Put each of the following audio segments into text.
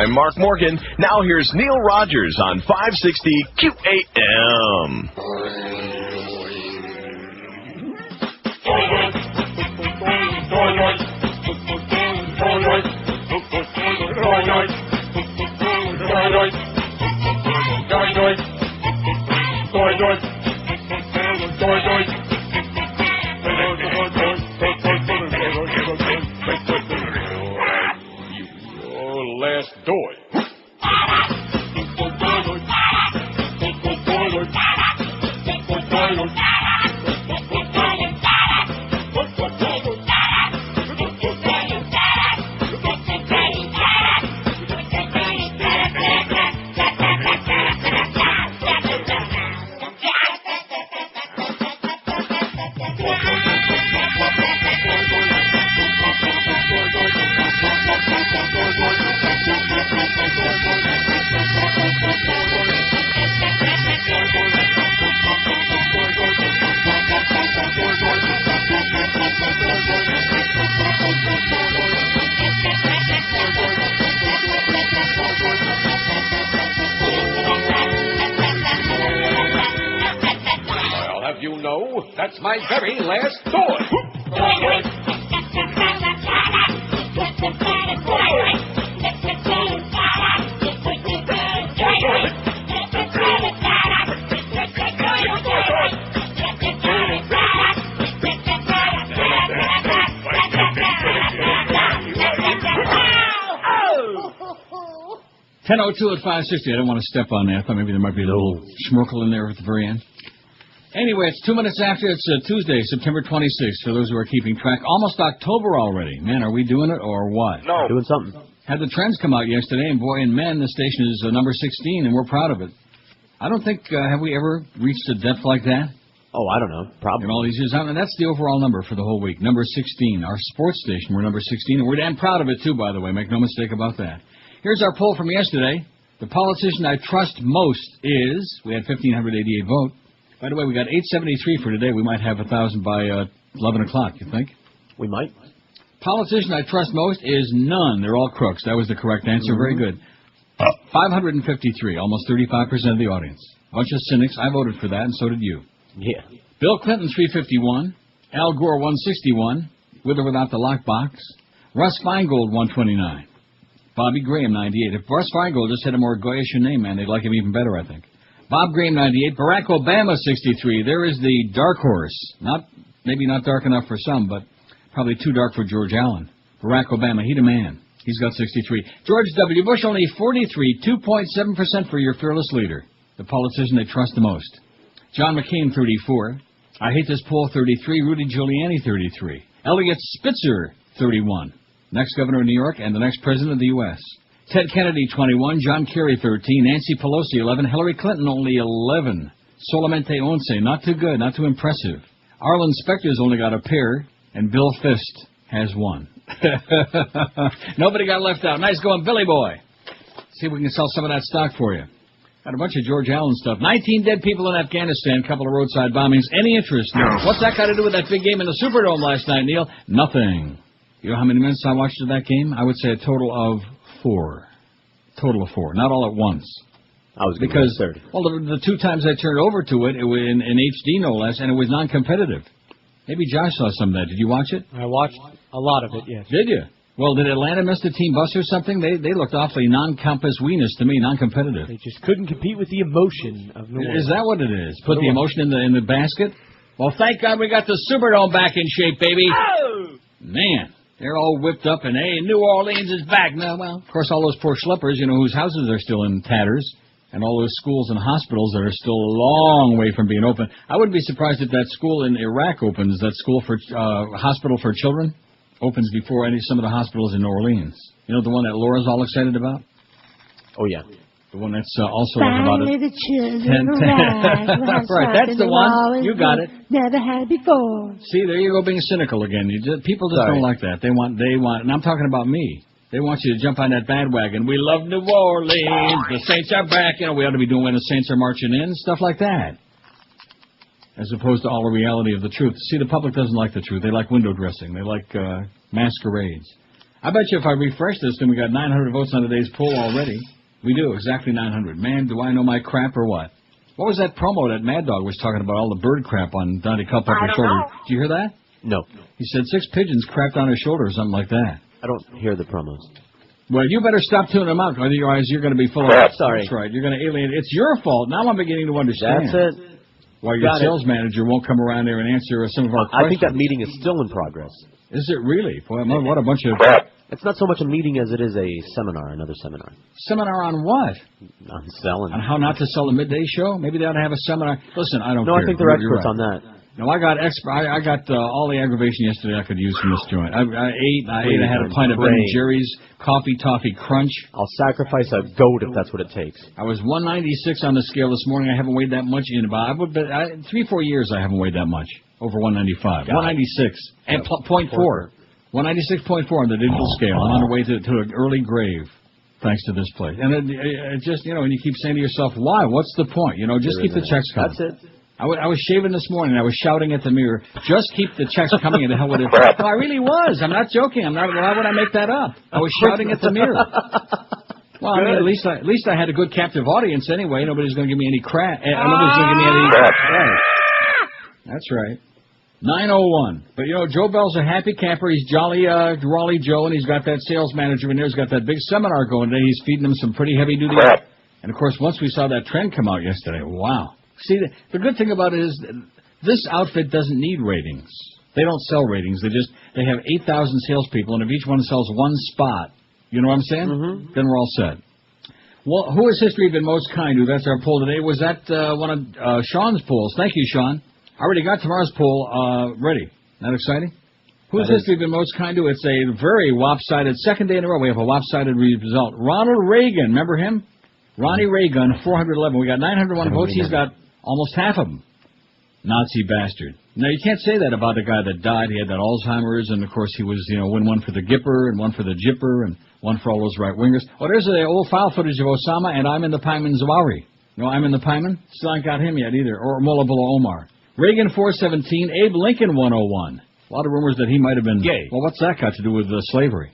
I'm Mark Morgan. Now here's Neil Rogers on 560 QAM. Your last doy. I'll have you know, that's my very last doy. $10:02 at 560. I don't want to step on that. I thought maybe there might be a little schmirkle in there at the very end. Anyway, it's 2 minutes after. It's Tuesday, September 26th, for those who are keeping track. Almost October already. Man, are we doing it or what? No. Doing something. Had the trends come out yesterday, and boy and men, the station is number 16, and we're proud of it. I don't think, have we ever reached a depth like that? Oh, I don't know. Probably. In all these years. I mean, that's the overall number for the whole week. Number 16. Our sports station, we're number 16, and we're damn proud of it, too, by the way. Make no mistake about that. Here's our poll from yesterday. The politician I trust most is, we had 1,588 vote. By the way, we got 873 for today. We might have 1,000 by 11 o'clock, you think? We might. Politician I trust most is none. They're all crooks. That was the correct answer. Very good. 553, almost 35% of the audience. Bunch of cynics. I voted for that, and so did you. Yeah. Bill Clinton, 351. Al Gore, 161. With or without the lockbox. Russ Feingold, 129. Bobby Graham, 98. If Russ Feingold just had a more Goyish name, man, they'd like him even better, I think. Bob Graham, 98. Barack Obama, 63. There is the dark horse. Maybe not dark enough for some, but probably too dark for George Allen. Barack Obama, he the man. He's got 63. George W. Bush, only 43. 2.7% for your fearless leader, the politician they trust the most. John McCain, 34. I hate this poll, 33. Rudy Giuliani, 33. Elliot Spitzer, 31. Next governor of New York and the next president of the U.S. Ted Kennedy, 21. John Kerry, 13. Nancy Pelosi, 11. Hillary Clinton, only 11. Solamente once. Not too good, not too impressive. Arlen Specter's only got a pair, and Bill Fist has one. Nobody got left out. Nice going, Billy Boy. See if we can sell some of that stock for you. Got a bunch of George Allen stuff. 19 dead people in Afghanistan, a couple of roadside bombings. Any interest? No. What's that got to do with that big game in the Superdome last night, Neil? Nothing. You know how many minutes I watched of that game? I would say a total of 4. Total of 4. Not all at once. I was because 30. Well, the 2 times I turned over to it, it was in HD no less, and it was non-competitive. Maybe Josh saw some of that. Did you watch it? I watched a lot of it, yes. Did you? Well, did Atlanta miss the team bus or something? They looked awfully non-compass weenus to me, non-competitive. They just couldn't compete with the emotion of New Orleans. Is that what it is? Put the emotion in the basket? Well, thank God we got the Superdome back in shape, baby. Oh! Man, they're all whipped up and, hey, New Orleans is back. Now, well, of course, all those poor schleppers, whose houses are still in tatters, and all those schools and hospitals that are still a long way from being open. I wouldn't be surprised if that school in Iraq opens, that school for hospital for children. Opens before some of the hospitals in New Orleans. You know the one that Laura's all excited about? Oh, yeah. The one that's also about it. The children right, that's the one. You got it. Never had before. See, there you go being cynical again. People just don't like that. They want, and I'm talking about me. They want you to jump on that bandwagon. We love New Orleans. The Saints are back. We ought to be doing when the Saints are marching in, stuff like that. As opposed to all the reality of the truth. See, the public doesn't like the truth. They like window dressing. They like masquerades. I bet you if I refresh this, then we got 900 votes on today's poll already. We do, exactly 900. Man, do I know my crap or what? What was that promo that Mad Dog was talking about, all the bird crap on Dante Culpepper's shoulder? Did you hear that? No. He said 6 pigeons crapped on his shoulder or something like that. I don't hear the promos. Well, you better stop tuning them out, otherwise you're going to be full of... Sorry. That's right. You're going to alienate... It's your fault. Now I'm beginning to understand. That's it. Why your sales manager won't come around there and answer some of our questions. I think that meeting is still in progress. Is it really? Boy, what a bunch of... It's not so much a meeting as it is a seminar, another seminar. Seminar on what? On selling. On how not to sell a midday show? Maybe they ought to have a seminar. Listen, I don't care. No, I think they're experts on that. No, I got all the aggravation yesterday I could use from this joint. I ate. I had a pint of Ben & Jerry's Coffee Toffee Crunch. I'll sacrifice a goat if that's what it takes. I was 196 on the scale this morning. I haven't weighed that much in about 3-4 years. I haven't weighed that much. Over 195. 196 and 0.4. 196.4 on the digital scale. I'm on the way to an early grave, thanks to this place. And it just, and you keep saying to yourself, why? What's the point? Just keep the checks coming. That's it. I was shaving this morning. I was shouting at the mirror, just keep the checks coming, and the hell with it. No, I really was. I'm not joking. Why would I make that up? I was shouting at the mirror. Well, I mean, at least I had a good captive audience anyway. Nobody's going to give me any crap. Nobody's going to give me any crap. That's right. 9:01. But, Joe Bell's a happy camper. He's jolly Raleigh Joe, and he's got that sales manager in there. He's got that big seminar going today. He's feeding them some pretty heavy-duty. And, of course, once we saw that trend come out yesterday, wow. See, the good thing about it is this outfit doesn't need ratings. They don't sell ratings. They have 8,000 salespeople, and if each one sells one spot, you know what I'm saying? Mm-hmm. Then we're all set. Well, who has history been most kind to? That's our poll today. Was that one of Sean's polls? Thank you, Sean. I already got tomorrow's poll ready. That exciting? Who's history been most kind to? It's a very lopsided, second day in a row we have a lopsided result. Ronald Reagan, remember him? Ronnie Reagan, 411. We got 901 votes. He's got almost half of them. Nazi bastard. Now, you can't say that about the guy that died. He had that Alzheimer's, and, of course, he was, win one for the Gipper and one for the Jipper and one for all those right-wingers. Oh, there's the old file footage of Osama, and I'm in the Payman Zawahiri. I'm in the Payman? Still ain't got him yet either. Or Mullah Omar. Reagan, 417. Abe Lincoln, 101. A lot of rumors that he might have been gay. Well, what's that got to do with slavery?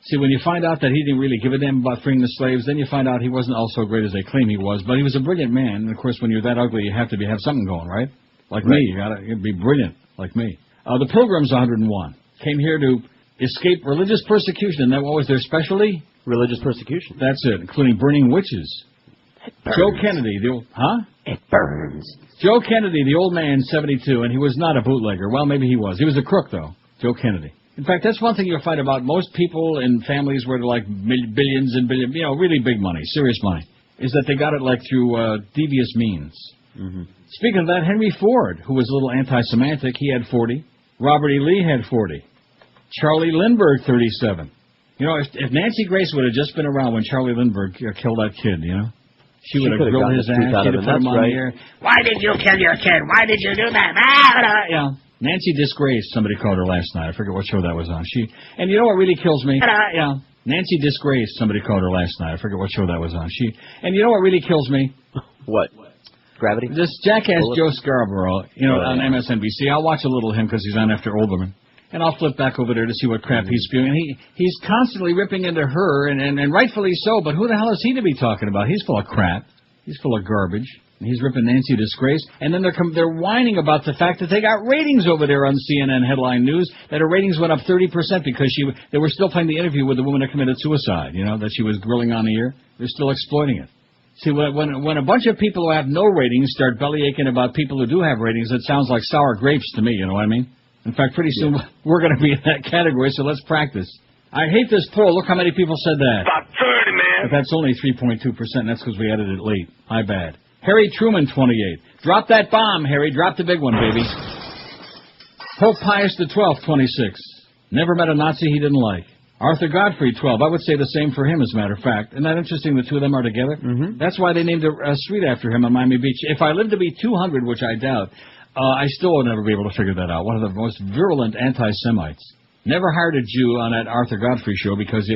See, when you find out that he didn't really give a damn about freeing the slaves, then you find out he wasn't all so great as they claim he was. But he was a brilliant man. And, of course, when you're that ugly, you have to have something going, right? Like me. You got to be brilliant like me. The Pilgrims, 101. Came here to escape religious persecution. And that what was their specialty? Religious persecution. That's it, including burning witches. Joe Kennedy, It burns. Joe Kennedy, the old man, 72, and he was not a bootlegger. Well, maybe he was. He was a crook, though. Joe Kennedy. In fact, that's one thing you'll find about most people in families where they're like billions and billions, really big money, serious money, is that they got it like through devious means. Mm-hmm. Speaking of that, Henry Ford, who was a little anti-Semitic, he had 40. Robert E. Lee had 40. Charlie Lindbergh, 37. If Nancy Grace would have just been around when Charlie Lindbergh killed that kid, she would have grilled his ass. She'd have put him on the air. Why did you kill your kid? Why did you do that? Nancy Disgrace, somebody called her last night. I forget what show that was on. And you know what really kills me? Nancy Disgrace, somebody called her last night. I forget what show that was on. And you know what really kills me? What? Gravity? This jackass Joe Scarborough, on MSNBC. I'll watch a little of him because he's on after Olbermann. And I'll flip back over there to see what crap he's spewing. He's constantly ripping into her, and rightfully so, but who the hell is he to be talking about? He's full of crap. He's full of garbage. And he's ripping Nancy Disgrace. And then they're whining about the fact that they got ratings over there on CNN headline news, that her ratings went up 30% because they were still playing the interview with the woman that committed suicide, that she was grilling on the air. They're still exploiting it. See, when a bunch of people who have no ratings start bellyaching about people who do have ratings, it sounds like sour grapes to me, you know what I mean? In fact, pretty soon we're going to be in that category, so let's practice. I hate this poll. Look how many people said that. About 30, man. But that's only 3.2%. That's because we edited it late. My bad. Harry Truman, 28. Drop that bomb, Harry. Drop the big one, baby. Pope Pius XII, 26. Never met a Nazi he didn't like. Arthur Godfrey, 12. I would say the same for him, as a matter of fact. Isn't that interesting, the two of them are together? Mm-hmm. That's why they named a street after him on Miami Beach. If I live to be 200, which I doubt, I still will never be able to figure that out. One of the most virulent anti-Semites. Never hired a Jew on that Arthur Godfrey show because he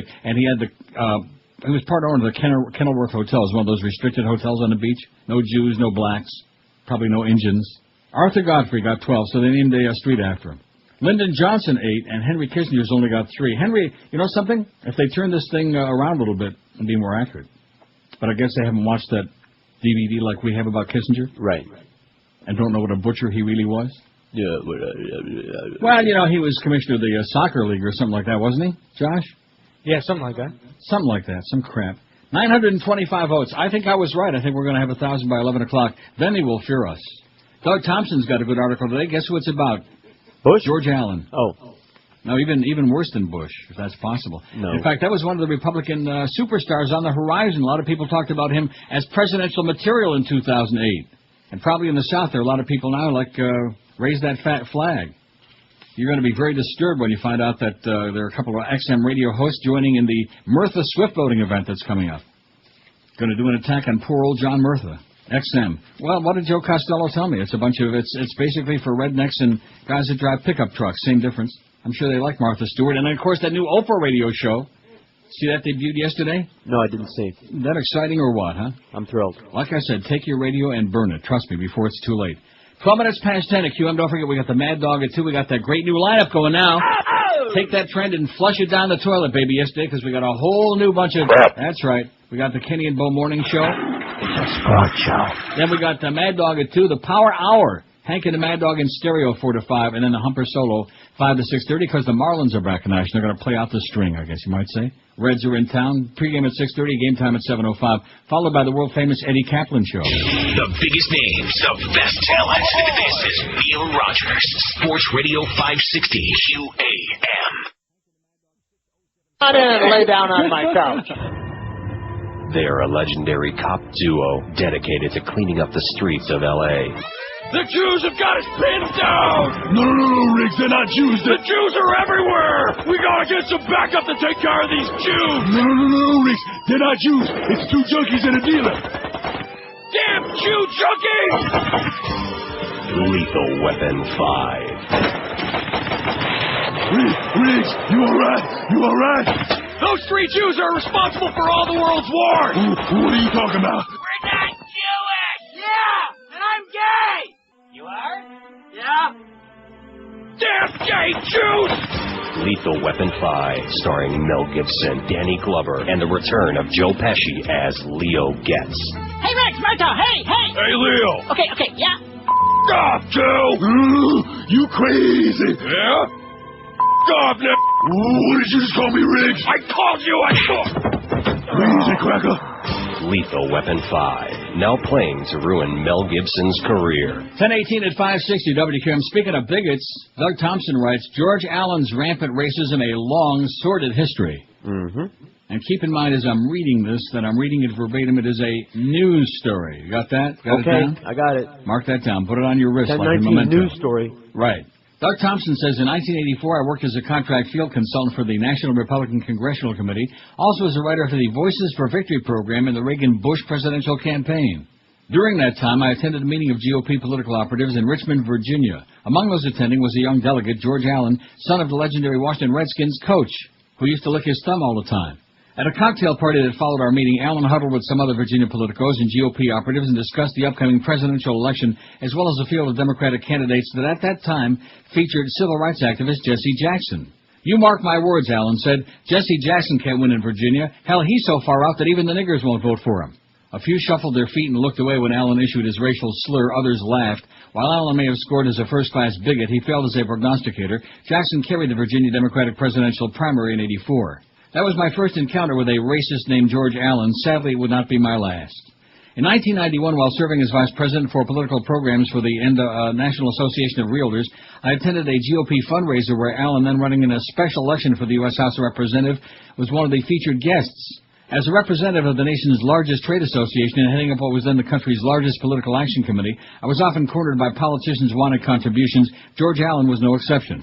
was part owner of the Kenilworth Hotel. It was one of those restricted hotels on the beach. No Jews, no blacks, probably no Indians. Arthur Godfrey got 12, so they named a street after him. Lyndon Johnson 8, and Henry Kissinger's only got 3. Henry, you know something? If they turn this thing around a little bit and be more accurate. But I guess they haven't watched that DVD like we have about Kissinger. Right. And don't know what a butcher he really was. Yeah. Well, you know, he was commissioner of the soccer league or something like that, wasn't he, Josh? Yeah, something like that. Something like that, some crap. 925 votes. I think I was right. I think we're going to have 1,000 by 11 o'clock. Then he will fear us. Doug Thompson's got a good article today. Guess who it's about? Bush? George Allen. Oh. No, even worse than Bush, if that's possible. No. In fact, that was one of the Republican superstars on the horizon. A lot of people talked about him as presidential material in 2008. And probably in the South, there are a lot of people now like raise that fat flag. You're going to be very disturbed when you find out that there are a couple of XM radio hosts joining in the Murtha Swift voting event that's coming up. Going to do an attack on poor old John Murtha. XM. Well, what did Joe Costello tell me? It's a bunch of it's basically for rednecks and guys that drive pickup trucks. Same difference. I'm sure they like Martha Stewart. And then, of course, that new Oprah radio show. See that debuted yesterday? No, I didn't see. That exciting or what, huh? I'm thrilled. Like I said, take your radio and burn it. Trust me, before it's too late. 12 minutes past 10 at QM. Don't forget, we got the Mad Dog at 2. We got that great new lineup going now. Take that trend and flush it down the toilet, baby, yesterday, because we got a whole new bunch of... That's right. We got the Kenny and Bo Morning Show. Sports show. Then we got the Mad Dog at 2, the Power Hour. Hank and the Mad Dog in stereo 4 to 5, and then the Humper Solo 5 to 6:30, because the Marlins are back in action. They're going to play out the string, I guess you might say. Reds are in town. Pre-game at 6:30, game time at 7:05, followed by the world-famous Eddie Kaplan Show. The biggest names, the best talent. This is Neil Rogers, Sports Radio 560 QAM. Not in and lay down on my couch. They're a legendary cop duo dedicated to cleaning up the streets of L.A. The Jews have got us pinned down! No, Riggs, they're not Jews. The Jews are everywhere! We gotta get some backup to take care of these Jews! No, Riggs, they're not Jews. It's 2 junkies and a dealer. Damn Jew junkies! Lethal Weapon 5. Riggs, you alright? You alright? Those 3 Jews are responsible for all the world's wars! What are you talking about? We're not Jewish! Yeah, and I'm gay! You are? Yeah. Damn gay Jews! Lethal Weapon 5, starring Mel Gibson, Danny Glover, and the return of Joe Pesci as Leo Getz. Hey, Rex, Marta, hey! Hey, Leo! Okay, yeah. Off, Joe! You crazy. Yeah? Off, now! What did you just call me, Riggs? I called you a Crazy cracker. Lethal Weapon 5, now playing to ruin Mel Gibson's career. 10:18 at 560 WQM. Speaking of bigots, Doug Thompson writes, George Allen's rampant racism, a long, sordid history. Mm-hmm. And keep in mind as I'm reading this, that I'm reading it verbatim, it is a news story. You got that? Got Okay, it down? I got it. Mark that down. Put it on your wrist like a 1019 memento. news story. Right. Doug Thompson says, in 1984, I worked as a contract field consultant for the National Republican Congressional Committee, also as a writer for the Voices for Victory program in the Reagan-Bush presidential campaign. During that time, I attended a meeting of GOP political operatives in Richmond, Virginia. Among those attending was a young delegate, George Allen, son of the legendary Washington Redskins coach, who used to lick his thumb all the time. At a cocktail party that followed our meeting, Allen huddled with some other Virginia politicos and GOP operatives and discussed the upcoming presidential election, as well as a field of Democratic candidates that at that time featured civil rights activist Jesse Jackson. You mark my words, Allen said, Jesse Jackson can't win in Virginia. Hell, he's so far out that even the niggers won't vote for him. A few shuffled their feet and looked away when Allen issued his racial slur. Others laughed. While Allen may have scored as a first-class bigot, he failed as a prognosticator. Jackson carried the Virginia Democratic presidential primary in '84. That was my first encounter with a racist named George Allen. Sadly, it would not be my last. In 1991, while serving as vice president for political programs for the National Association of Realtors, I attended a GOP fundraiser where Allen, then running in a special election for the U.S. House of Representatives, was one of the featured guests. As a representative of the nation's largest trade association and heading up what was then the country's largest political action committee, I was often cornered by politicians who wanted contributions. George Allen was no exception.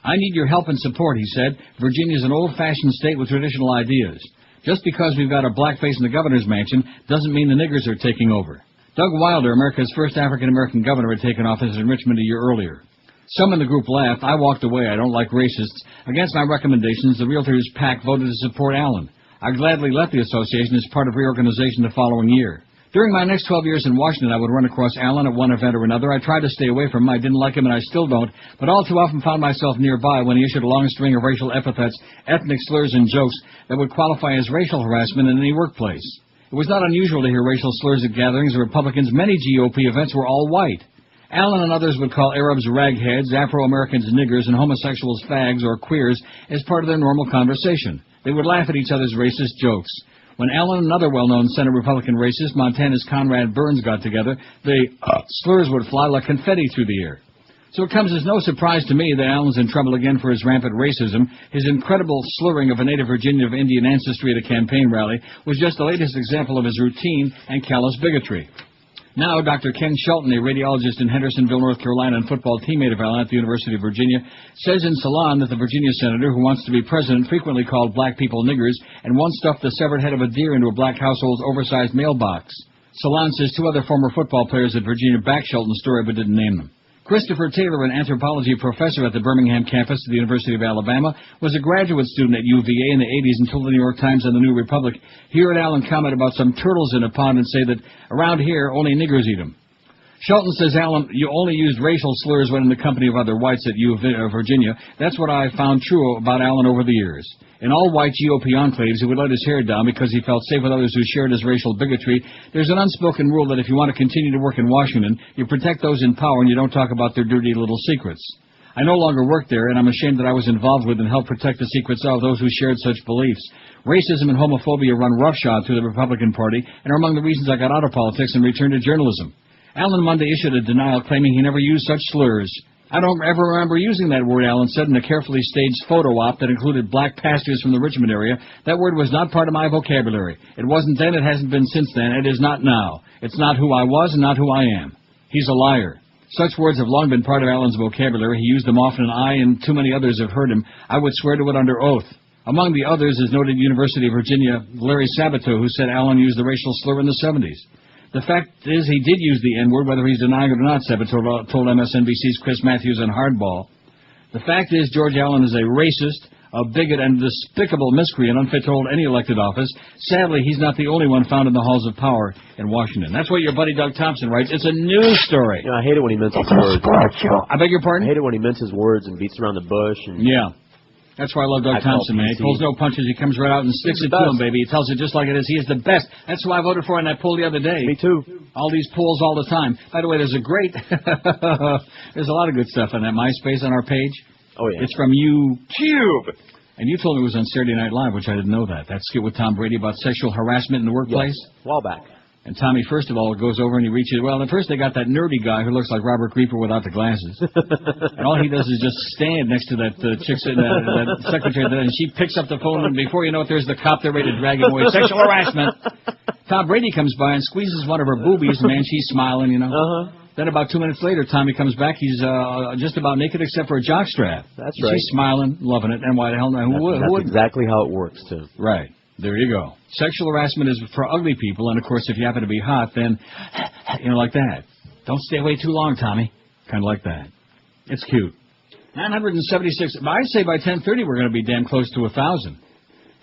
I need your help and support, he said. Virginia's an old-fashioned state with traditional ideas. Just because we've got a blackface in the governor's mansion doesn't mean the niggers are taking over. Doug Wilder, America's first African-American governor, had taken office in Richmond a year earlier. Some in the group laughed. I walked away. I don't like racists. Against my recommendations, the Realtors PAC voted to support Allen. I gladly left the association as part of reorganization the following year. During my next 12 years in Washington, I would run across Allen at one event or another. I tried to stay away from him. I didn't like him, and I still don't, but all too often found myself nearby when he issued a long string of racial epithets, ethnic slurs, and jokes that would qualify as racial harassment in any workplace. It was not unusual to hear racial slurs at gatherings of Republicans. Many GOP events were all white. Allen and others would call Arabs ragheads, Afro-Americans niggers, and homosexuals fags or queers as part of their normal conversation. They would laugh at each other's racist jokes. When Allen and another well-known Senate Republican racist, Montana's Conrad Burns, got together, the slurs would fly like confetti through the air. So it comes as no surprise to me that Allen's in trouble again for his rampant racism. His incredible slurring of a native Virginia of Indian ancestry at a campaign rally was just the latest example of his routine and callous bigotry. Now, Dr. Ken Shelton, a radiologist in Hendersonville, North Carolina, and football teammate of Allen at the University of Virginia, says in Salon that the Virginia senator, who wants to be president, frequently called black people niggers and once stuffed the severed head of a deer into a black household's oversized mailbox. Salon says 2 other former football players at Virginia backed Shelton's story but didn't name them. Christopher Taylor, an anthropology professor at the Birmingham campus of the University of Alabama, was a graduate student at UVA in the 80s and told the New York Times and the New Republic he heard Allen comment about some turtles in a pond and say that around here only niggers eat them. Shelton says, Allen, you only used racial slurs when in the company of other whites at Virginia. That's what I found true about Allen over the years. In all white GOP enclaves, he would let his hair down because he felt safe with others who shared his racial bigotry. There's an unspoken rule that if you want to continue to work in Washington, you protect those in power and you don't talk about their dirty little secrets. I no longer work there, and I'm ashamed that I was involved with and helped protect the secrets of those who shared such beliefs. Racism and homophobia run roughshod through the Republican Party and are among the reasons I got out of politics and returned to journalism. Allen Monday issued a denial claiming he never used such slurs. I don't ever remember using that word, Allen said in a carefully staged photo op that included black pastors from the Richmond area. That word was not part of my vocabulary. It wasn't then, it hasn't been since then, it is not now. It's not who I was and not who I am. He's a liar. Such words have long been part of Allen's vocabulary. He used them often, and I and too many others have heard him. I would swear to it under oath. Among the others is noted University of Virginia Larry Sabato, who said Allen used the racial slur in the 70s. The fact is he did use the N-word, whether he's denying it or not, Sabato told MSNBC's Chris Matthews on Hardball. The fact is George Allen is a racist, a bigot, and despicable miscreant, unfit to hold any elected office. Sadly, he's not the only one found in the halls of power in Washington. That's what your buddy Doug Thompson writes. It's a news story. You know, I hate it when he minces words. I beg your pardon? I hate it when he minces words and beats around the bush. And yeah. That's why I love Doug Thompson, man. He pulls no punches. He comes right out and sticks it to him, baby. He tells it just like it is. He is the best. That's who I voted for in that poll the other day. Me too. All these polls all the time. By the way, there's a great... there's a lot of good stuff on that MySpace on our page. Oh, yeah. It's from YouTube. And you told me it was on Saturday Night Live, which I didn't know that. That skit with Tom Brady about sexual harassment in the workplace? Yes. A while back. And Tommy, first of all, goes over and he reaches... Well, at first they got that nerdy guy who looks like Robert Creeper without the glasses. And all he does is just stand next to that chick, that secretary, and she picks up the phone, and before you know it, there's the cop there ready to drag him away. Sexual harassment. Tom Brady comes by and squeezes one of her boobies, man. She's smiling, you know. Uh-huh. Then about 2 minutes later, Tommy comes back. He's just about naked except for a jockstrap. That's right. She's smiling, loving it. And why the hell not? That's exactly how it works, too. Right. There you go. Sexual harassment is for ugly people, and, of course, if you happen to be hot, then, you know, like that. Don't stay away too long, Tommy. Kind of like that. It's cute. 976. I'd say by 10:30 we're going to be damn close to 1,000.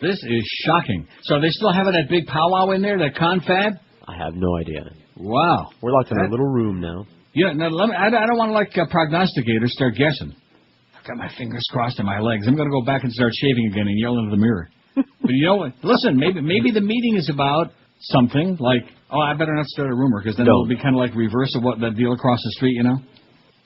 This is shocking. So are they still having that big powwow in there, that confab? I have no idea. Wow. We're locked in a little room now. Yeah, now, I don't want to, like, prognosticate or start guessing. I've got my fingers crossed and my legs. I'm going to go back and start shaving again and yell into the mirror. But you know what? Listen, maybe the meeting is about something like, oh, I better not start a rumor, because then it'll be kind of like reverse of what that deal across the street, you know?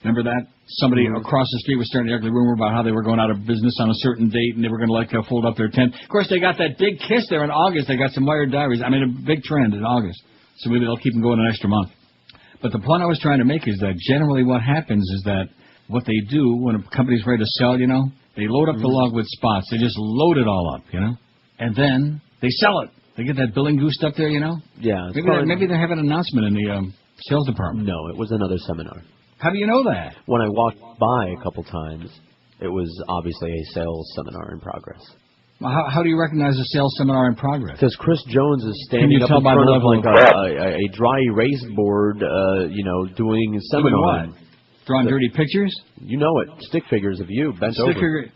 Remember that? Somebody across the street was starting the ugly rumor about how they were going out of business on a certain date and they were going to, like, fold up their tent. Of course, they got that big kiss there in August. They got some Wired Diaries. I mean, a big trend in August. So maybe they'll keep them going an extra month. But the point I was trying to make is that generally what happens is that what they do when a company's ready to sell, you know, they load up the log with spots. They just load it all up, you know? And then they sell it. They get that billing goose up there, you know? Yeah. Maybe they have an announcement in the sales department. No, it was another seminar. How do you know that? When I walked by a couple times, it was obviously a sales seminar in progress. Well, how do you recognize a sales seminar in progress? Because Chris Jones is standing up in front of like a dry erase board, you know, doing a seminar. What? Drawing dirty pictures? You know it. Stick figures of you bent over.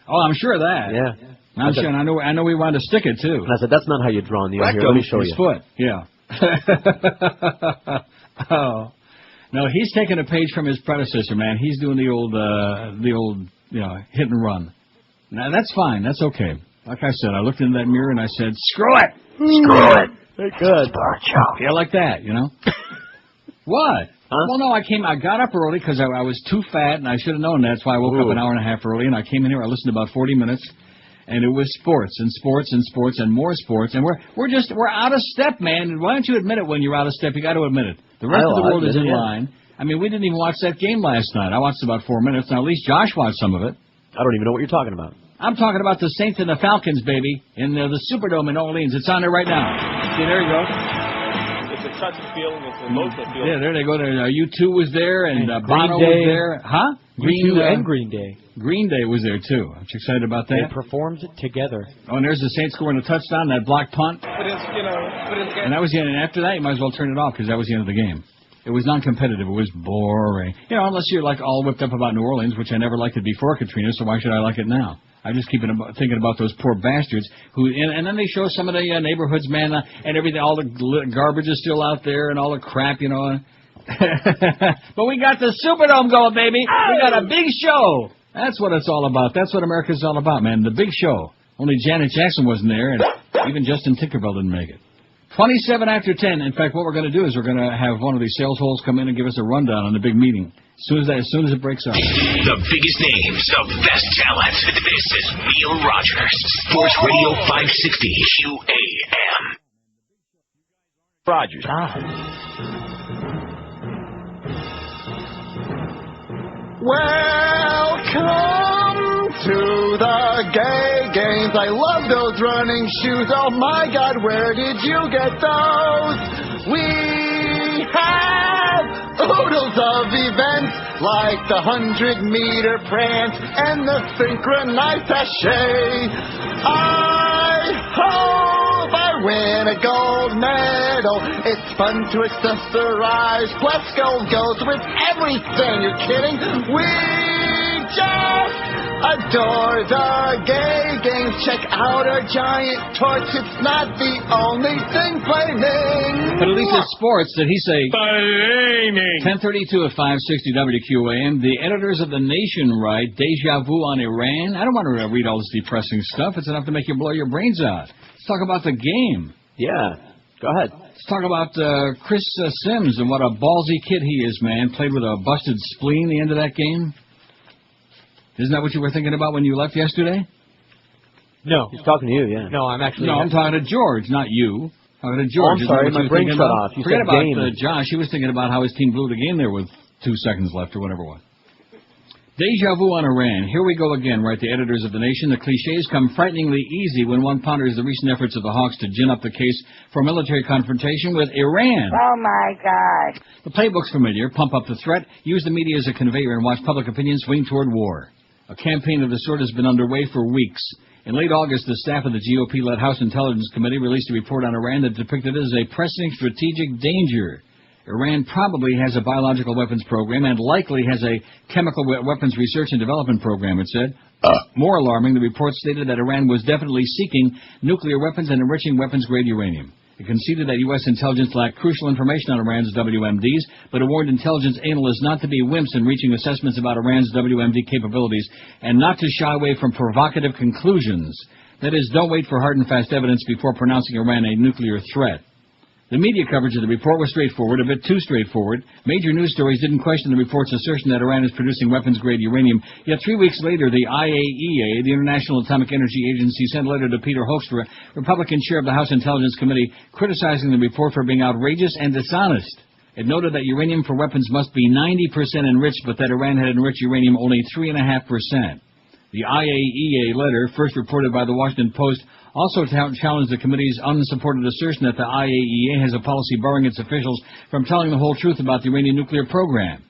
Oh, I'm sure of that. Yeah. I'm sure, and I know we wanted to stick it, too. And I said, that's not how you draw, Neil. Here, let me show you. His foot, yeah. Oh. No, he's taking a page from his predecessor, man. He's doing the old, hit and run. Now, that's fine. That's okay. Like I said, I looked in that mirror and I said, screw it! Screw it! Very good. Yeah, like that, What? Huh? Well, no, I got up early because I was too fat, and I should have known that. That's why I woke up an hour and a half early, and I came in here. I listened to about 40 minutes, and it was sports and sports and sports and more sports, and we're out of step, man. Why don't you admit it when you're out of step? You got to admit it. The rest of the world is in line. I mean, we didn't even watch that game last night. I watched about 4 minutes. Now, at least Josh watched some of it. I don't even know what you're talking about. I'm talking about the Saints and the Falcons, baby, in the Superdome in New Orleans. It's on there right now. See, there you go. It's a touch and feeling. It's an emotional feeling. Yeah, there they go. U2 was there, and Bono was there. Huh? U2 and Green Day. Green Day was there, too. Aren't you excited about that? They performed together. Oh, and there's the Saints scoring a touchdown, that blocked punt. And that was the end. And after that, you might as well turn it off, because that was the end of the game. It was non-competitive. It was boring. Unless you're like all whipped up about New Orleans, which I never liked it before Katrina, so why should I like it now? I just keep thinking about those poor bastards who, and then they show some of the neighborhoods, man, and everything. All the garbage is still out there, and all the crap, But we got the Superdome going, baby. We got a big show. That's what it's all about. That's what America's all about, man. The big show. Only Janet Jackson wasn't there, and even Justin Tinkerbell didn't make it. 27 after 10. In fact, what we're going to do is we're going to have one of these sales holes come in and give us a rundown on the big meeting. As soon as it breaks up. The biggest names, the best talent. This is Neil Rogers, Sports Radio 560 QAM. Rogers. Welcome to the gay games. I love those running shoes. Oh my God, where did you get those? We have oodles of events like the 100-meter prance and the synchronized sachet. I hope I win a gold medal. It's fun to accessorize. Plus gold goes with everything. You're kidding? We just adore the gay games. Check out our giant torch. It's not the only thing flaming. But at least it's sports. Did he say? Flaming. 10:32 at 560 WQAM. The editors of The Nation write, Deja vu on Iran. I don't want to read all this depressing stuff. It's enough to make you blow your brains out. Let's talk about the game. Yeah. Go ahead. Let's talk about Chris Sims and what a ballsy kid he is, man. Played with a busted spleen the end of that game. Isn't that what you were thinking about when you left yesterday? No. He's talking to you, yeah. No, I'm actually... No, I'm talking to George, not you. I'm talking to George. Oh, I'm sorry, my brain shut off. You Forget said about game. Josh. He was thinking about how his team blew the game there with 2 seconds left or whatever it was. Deja vu on Iran. Here we go again, write the editors of The Nation. The cliches come frighteningly easy when one ponders the recent efforts of the Hawks to gin up the case for military confrontation with Iran. Oh, my God. The playbook's familiar. Pump up the threat, use the media as a conveyor, and watch public opinion swing toward war. A campaign of the sort has been underway for weeks. In late August, the staff of the GOP-led House Intelligence Committee released a report on Iran that depicted it as a pressing strategic danger. Iran probably has a biological weapons program and likely has a chemical weapons research and development program, it said. More alarming, the report stated that Iran was definitely seeking nuclear weapons and enriching weapons-grade uranium. It conceded that U.S. intelligence lacked crucial information on Iran's WMDs, but it warned intelligence analysts not to be wimps in reaching assessments about Iran's WMD capabilities and not to shy away from provocative conclusions. That is, don't wait for hard and fast evidence before pronouncing Iran a nuclear threat. The media coverage of the report was straightforward, a bit too straightforward. Major news stories didn't question the report's assertion that Iran is producing weapons-grade uranium. Yet 3 weeks later, the IAEA, the International Atomic Energy Agency, sent a letter to Peter Hoekstra, Republican chair of the House Intelligence Committee, criticizing the report for being outrageous and dishonest. It noted that uranium for weapons must be 90% enriched, but that Iran had enriched uranium only 3.5%. The IAEA letter, first reported by the Washington Post, also challenged the committee's unsupported assertion that the IAEA has a policy barring its officials from telling the whole truth about the Iranian nuclear program.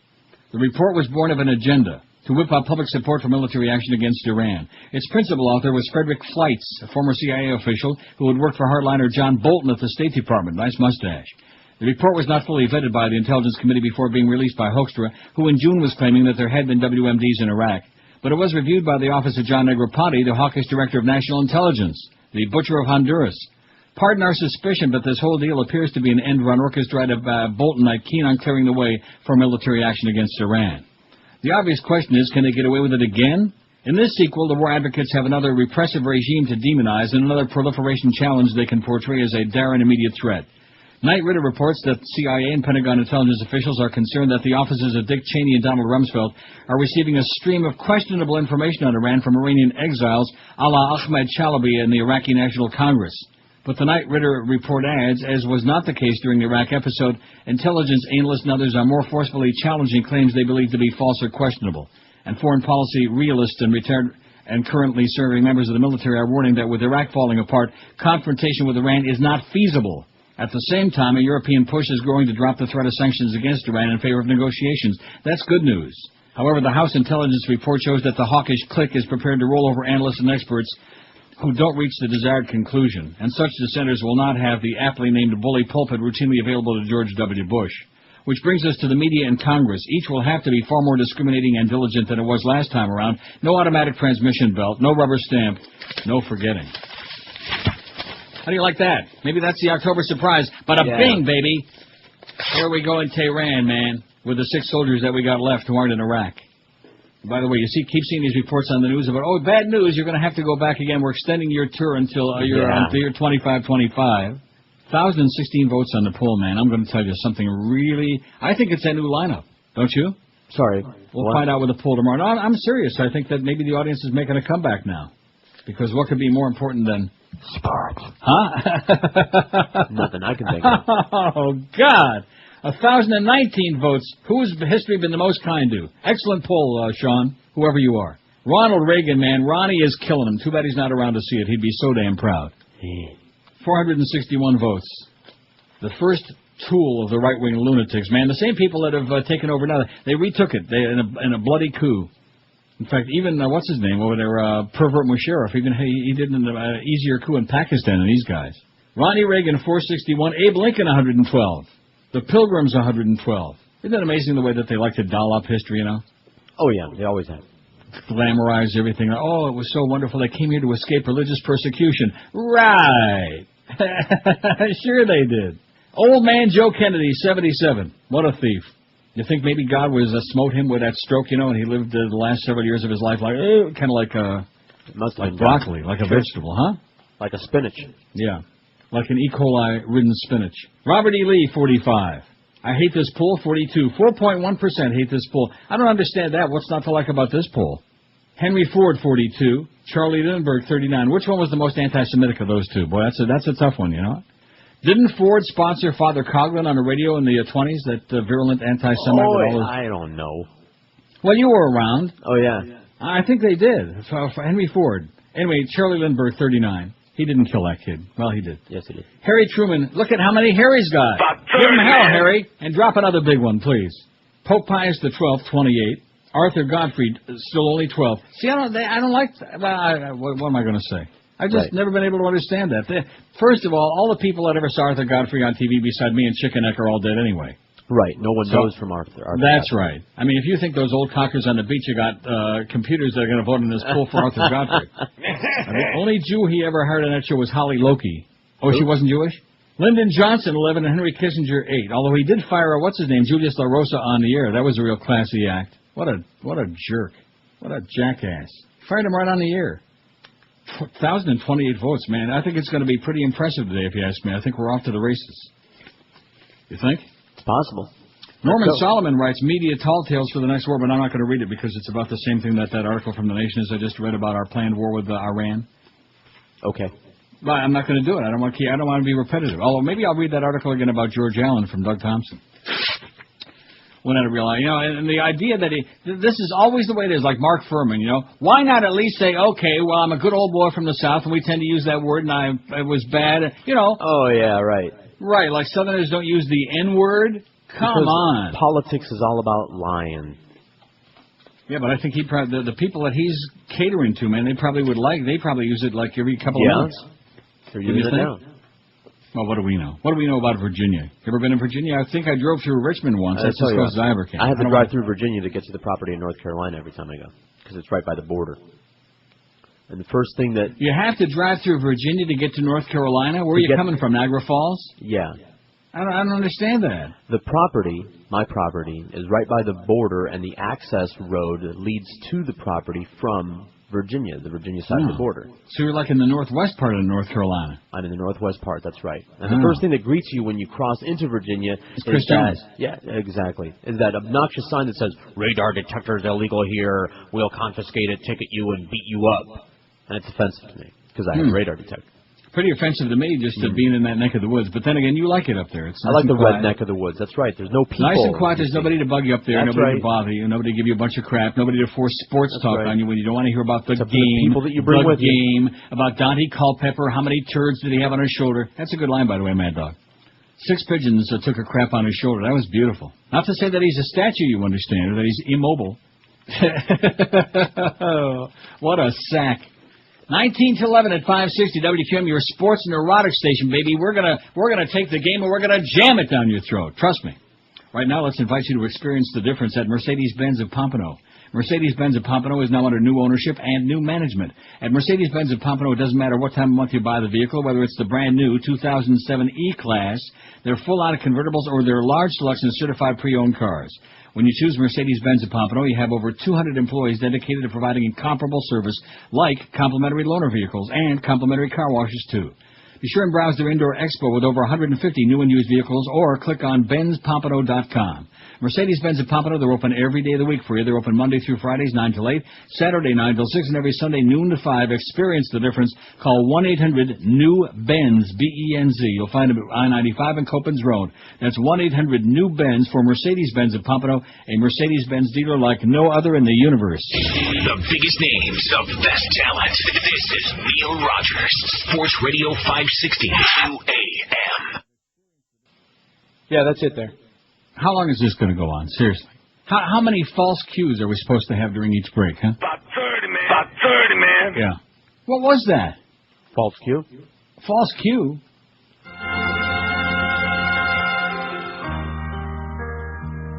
The report was born of an agenda to whip up public support for military action against Iran. Its principal author was Frederick Fleitz, a former CIA official who had worked for hardliner John Bolton at the State Department. Nice mustache. The report was not fully vetted by the Intelligence Committee before being released by Hoekstra, who in June was claiming that there had been WMDs in Iraq. But it was reviewed by the office of John Negroponte, the hawkish director of national intelligence, the butcher of Honduras. Pardon our suspicion, but this whole deal appears to be an end-run orchestrated by Boltonite keen on clearing the way for military action against Iran. The obvious question is, can they get away with it again? In this sequel, the war advocates have another repressive regime to demonize and another proliferation challenge they can portray as a dire and immediate threat. Knight Ridder reports that CIA and Pentagon intelligence officials are concerned that the offices of Dick Cheney and Donald Rumsfeld are receiving a stream of questionable information on Iran from Iranian exiles a la Ahmed Chalabi and the Iraqi National Congress. But the Knight Ridder report adds, as was not the case during the Iraq episode, intelligence analysts and others are more forcefully challenging claims they believe to be false or questionable. And foreign policy realists and retired and currently serving members of the military are warning that with Iraq falling apart, confrontation with Iran is not feasible. At the same time, a European push is growing to drop the threat of sanctions against Iran in favor of negotiations. That's good news. However, the House Intelligence Report shows that the hawkish clique is prepared to roll over analysts and experts who don't reach the desired conclusion, and such dissenters will not have the aptly named bully pulpit routinely available to George W. Bush. Which brings us to the media and Congress. Each will have to be far more discriminating and diligent than it was last time around. No automatic transmission belt, no rubber stamp, no forgetting. How do you like that? Maybe that's the October surprise. But bing, baby. Where we go in Tehran, man, with the 6 soldiers that we got left who aren't in Iraq. By the way, you keep seeing these reports on the news about, bad news, you're going to have to go back again. We're extending your tour until you're 25-25. 1,016 votes on the poll, man. I'm going to tell you something really... I think it's a new lineup, don't you? Sorry. We'll find out with the poll tomorrow. No, I'm serious. I think that maybe the audience is making a comeback now. Because what could be more important than... sports. Huh? Nothing I can think of. Oh, God. 1,019 votes. Who's history been the most kind to? Excellent poll, Sean, whoever you are. Ronald Reagan, man. Ronnie is killing him. Too bad he's not around to see it. He'd be so damn proud. 461 votes. The first tool of the right-wing lunatics, man. The same people that have taken over now. They retook it in a bloody coup. In fact, even, what's his name over there, Pervert Musharraf, even he did an easier coup in Pakistan than these guys. Ronnie Reagan, 461. Abe Lincoln, 112. The Pilgrims, 112. Isn't that amazing the way that they like to doll up history, you know? Oh, yeah, they always have. Glamorize everything. Oh, it was so wonderful. They came here to escape religious persecution. Right. Sure they did. Old man Joe Kennedy, 77. What a thief. You think maybe God was smote him with that stroke, you know, and he lived the last several years of his life like, kind of like broccoli, like a vegetable, huh? Like a spinach. Yeah, like an E. coli-ridden spinach. Robert E. Lee, 45. I hate this poll, 42. 4.1% hate this poll. I don't understand that. What's not to like about this poll? Henry Ford, 42. Charlie Lindbergh, 39. Which one was the most anti-Semitic of those two? Boy, that's a tough one, you know? Didn't Ford sponsor Father Coughlin on the radio in the 20s, that virulent anti-Semite? I don't know. Well, you were around. Oh, yeah. I think they did. For Henry Ford. Anyway, Charlie Lindbergh, 39. He didn't kill that kid. Well, he did. Yes, he did. Harry Truman, look at how many Harrys got. Give him hell, Harry. And drop another big one, please. Pope Pius XII, 28. Arthur Godfrey, still only 12. See, I don't like... what am I going to say? I've just never been able to understand that. First of all the people that ever saw Arthur Godfrey on TV beside me and Chicken Neck are all dead anyway. Right. No one knows from Arthur That's Godfrey. right. I mean, if you think those old cockers on the beach have got computers that are going to vote in this poll for Arthur Godfrey. The only Jew he ever hired on that show was Holly Loki. Oh, she wasn't Jewish? Lyndon Johnson, 11, and Henry Kissinger, 8. Although he did fire, Julius LaRosa on the air. That was a real classy act. What a jerk. What a jackass. Fired him right on the air. 1,028 votes, man. I think it's going to be pretty impressive today, if you ask me. I think we're off to the races. You think? It's possible. Norman Solomon writes media tall tales for the next war, but I'm not going to read it because it's about the same thing that article from The Nation is I just read about our planned war with Iran. Okay. But I'm not going to do it. I don't want to be repetitive. Although maybe I'll read that article again about George Allen from Doug Thompson. When I realize, and the idea that this is always the way it is, like Mark Furman, why not at least say, okay, well, I'm a good old boy from the South, and we tend to use that word, and it was bad, Oh, yeah, right. Right, like Southerners don't use the N-word? Come on. Politics is all about lying. Yeah, but I think the people that he's catering to, man, they probably use it like every couple of months. They're using it now. Well, what do we know? What do we know about Virginia? You ever been in Virginia? I think I drove through Richmond once. That's as close as I ever came. I have to drive through Virginia to get to the property in North Carolina every time I go, because it's right by the border. And the first thing that... You have to drive through Virginia to get to North Carolina? Where are you coming from, Niagara Falls? Yeah. I don't understand that. The property, my property, is right by the border, and the access road leads to the property from Virginia, the Virginia side of the border. So you're like in the northwest part of North Carolina. I'm in the northwest part, that's right. And the first thing that greets you when you cross into Virginia is Chris that, Jones. yeah, exactly, is that obnoxious sign that says, radar detectors illegal here, we'll confiscate it, ticket you, and beat you up. And it's offensive to me, because I have a radar detector. Pretty offensive to me, just being in that neck of the woods. But then again, you like it up there. I like the red neck of the woods. That's right. There's no people. Nice and quiet. There's nobody to bug you up there. That's nobody right. to bother you. Nobody to give you a bunch of crap. Nobody to force sports talk on you when you don't want to hear about the Except game. the people that you bring with you. About Dante Culpepper. How many turds did he have on his shoulder? That's a good line, by the way, Mad Dog. 6 pigeons took a crap on his shoulder. That was beautiful. Not to say that he's a statue, you understand, or that he's immobile. What a sack. 19 to 11 at 560 WQM, your sports and erotic station, baby. We're gonna take the game and we're gonna jam it down your throat. Trust me. Right now, let's invite you to experience the difference at Mercedes-Benz of Pompano. Mercedes-Benz of Pompano is now under new ownership and new management. At Mercedes-Benz of Pompano, it doesn't matter what time of month you buy the vehicle, whether it's the brand new 2007 E-Class, their full-out convertibles, or their large selection of certified pre-owned cars. When you choose Mercedes-Benz of Pompano, you have over 200 employees dedicated to providing incomparable service like complimentary loaner vehicles and complimentary car washes, too. Be sure and browse their indoor expo with over 150 new and used vehicles or click on benzpompano.com. Mercedes-Benz of Pompano, they're open every day of the week for you. They're open Monday through Fridays, 9 till 8, Saturday, 9 till 6, and every Sunday, noon to 5. Experience the difference. Call 1-800-NEW-BENZ, B-E-N-Z. You'll find them at I-95 and Copens Road. That's 1-800-NEW-BENZ for Mercedes-Benz of Pompano, a Mercedes-Benz dealer like no other in the universe. The biggest names of best talent. This is Neil Rogers, Sports Radio 560 QAM. Yeah, that's it there. How long is this going to go on? Seriously. How many false cues are we supposed to have during each break, huh? About 30, man. About 30, man. Yeah. What was that? False cue? False cue?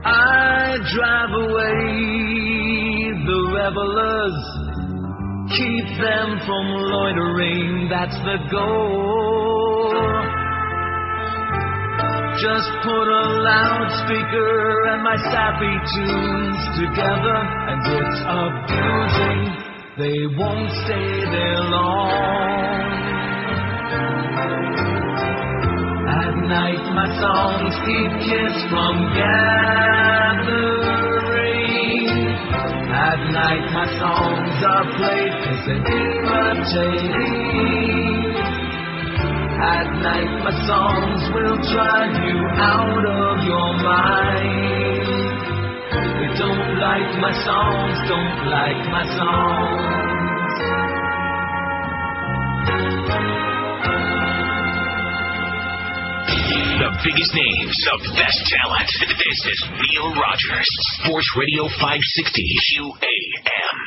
I drive away the revelers, keep them from loitering, that's the goal. Just put a loudspeaker and my sappy tunes together, and it's abusing, they won't stay there long. At night my songs keep kids from gathering. At night my songs are played 'cause they're imitating. At night my songs will drive you out of your mind. They don't like my songs, don't like my songs. The biggest names of best talent. This is Neil Rogers, Sports Radio 560 QAM.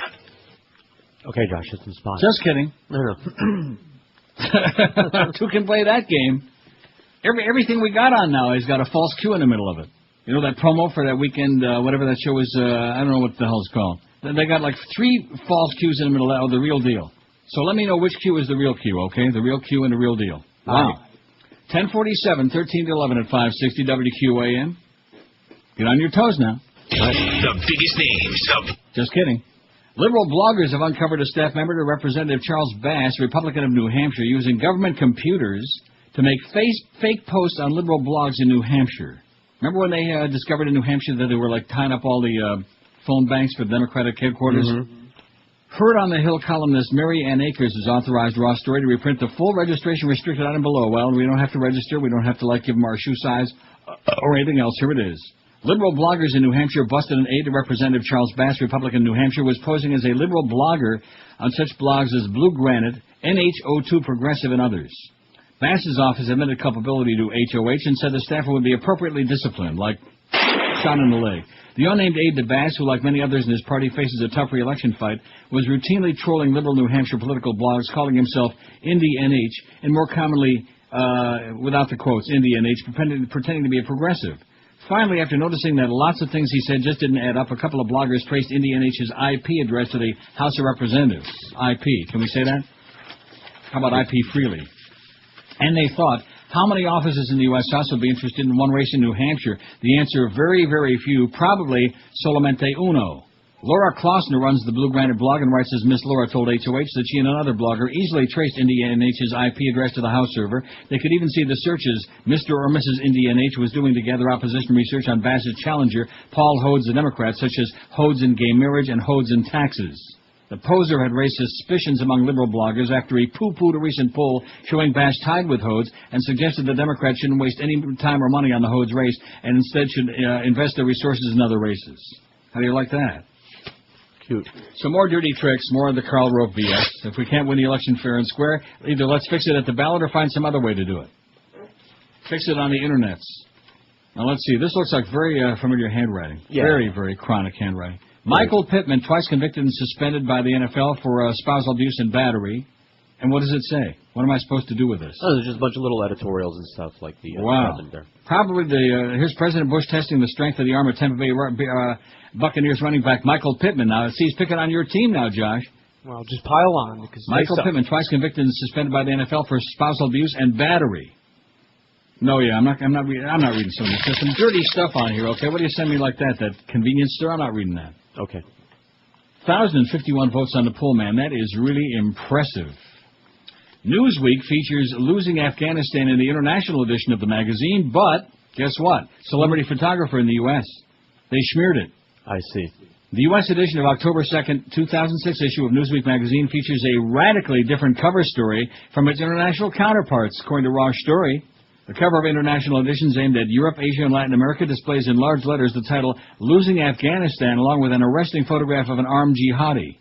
Okay, Josh, hit some spots. Just kidding. No. Who can play that game? Everything we got on now has got a false cue in the middle of it. You know that promo for that weekend, whatever that show is, I don't know what the hell it's called. They got like 3 false cues in the middle of the real deal. So let me know which cue is the real cue, okay? The real cue and the real deal. Wow. 1047, 13 to 11 at 560 WQAM. Get on your toes now. The biggest names of... Just kidding. Liberal bloggers have uncovered a staff member to Representative Charles Bass, Republican of New Hampshire, using government computers to make fake posts on liberal blogs in New Hampshire. Remember when they discovered in New Hampshire that they were like tying up all the phone banks for the Democratic headquarters? Mm-hmm. Heard on the Hill columnist Mary Ann Akers has authorized Raw Story to reprint the full registration restricted item below. Well, we don't have to register. We don't have to give them our shoe size or anything else. Here it is. Liberal bloggers in New Hampshire busted an aide to Representative Charles Bass, Republican New Hampshire, was posing as a liberal blogger on such blogs as Blue Granite, NHO2 Progressive, and others. Bass's office admitted culpability to HOH and said the staffer would be appropriately disciplined, like shot in the leg. The unnamed aide to Bass, who like many others in his party faces a tough re-election fight, was routinely trolling liberal New Hampshire political blogs, calling himself Indy NH, and more commonly, without the quotes, Indy NH, pretending to be a progressive. Finally, after noticing that lots of things he said just didn't add up, a couple of bloggers traced IndiaNH's IP address to the House of Representatives. IP. Can we say that? How about IP freely? And they thought, how many offices in the U.S. House would be interested in one race in New Hampshire? The answer, very, very few. Probably solamente uno. Laura Klausner runs the Blue Granite blog and writes as Miss Laura told HOH that she and another blogger easily traced IndiaNH's IP address to the House server. They could even see the searches Mr. or Mrs. IndiaNH was doing to gather opposition research on Bassett's challenger, Paul Hodes, the Democrat, such as Hodes in gay marriage and Hodes in taxes. The poser had raised suspicions among liberal bloggers after he poo-pooed a recent poll showing Bass tied with Hodes and suggested the Democrats shouldn't waste any time or money on the Hodes race and instead should invest their resources in other races. How do you like that? Cute. So more dirty tricks, more of the Karl Rove BS. If we can't win the election fair and square, either let's fix it at the ballot or find some other way to do it. Fix it on the internets. Now let's see. This looks like very familiar handwriting. Yeah. Very, very chronic handwriting. Michael Pittman, twice convicted and suspended by the NFL for spousal abuse and battery. And what does it say? What am I supposed to do with this? Oh, there's just a bunch of little editorials and stuff like the president there. Probably here's President Bush testing the strength of the arm of Tampa Bay Buccaneers running back Michael Pittman. Now, see, he's picking on your team now, Josh. Well, just pile on. Because Michael Pittman, twice convicted and suspended by the NFL for spousal abuse and battery. No, yeah, I'm not reading some of this. There's some dirty stuff on here, okay? What do you send me like that? That convenience store? I'm not reading that. Okay. 1,051 votes on the poll, man. That is really impressive. Newsweek features losing Afghanistan in the international edition of the magazine, but guess what? Celebrity photographer in the U.S. They smeared it. I see. The U.S. edition of October 2nd, 2006 issue of Newsweek magazine features a radically different cover story from its international counterparts, according to Raw Story. The cover of international editions aimed at Europe, Asia, and Latin America displays in large letters the title, Losing Afghanistan, along with an arresting photograph of an armed jihadi.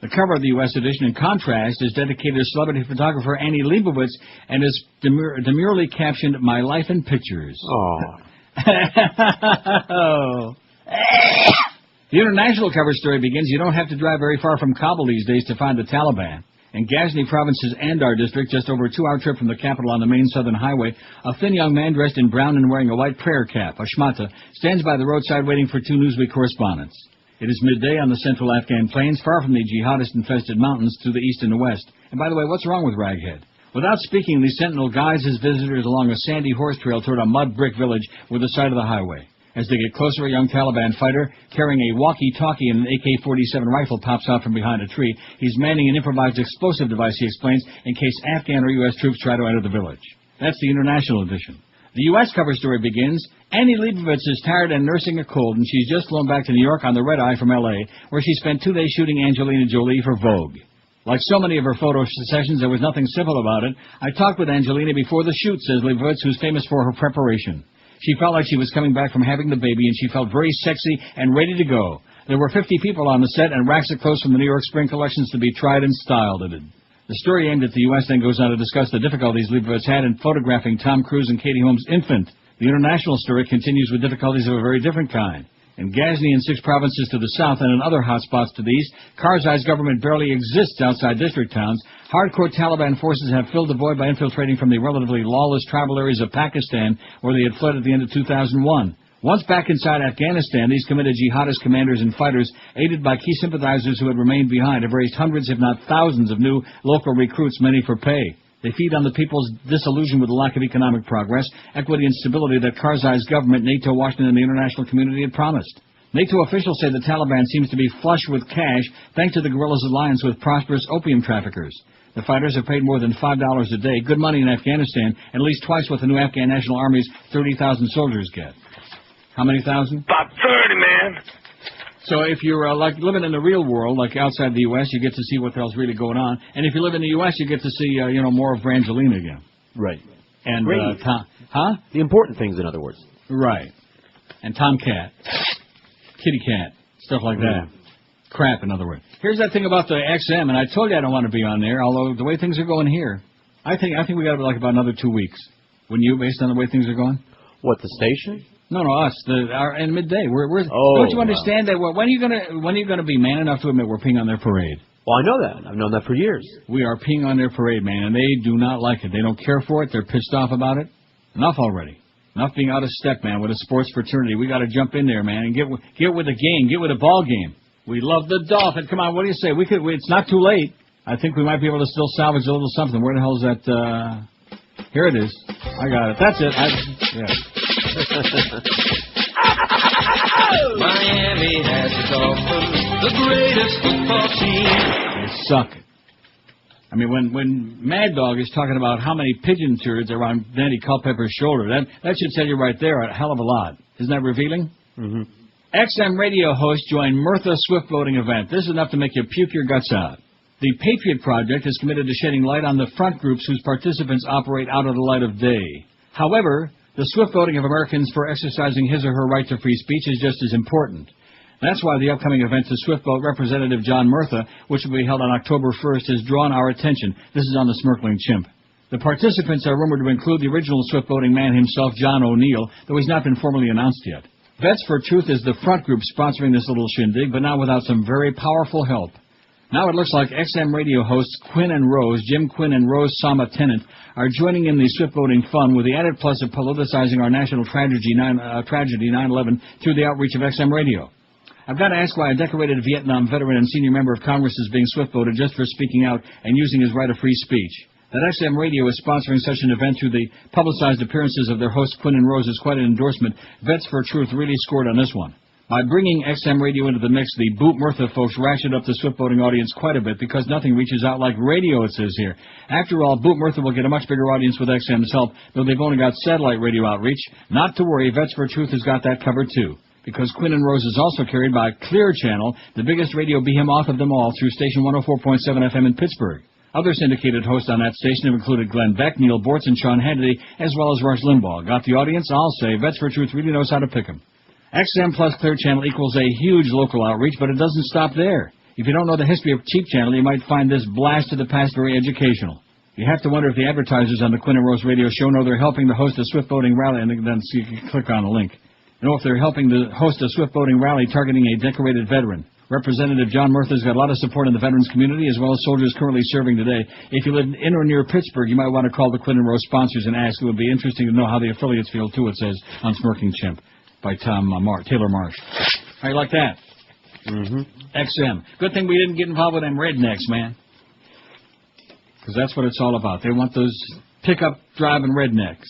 The cover of the U.S. edition, in contrast, is dedicated to celebrity photographer Annie Leibovitz and is demurely captioned, My Life in Pictures. Oh. The international cover story begins, you don't have to drive very far from Kabul these days to find the Taliban. In Ghazni Province's Andar district, just over a 2-hour trip from the capital on the main southern highway, a thin young man dressed in brown and wearing a white prayer cap, a shmata, stands by the roadside waiting for 2 Newsweek correspondents. It is midday on the central Afghan plains, far from the jihadist-infested mountains to the east and the west. And by the way, what's wrong with Raghead? Without speaking, the sentinel guides his visitors along a sandy horse trail toward a mud brick village with the side of the highway. As they get closer, a young Taliban fighter carrying a walkie-talkie and an AK-47 rifle pops out from behind a tree. He's manning an improvised explosive device, he explains, in case Afghan or U.S. troops try to enter the village. That's the international edition. The U.S. cover story begins, Annie Leibovitz is tired and nursing a cold, and she's just flown back to New York on the red-eye from L.A., where she spent 2 days shooting Angelina Jolie for Vogue. Like so many of her photo sessions, there was nothing simple about it. I talked with Angelina before the shoot, says Leibovitz, who's famous for her preparation. She felt like she was coming back from having the baby, and she felt very sexy and ready to go. There were 50 people on the set and racks of clothes from the New York spring collections to be tried and styled. The story aimed at the U.S. then goes on to discuss the difficulties Leibovitz had in photographing Tom Cruise and Katie Holmes' infant. The international story continues with difficulties of a very different kind. In Ghazni and 6 provinces to the south and in other hot spots to the east, Karzai's government barely exists outside district towns. Hardcore Taliban forces have filled the void by infiltrating from the relatively lawless tribal areas of Pakistan, where they had fled at the end of 2001. Once back inside Afghanistan, these committed jihadist commanders and fighters, aided by key sympathizers who had remained behind, have raised hundreds, if not thousands, of new local recruits, many for pay. They feed on the people's disillusion with the lack of economic progress, equity and stability that Karzai's government, NATO, Washington, and the international community had promised. NATO officials say the Taliban seems to be flush with cash thanks to the guerrillas' alliance with prosperous opium traffickers. The fighters are paid more than $5 a day, good money in Afghanistan, and at least twice what the new Afghan National Army's 30,000 soldiers get. How many thousand? About 30, man. So if you're like living in the real world, like outside the U.S., you get to see what the hell's really going on. And if you live in the U.S., you get to see, more of Brangelina again. Right. And Tom, the important things, in other words. Right. And Tomcat, Kitty Cat, stuff like that. Crap, in other words. Here's that thing about the XM, and I told you I don't want to be on there. Although the way things are going here, I think we got to be like about another 2 weeks. Wouldn't you, based on the way things are going? What, the station? No, us. In midday. Don't you understand that? When are you gonna be man enough to admit we're peeing on their parade? Well, I know that. I've known that for years. We are peeing on their parade, man, and they do not like it. They don't care for it. They're pissed off about it. Enough already. Enough being out of step, man, with a sports fraternity. We got to jump in there, man, and get with the game, get with the ball game. We love the Dolphin. Come on, what do you say? It's not too late. I think we might be able to still salvage a little something. Where the hell is that? Here it is. I got it. That's it. Miami has the Dolphins, the greatest football team. They suck. I mean, when Mad Dog is talking about how many pigeon turds are on Danny Culpepper's shoulder, that should tell you right there a hell of a lot. Isn't that revealing? Mm-hmm. XM radio host joined Mirtha Swift voting event. This is enough to make you puke your guts out. The Patriot Project is committed to shedding light on the front groups whose participants operate out of the light of day. However, the swift voting of Americans for exercising his or her right to free speech is just as important. That's why the upcoming event to Swift Vote Representative John Mirtha, which will be held on October 1st, has drawn our attention. This is on the Smirkling Chimp. The participants are rumored to include the original Swift voting man himself, John O'Neill, though he's not been formally announced yet. Vets for Truth is the front group sponsoring this little shindig, but now without some very powerful help. Now it looks like XM radio hosts Quinn and Rose, Jim Quinn and Rose Sama Tennant, are joining in the Swift voting fun with the added plus of politicizing our national tragedy 9/11 through the outreach of XM radio. I've got to ask why a decorated Vietnam veteran and senior member of Congress is being swift voted just for speaking out and using his right of free speech. That XM Radio is sponsoring such an event through the publicized appearances of their hosts Quinn and Rose is quite an endorsement. Vets for Truth really scored on this one. By bringing XM Radio into the mix, the Boot Mirtha folks ratchet up the swift voting audience quite a bit because nothing reaches out like radio, it says here. After all, Boot Mirtha will get a much bigger audience with XM's help, though they've only got satellite radio outreach. Not to worry, Vets for Truth has got that covered too. Because Quinn and Rose is also carried by Clear Channel, the biggest radio behemoth of them all, through station 104.7 FM in Pittsburgh. Other syndicated hosts on that station have included Glenn Beck, Neil Bortz, and Sean Hannity, as well as Rush Limbaugh. Got the audience? I'll say Vets for Truth really knows how to pick 'em. XM plus Clear Channel equals a huge local outreach, but it doesn't stop there. If you don't know the history of Cheap Channel, you might find this blast of the past very educational. You have to wonder if the advertisers on the Quinn and Rose radio show know they're helping to host a swift voting rally, and then you can click on the link. You know if they're helping to host a swift voting rally targeting a decorated veteran. Representative John Mirtha's got a lot of support in the veterans community, as well as soldiers currently serving today. If you live in or near Pittsburgh, you might want to call the Quinn and Rose sponsors and ask. It would be interesting to know how the affiliates feel, too, it says on Smirking Chimp by Taylor Marsh. How you like that? Mm-hmm. XM. Good thing we didn't get involved with them rednecks, man. Because that's what it's all about. They want those pickup driving rednecks.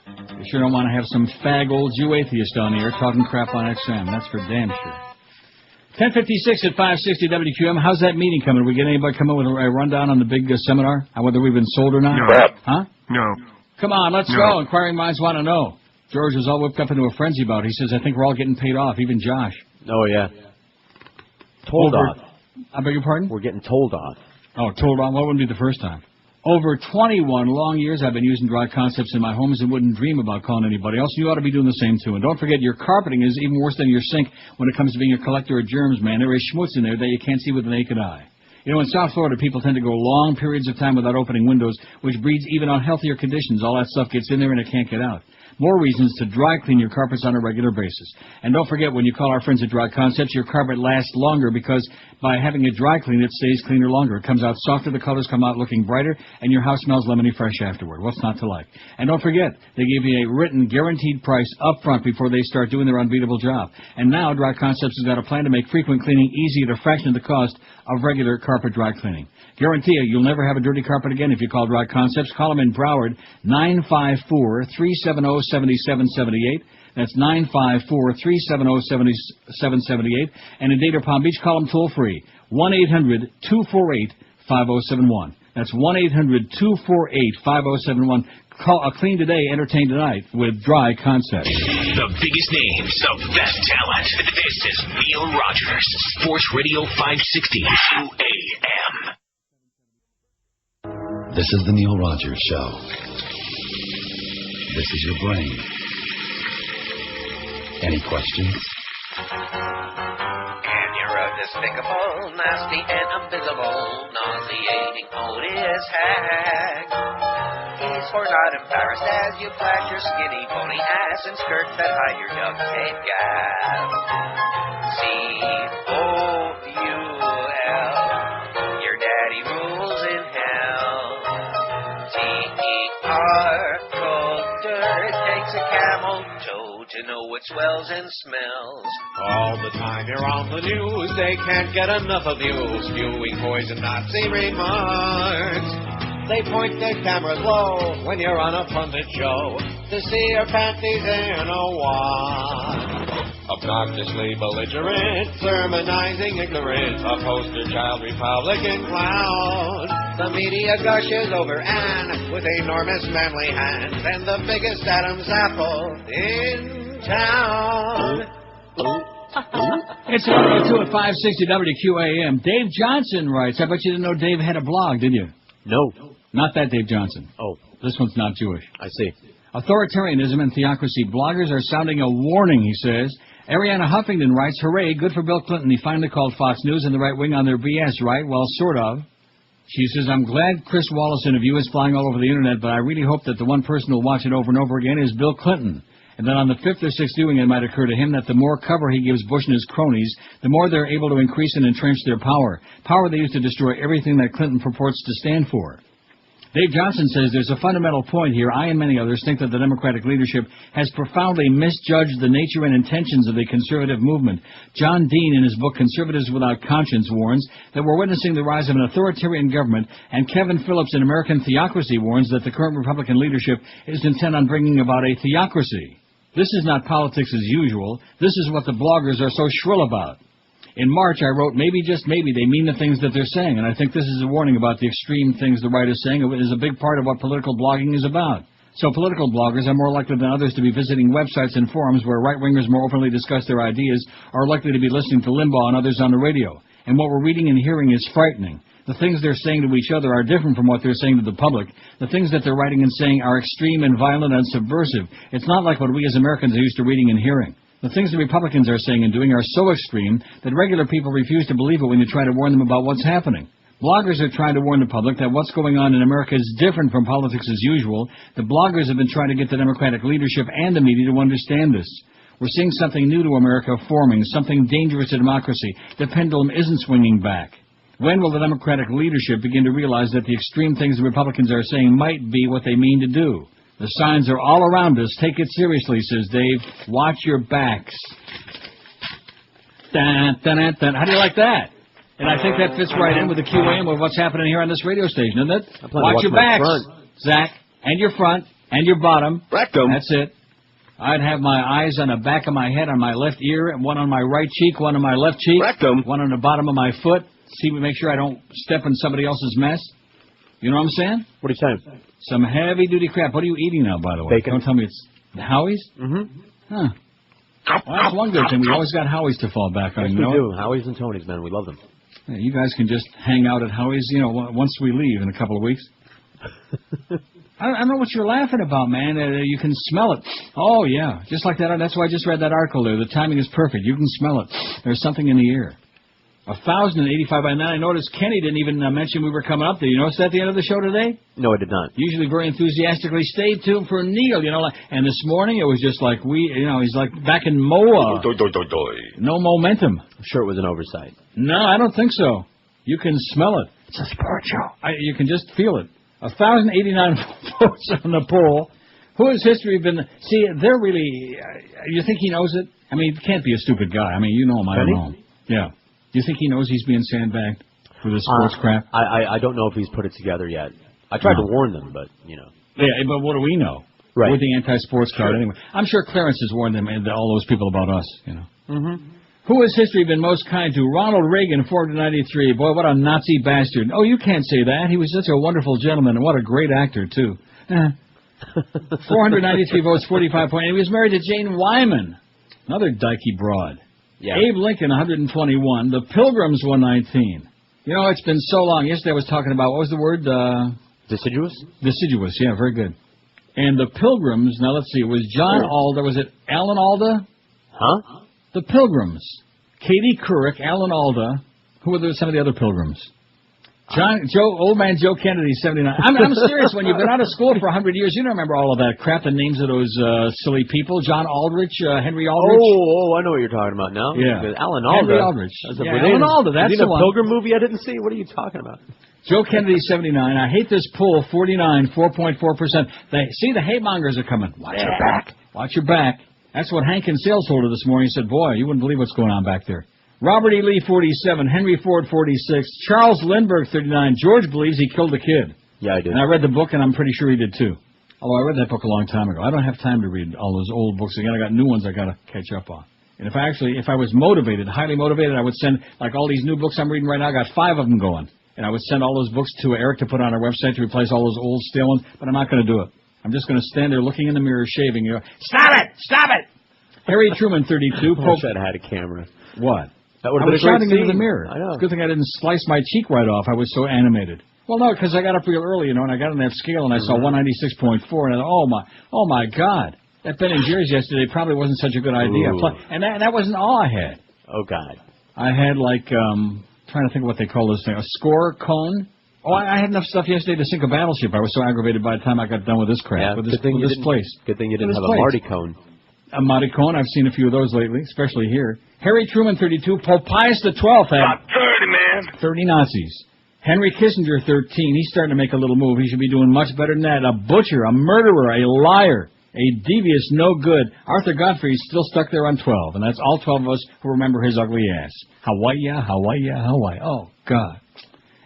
You sure don't want to have some fag old Jew atheist on here talking crap on XM. That's for damn sure. 10:56 at 560 WQM. How's that meeting coming? Did we get anybody coming with a rundown on the big seminar? Whether we've been sold or not? No. Huh? No. Come on, let's go. Inquiring minds want to know. George was all whipped up into a frenzy about it. He says, I think we're all getting paid off, even Josh. Oh, yeah. Told off. I beg your pardon? We're getting told off. Oh, told off? Well, it wouldn't be the first time. Over 21 long years I've been using Dry Concepts in my homes and wouldn't dream about calling anybody else. You ought to be doing the same, too. And don't forget, your carpeting is even worse than your sink when it comes to being a collector of germs, man. There is schmutz in there that you can't see with the naked eye. You know, in South Florida, people tend to go long periods of time without opening windows, which breeds even unhealthier conditions. All that stuff gets in there and it can't get out. More reasons to dry clean your carpets on a regular basis. And don't forget, when you call our friends at Dry Concepts, your carpet lasts longer because by having it dry clean, it stays cleaner longer. It comes out softer, the colors come out looking brighter, and your house smells lemony fresh afterward. What's not to like? And don't forget, they give you a written, guaranteed price up front before they start doing their unbeatable job. And now Dry Concepts has got a plan to make frequent cleaning easy at a fraction of the cost of regular carpet dry cleaning. Guarantee you, you'll never have a dirty carpet again if you call Dry Concepts. Call them in Broward, 954-370-7778. That's 954-370-7778. And in Dade or Palm Beach, call them toll-free, 1-800-248-5071. That's 1-800-248-5071. Call Clean Today, Entertain Tonight with Dry Concepts. The biggest names of best talent. This is Neil Rogers, Sports Radio 560 QAM. This is the Neil Rogers Show. This is your brain. Any questions? And you're a despicable, nasty, and invisible, nauseating Otis hag. He's for not embarrassed as you flash your skinny pony ass and skirts that hide your duct tape gap. C-O-U-L. Your daddy rules in hell. T-E-R, cold dirt, takes a camel toe to know its swells and smells. All the time you're on the news, they can't get enough of you, spewing poison Nazi remarks. They point their cameras low when you're on a pundit show to see your panties in a wad. Obnoxiously belligerent, sermonizing ignorant, a poster child Republican clown. The media gushes over Anne with enormous manly hands and the biggest Adam's apple in town. It's 102 at 560 WQAM. Dave Johnson writes, I bet you didn't know Dave had a blog, did you? No. Not that Dave Johnson. Oh. This one's not Jewish. I see. Authoritarianism and theocracy. Bloggers are sounding a warning, he says. Ariana Huffington writes, hooray, good for Bill Clinton. He finally called Fox News and the right wing on their BS, right? Well, sort of. She says, I'm glad Chris Wallace interview is flying all over the internet, but I really hope that the one person who'll watch it over and over again is Bill Clinton. And then on the fifth or sixth viewing, it might occur to him that the more cover he gives Bush and his cronies, the more they're able to increase and entrench their power. Power they use to destroy everything that Clinton purports to stand for. Dave Johnson says there's a fundamental point here. I and many others think that the Democratic leadership has profoundly misjudged the nature and intentions of the conservative movement. John Dean, in his book Conservatives Without Conscience, warns that we're witnessing the rise of an authoritarian government, and Kevin Phillips in American Theocracy warns that the current Republican leadership is intent on bringing about a theocracy. This is not politics as usual. This is what the bloggers are so shrill about. In March, I wrote, maybe, just maybe, they mean the things that they're saying, and I think this is a warning about the extreme things the right is saying. It is a big part of what political blogging is about. So political bloggers are more likely than others to be visiting websites and forums where right-wingers more openly discuss their ideas, are likely to be listening to Limbaugh and others on the radio. And what we're reading and hearing is frightening. The things they're saying to each other are different from what they're saying to the public. The things that they're writing and saying are extreme and violent and subversive. It's not like what we as Americans are used to reading and hearing. The things the Republicans are saying and doing are so extreme that regular people refuse to believe it when you try to warn them about what's happening. Bloggers are trying to warn the public that what's going on in America is different from politics as usual. The bloggers have been trying to get the Democratic leadership and the media to understand this. We're seeing something new to America forming, something dangerous to democracy. The pendulum isn't swinging back. When will the Democratic leadership begin to realize that the extreme things the Republicans are saying might be what they mean to do? The signs are all around us. Take it seriously, says Dave. Watch your backs. Dun, dun, dun, dun. How do you like that? And I think that fits right in with the QAM of what's happening here on this radio station, isn't it? Watch your backs, Zach, and your front, and your bottom. Rectum. That's it. I'd have my eyes on the back of my head, on my left ear, and one on my right cheek, one on my left cheek, Rectum. one on the bottom of my foot. See, make sure I don't step in somebody else's mess. You know what I'm saying? What are you saying? Some heavy-duty crap. What are you eating now, by the way? Bacon. Don't tell me it's Howie's? Mm-hmm. Huh. Well, that's one good thing. We always got Howie's to fall back on. Yes, you know? we do. Howie's and Tony's, man. We love them. Yeah, you guys can just hang out at Howie's, you know, once we leave in a couple of weeks. I don't know what you're laughing about, man. You can smell it. Oh, yeah. Just like that. That's why I just read that article there. The timing is perfect. You can smell it. There's something in the air. 1,085 by now. I noticed Kenny didn't even mention we were coming up there. You notice that at the end of the show today? No, I did not. Usually very enthusiastically, stay tuned for Neil, you know. And this morning it was just like he's like back in Moa. No momentum. I'm sure it was an oversight. No, I don't think so. You can smell it. It's a sports show. You can just feel it. 1,089 votes on the poll. Who has history been... See, they're really... you think he knows it? I mean, he can't be a stupid guy. I mean, you know him. I don't know him. Yeah. Do you think he knows he's being sandbagged for this sports crap? I don't know if he's put it together yet. I tried to warn them, but, you know. Yeah, but what do we know? Right. With the anti-sports card, anyway. I'm sure Clarence has warned them and all those people about us, you know. Mm-hmm. Who has history been most kind to? Ronald Reagan, 493. Boy, what a Nazi bastard. Oh, you can't say that. He was such a wonderful gentleman, and what a great actor, too. 493 votes, 45 points. He was married to Jane Wyman, another dykey broad. Yeah. Abe Lincoln, 121. The Pilgrims, 119. You know, it's been so long. Yesterday I was talking about, what was the word? Deciduous? Deciduous, yeah, very good. And the Pilgrims, now let's see, it was John Alda, was it Alan Alda? Huh? The Pilgrims. Katie Couric, Alan Alda. Who were some of the other Pilgrims? Old man Joe Kennedy, 79. I'm serious. When you've been out of school for 100 years, you don't remember all of that crap, the names of those silly people. John Aldrich, Henry Aldrich. Oh, I know what you're talking about now. Yeah. Alan Alda. Henry Aldrich. Alan Alda, that's the one. a Pilgrim movie I didn't see? What are you talking about? Joe Kennedy, 79. I hate this poll, 49, 4.4%. See, the hate mongers are coming. Watch your back. Watch your back. That's what Hank in sales told her this morning. He said, boy, you wouldn't believe what's going on back there. Robert E. Lee, 47. Henry Ford, 46. Charles Lindbergh, 39. George believes he killed a kid. Yeah, I did. And I read the book, and I'm pretty sure he did, too. Although I read that book a long time ago. I don't have time to read all those old books again. I got new ones I got to catch up on. And if I was motivated, highly motivated, I would send, like all these new books I'm reading right now, I got 5 of them going. And I would send all those books to Eric to put on our website to replace all those old, stale ones. But I'm not going to do it. I'm just going to stand there looking in the mirror, shaving. You know, stop it! Stop it! Harry Truman, 32. I wish I'd had a camera. What? That would I have was been a great shouting into scene. the mirror. I know. It's a good thing I didn't slice my cheek right off. I was so animated. Well, no, because I got up real early, you know, and I got on that scale and I saw 196.4, and I thought, oh my God, that Ben and Jerry's yesterday probably wasn't such a good idea. Ooh. And that wasn't all I had. Oh God. I had like trying to think of what they call this thing, a score cone. Oh, I had enough stuff yesterday to sink a battleship. I was so aggravated by the time I got done with this crap, Yeah, with this place. Good thing you didn't With have this a place. Marty cone. A Marty cone. I've seen a few of those lately, especially here. Harry Truman, 32. Pope Pius XII had About 30, man. 30 Nazis. Henry Kissinger, 13. He's starting to make a little move. He should be doing much better than that. A butcher, a murderer, a liar, a devious, no good. Arthur Godfrey's still stuck there on 12, and that's all 12 of us who remember his ugly ass. Hawaii, Hawaii, Hawaii. Oh, God.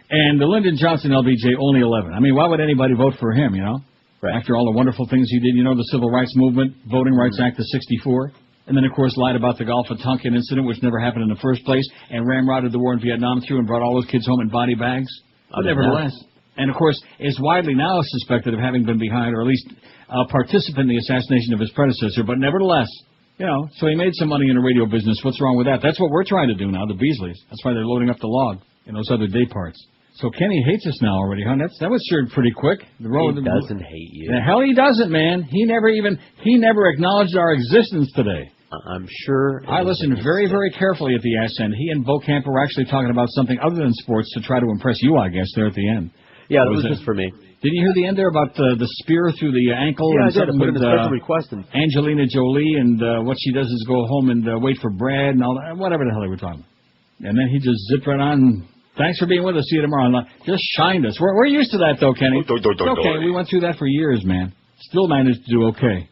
And the Lyndon Johnson LBJ, only 11. I mean, why would anybody vote for him, you know? Right. After all the wonderful things he did, you know, the Civil Rights Movement, Voting Rights Act of 64. And then, of course, lied about the Gulf of Tonkin incident, which never happened in the first place, and ramrodded the war in Vietnam through and brought all those kids home in body bags. But nevertheless. And, of course, is widely now suspected of having been behind, or at least a participant in the assassination of his predecessor. But nevertheless, you know, so he made some money in the radio business. What's wrong with that? That's what we're trying to do now, the Beasleys. That's why they're loading up the log in those other day parts. So Kenny hates us now already, huh? That was sure pretty quick. He doesn't hate you. The hell he doesn't, man. He never acknowledged our existence today. I'm sure. I listened very, very carefully at the ass end. He and Bo Camp were actually talking about something other than sports to try to impress you, I guess, there at the end. Yeah, that was just for me. Did you hear the end there about the spear through the ankle? Yeah, and I did. I something put in with a special request. Angelina Jolie, and what she does is go home and wait for Brad and all that, whatever the hell they were talking about. And then he just zipped right on. Thanks for being with us. See you tomorrow. Just shined us. We're used to that, though, Kenny. It's okay. We went through that for years, man. Still managed to do okay.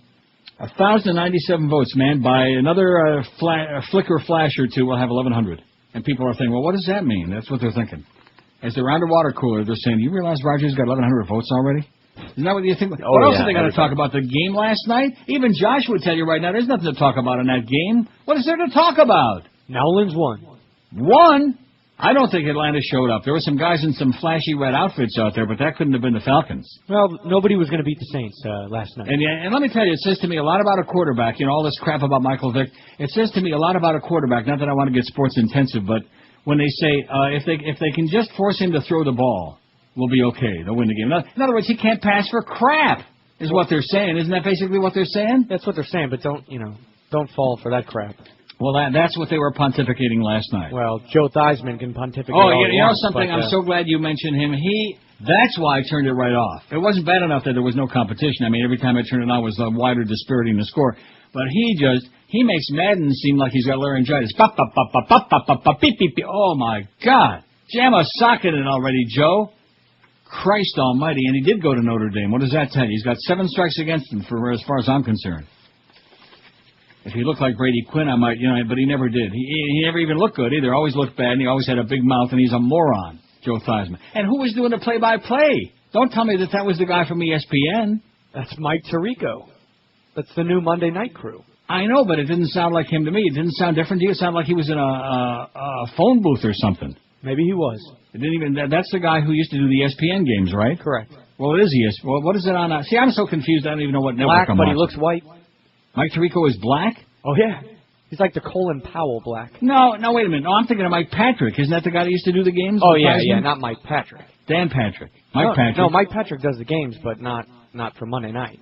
1,097 votes, man. By another flicker flash or two, we'll have 1,100. And people are thinking, well, what does that mean? That's what they're thinking. As they're around the water cooler, they're saying, you realize Roger's got 1,100 votes already? Isn't that what you think? What else are they going to talk about? The game last night? Even Josh would tell you right now, there's nothing to talk about in that game. What is there to talk about? Nowlands won. Won? I don't think Atlanta showed up. There were some guys in some flashy red outfits out there, but that couldn't have been the Falcons. Well, nobody was going to beat the Saints last night. And let me tell you, it says to me a lot about a quarterback. You know, all this crap about Michael Vick. It says to me a lot about a quarterback. Not that I want to get sports intensive, but when they say if they can just force him to throw the ball, we'll be okay. They'll win the game. In other words, he can't pass for crap, is what they're saying. Isn't that basically what they're saying? That's what they're saying, but don't fall for that crap. Well, that's what they were pontificating last night. Well, Joe Theismann can pontificate. Oh, all you know wants, something? but, I'm so glad you mentioned him. That's why I turned it right off. It wasn't bad enough that there was no competition. I mean, every time I turned it on was a wider disparity in the score. But he makes Madden seem like he's got laryngitis. Oh, my God. Jam a socket in already, Joe. Christ almighty. And he did go to Notre Dame. What does that tell you? He's got 7 strikes against him as far as I'm concerned. If he looked like Brady Quinn, I might, but he never did. He never even looked good either. Always looked bad, and he always had a big mouth, and he's a moron, Joe Theismann. And who was doing the play-by-play? Don't tell me that was the guy from ESPN. That's Mike Tirico. That's the new Monday Night Crew. I know, but it didn't sound like him to me. It didn't sound different to you. It sounded like he was in a phone booth or something. Maybe he was. It didn't even. That's the guy who used to do the ESPN games, right? Correct. Well, it is ESPN. Well, what is it on? See, I'm so confused. I don't even know what network Black, I'm but watching. he looks white. Mike Tirico is black? Oh, yeah. He's like the Colin Powell black. No, wait a minute. No, I'm thinking of Mike Patrick. Isn't that the guy that used to do the games? Oh, yeah, not Mike Patrick. Dan Patrick. Patrick. No, Mike Patrick does the games, but not for Monday night.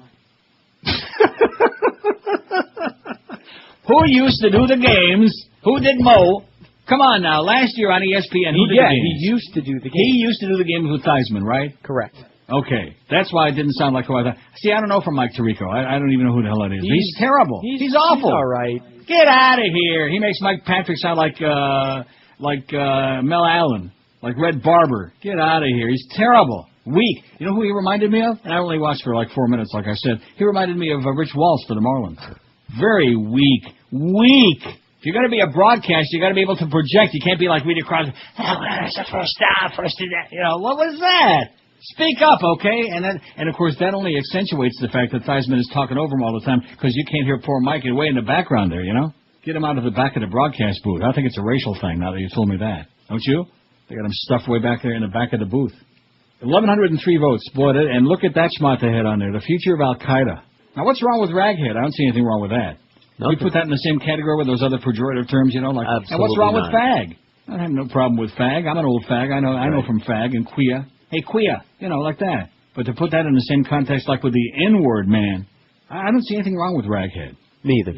Who used to do the games? Who did Mo? Come on now. Last year on ESPN, who did the games? He used to do the games. He used to do the games with Theismann, right? Correct. Okay. That's why it didn't sound like who I thought. See, I don't know from Mike Tirico. I don't even know who the hell that is. He's terrible. He's awful. He's all right. Get out of here. He makes Mike Patrick sound like Mel Allen, like Red Barber. Get out of here. He's terrible. Weak. You know who he reminded me of? And I only watched for like 4 minutes, like I said. He reminded me of Rich Walsh for the Marlins. Very weak. Weak. If you're going to be a broadcaster, you got to be able to project. You can't be like Rita Crosby. It's the first down, first to that. You know, what was that? Speak up, okay? And of course, that only accentuates the fact that Theismann is talking over him all the time because you can't hear poor Mike way in the background there, you know? Get him out of the back of the broadcast booth. I think it's a racial thing now that you told me that. Don't you? They got him stuffed way back there in the back of the booth. 1,103 votes. Boy, and look at that schmott they had on there. The future of Al-Qaeda. Now, what's wrong with raghead? I don't see anything wrong with that. We put that in the same category with those other pejorative terms, you know, like. Absolutely and what's wrong not. with fag? I have no problem with fag. I'm an old fag. I know from fag and queer. Hey, queer, you know, like that. But to put that in the same context like with the N-word, man, I don't see anything wrong with raghead. Neither.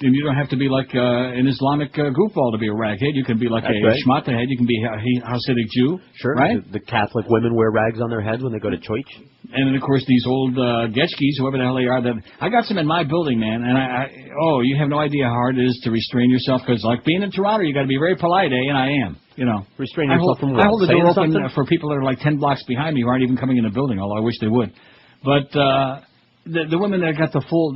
And you don't have to be like an Islamic goofball to be a raghead. You can be like a schmattahead. You can be a Hasidic Jew. Sure. Right? The Catholic women wear rags on their heads when they go to church. And then, of course, these old Getchkis, whoever the hell they are, that I got some in my building, man. And you have no idea how hard it is to restrain yourself because, like being in Toronto, you got to be very polite, and I am. You know, restrain yourself from what? I hold the Saying door open something? for people that are like 10 blocks behind me who aren't even coming in the building, although I wish they would. But the women that got the full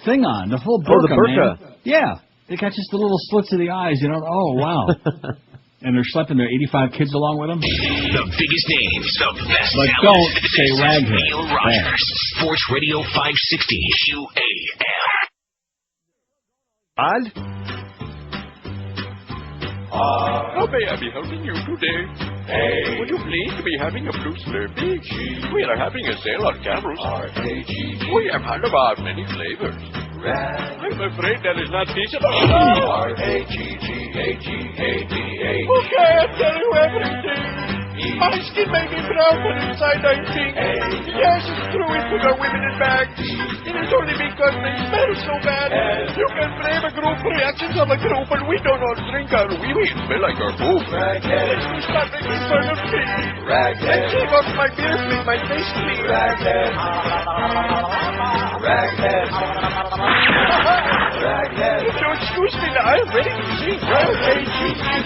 thing on, the full burqa, the burqa. man. Yeah, they got just the little slits of the eyes, you know. Oh, wow. And they're schlepping their 85 kids along with them. The biggest names, the best But talent. don't This say is raghead. Neil Rogers, Sports Radio 560 QAM. How may I be helping you today? Hey. Would you please be having a blue Slurpee? We are having a sale on cameras. We have had about many flavors. I'm afraid that is not feasible. R-A-G-G-A-G-A-D-A. Okay, I'll tell you everything. My skin may be brown, but inside I'm pink. Yes, it's true, we put our women in bags. It is only because they smell so bad. You can blame a group for reactions of a group, but we don't all drink our wee-wee and smell like our poop. Let's do stop making fun of me. And take off my beard, make my face clean. If you'll excuse me now, I'm ready to sing. R-A-G-G-A-K-E-D.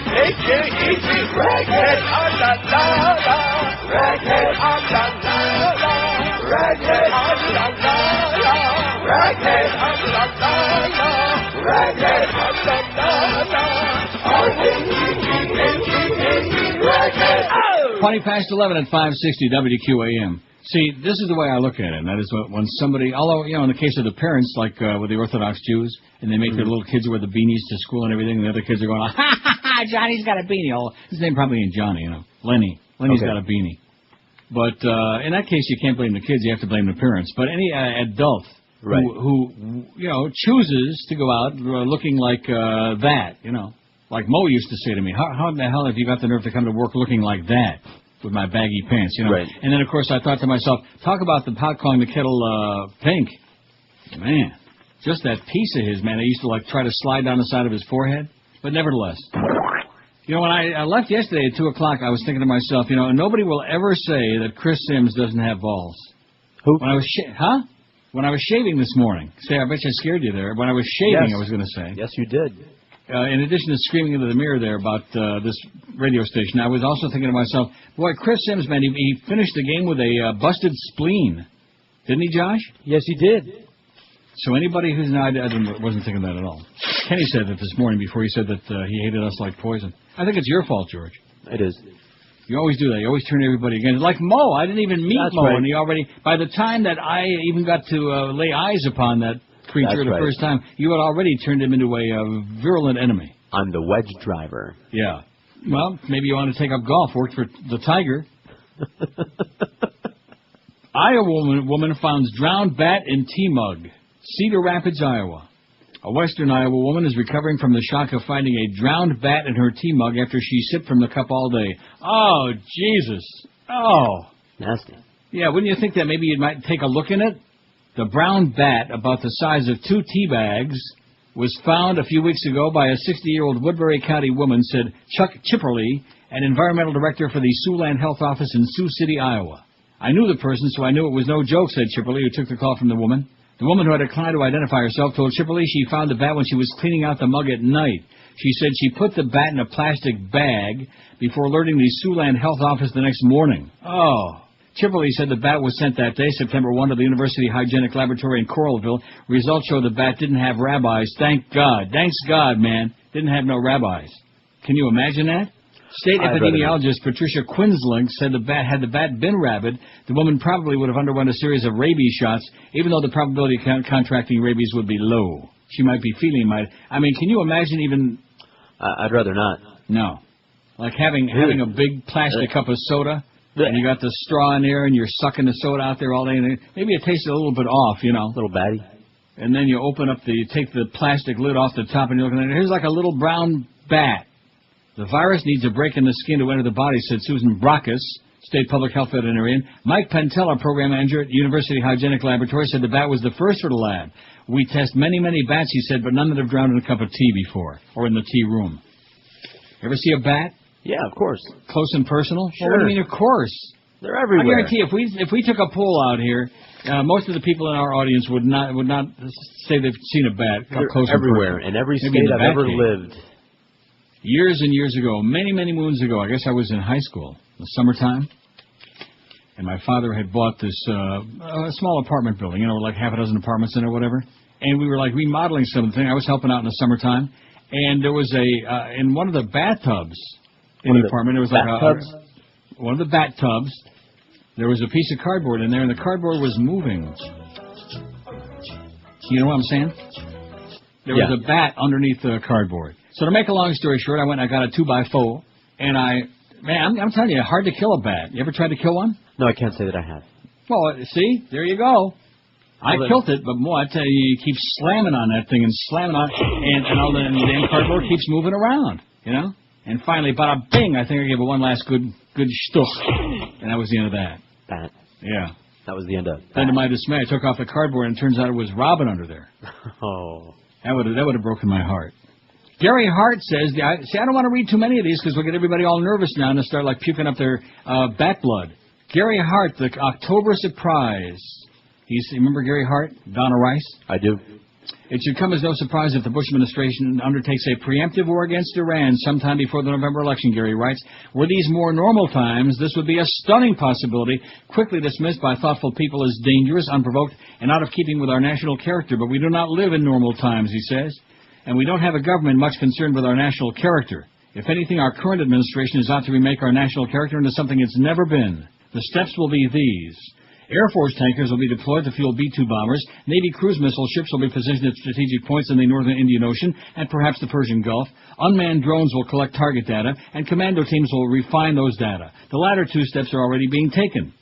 Raghead, ah-la-la-la. Raghead, ah-la-la-la. Raghead, ah-la-la-la. Raghead, ah-la-la-la. Raghead, ah-la-la-la. R-A-G-G-A-G-A-D. Raghead. 20 past 11 at 560 WQAM. See, this is the way I look at it, and that is when somebody, although, you know, in the case of the parents, like with the Orthodox Jews, and they make their little kids wear the beanies to school and everything, and the other kids are going, ha, ha, ha, Johnny's got a beanie. Oh, his name probably ain't Johnny, you know, Lenny. Lenny's got a beanie. But in that case, you can't blame the kids, you have to blame the parents. But any adult who, you know, chooses to go out looking like that, you know, like Mo used to say to me, how in the hell have you got the nerve to come to work looking like that? With my baggy pants, you know. Right. And then, of course, I thought to myself, talk about the pot calling the kettle pink. Man, just that piece of his, man, I used to, like, try to slide down the side of his forehead. But nevertheless, you know, when I left yesterday at 2 o'clock, I was thinking to myself, you know, nobody will ever say that Chris Sims doesn't have balls. Who? When I was When I was shaving this morning. Say, I bet you I scared you there. When I was shaving, Yes. I was going to say. Yes, you did. In addition to screaming into the mirror there about this radio station, I was also thinking to myself, boy, Chris Sims, man, he finished the game with a busted spleen. Didn't he, Josh? Yes, he did. So anybody who's not, I wasn't thinking that at all. Kenny said that this morning before he said that he hated us like poison. I think it's your fault, George. It is. You always do that. You always turn everybody against. Like Mo, I didn't even meet That's Mo, right. and he already, by the time that I even got to lay eyes upon that creature That's the right. first time, you had already turned him into a virulent enemy. I'm the wedge driver. Yeah. Well, maybe you want to take up golf. Worked for the Tiger. Iowa woman finds drowned bat in tea mug. Cedar Rapids, Iowa. A western Iowa woman is recovering from the shock of finding a drowned bat in her tea mug after she sipped from the cup all day. Oh, Jesus. Oh. Nasty. Yeah, wouldn't you think that maybe you might take a look in it? The brown bat, about the size of 2 tea bags, was found a few weeks ago by a 60-year-old Woodbury County woman, said Chuck Chipperly, an environmental director for the Siouxland Health Office in Sioux City, Iowa. I knew the person, so I knew it was no joke, said Chipperly, who took the call from the woman. The woman who had declined to identify herself told Tripoli she found the bat when she was cleaning out the mug at night. She said she put the bat in a plastic bag before alerting the Siouxland Health Office the next morning. Oh. Tripoli said the bat was sent that day, September 1, to the University Hygienic Laboratory in Coralville. Results show the bat didn't have rabbis. Thank God. Thanks God, man. Didn't have no rabbis. Can you imagine that? State epidemiologist Patricia Quinsling said had the bat been rabid, the woman probably would have undergone a series of rabies shots, even though the probability of contracting rabies would be low. She might be feeling I mean, can you imagine even... I'd rather not. No. Like having a big plastic cup of soda, and you got the straw in there, and you're sucking the soda out there all day, and maybe it tastes a little bit off, you know. A little batty. And then you take the plastic lid off the top, and you're looking at it. Here's like a little brown bat. The virus needs a break in the skin to enter the body, said Susan Brackus, State Public Health Veterinarian. Mike Pentella, Program Manager at University Hygienic Laboratory, said the bat was the first for the lab. We test many, many bats, he said, but none that have drowned in a cup of tea before, or in the tea room. Ever see a bat? Yeah, of course. Close and personal? Sure. Well, what do you mean, of course? They're everywhere. I guarantee if we took a poll out here, most of the people in our audience would not say they've seen a bat up close and everywhere, personal. in every Maybe state I've ever lived. Years and years ago, many, many moons ago, I guess I was in high school, in the summertime, and my father had bought this a small apartment building, you know, like half a dozen apartments in it or whatever, and we were like remodeling something. I was helping out in the summertime, and there was in one of the bathtubs in the apartment, there was like one of the bathtubs, there was a piece of cardboard in there, and the cardboard was moving. You know what I'm saying? There was a bat underneath the cardboard. So to make a long story short, I went and I got a 2x4, and I'm telling you, hard to kill a bat. You ever tried to kill one? No, I can't say that I have. Well, see, there you go. I killed it, but boy, I tell you, you keep slamming on that thing and slamming on, and all the damn cardboard keeps moving around, you know? And finally, bada bing, I think I gave it one last good shtuch, and that was the end of that. Bat. Yeah. That was the end of that. Then to my dismay, I took off the cardboard, and it turns out it was Robin under there. Oh. That would have broken my heart. Gary Hart says, I don't want to read too many of these because we'll get everybody all nervous now and they'll start like puking up their bat blood. Gary Hart, the October surprise. Remember Gary Hart, Donna Rice? I do. It should come as no surprise if the Bush administration undertakes a preemptive war against Iran sometime before the November election, Gary writes. Were these more normal times, this would be a stunning possibility, quickly dismissed by thoughtful people as dangerous, unprovoked, and out of keeping with our national character. But we do not live in normal times, he says. And we don't have a government much concerned with our national character. If anything, our current administration is out to remake our national character into something it's never been. The steps will be these. Air Force tankers will be deployed to fuel B-2 bombers. Navy cruise missile ships will be positioned at strategic points in the northern Indian Ocean and perhaps the Persian Gulf. Unmanned drones will collect target data, and commando teams will refine those data. The latter two steps are already being taken.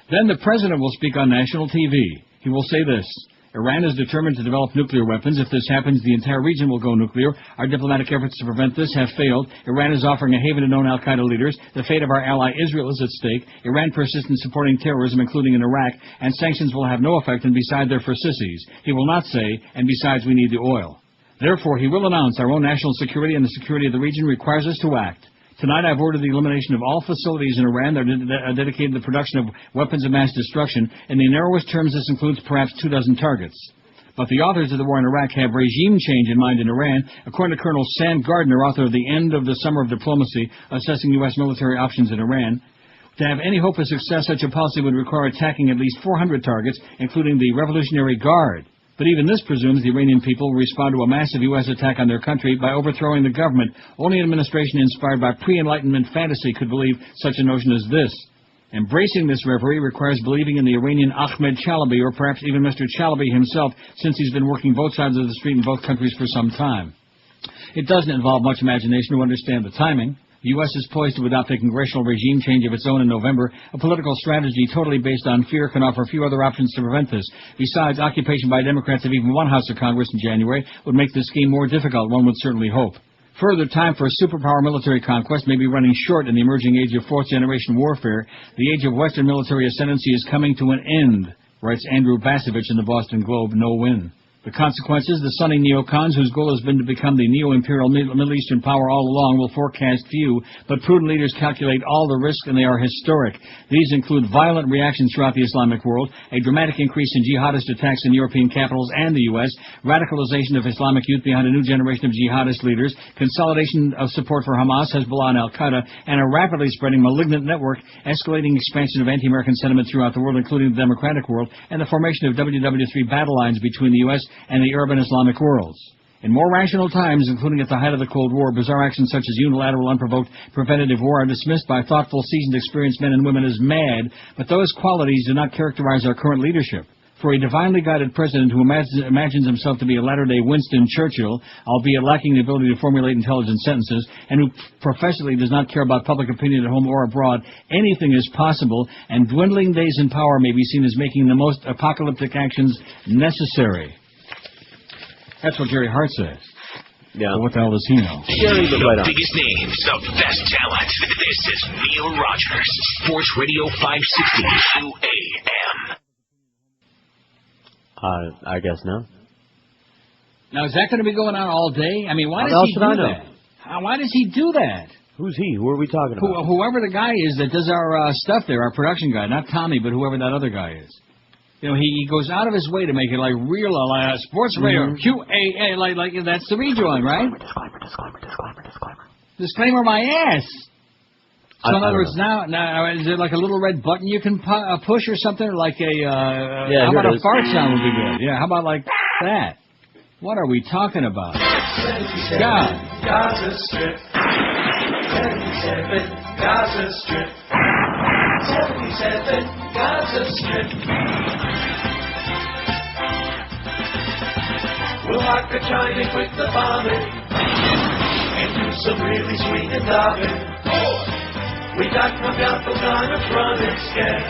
Then the President will speak on national TV. He will say this. Iran is determined to develop nuclear weapons. If this happens, the entire region will go nuclear. Our diplomatic efforts to prevent this have failed. Iran is offering a haven to known al-Qaeda leaders. The fate of our ally Israel is at stake. Iran persists in supporting terrorism, including in Iraq, and sanctions will have no effect, and besides, they're for sissies. He will not say, and besides, we need the oil. Therefore, he will announce our own national security and the security of the region requires us to act. Tonight I've ordered the elimination of all facilities in Iran that are dedicated to the production of weapons of mass destruction. In the narrowest terms, this includes perhaps 24 targets. But the authors of the war in Iraq have regime change in mind in Iran. According to Colonel Sam Gardner, author of The End of the Summer of Diplomacy, Assessing U.S. Military Options in Iran, to have any hope of success, such a policy would require attacking at least 400 targets, including the Revolutionary Guard. But even this presumes the Iranian people will respond to a massive U.S. attack on their country by overthrowing the government. Only an administration inspired by pre-Enlightenment fantasy could believe such a notion as this. Embracing this reverie requires believing in the Iranian Ahmed Chalabi, or perhaps even Mr. Chalabi himself, since he's been working both sides of the street in both countries for some time. It doesn't involve much imagination to understand the timing. The U.S. is poised to adopt a congressional regime change of its own in November. A political strategy totally based on fear can offer few other options to prevent this. Besides, occupation by Democrats of even one House of Congress in January would make the scheme more difficult, one would certainly hope. Further, time for a superpower military conquest may be running short in the emerging age of fourth-generation warfare. The age of Western military ascendancy is coming to an end, writes Andrew Basevich in the Boston Globe. No win. The consequences, the sunny neocons, whose goal has been to become the neo-imperial Middle Eastern power all along, will forecast few, but prudent leaders calculate all the risks, and they are historic. These include violent reactions throughout the Islamic world, a dramatic increase in jihadist attacks in European capitals and the U.S., radicalization of Islamic youth behind a new generation of jihadist leaders, consolidation of support for Hamas, Hezbollah, and Al-Qaeda, and a rapidly spreading malignant network, escalating expansion of anti-American sentiment throughout the world, including the democratic world, and the formation of WW3 battle lines between the U.S. and the urban Islamic worlds. In more rational times, including at the height of the Cold War, bizarre actions such as unilateral, unprovoked, preventative war are dismissed by thoughtful, seasoned, experienced men and women as mad, but those qualities do not characterize our current leadership. For a divinely guided president who imagines himself to be a latter-day Winston Churchill, albeit lacking the ability to formulate intelligent sentences, and who professionally does not care about public opinion at home or abroad, anything is possible, and dwindling days in power may be seen as making the most apocalyptic actions necessary. That's what Gary Hart says. Yeah. But what the hell does he know? The biggest names, the best talent. This is Neil Rogers, Sports Radio 560 QAM. I guess no. Now, is that going to be going on all day? I mean, why does he do that? Why does he do that? Who's he? Who are we talking about? Whoever the guy is that does our stuff there, our production guy. Not Tommy, but whoever that other guy is. You know, he goes out of his way to make it like real, like sports radio, QAA, like that's the rejoin, right? Disclaimer my ass. So in other words, now is there like a little red button you can push or something? Like how about a fart sound would be good? Yeah, how about like that? What are we talking about? God. Gaza Strip. 77 Gaza Strip. 77 Gaza Strip. We'll lock the China with the bombing and do some really sweet and diving. We got Magalpo gonna run and scare.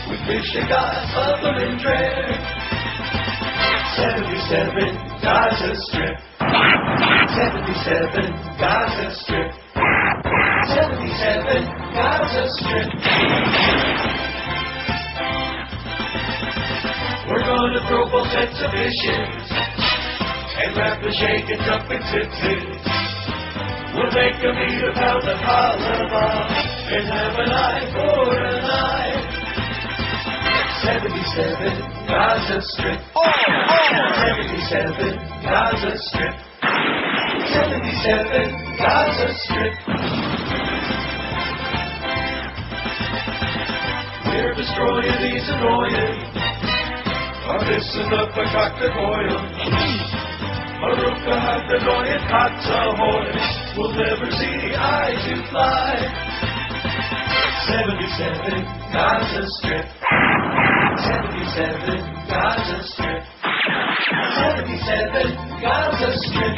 We fish a got bubble and dread. 77 Gaza Strip. 77 Gaza Strip. 77 Gaza Strip. We're gonna throw both exhibitions and wrap the shake and jump and tits. We'll make a meat of pound of halava and have an eye for an eye. 77 Gaza Strip. 77 Gaza Strip. 77 Gaza Strip. We're destroying these annoying. Are listen up a cockpit oil. Aruka had the annoying cots ahoy. We'll never see the eyes you fly. 77 Gaza Strip. 77 Gaza Strip. 77 Gaza Strip.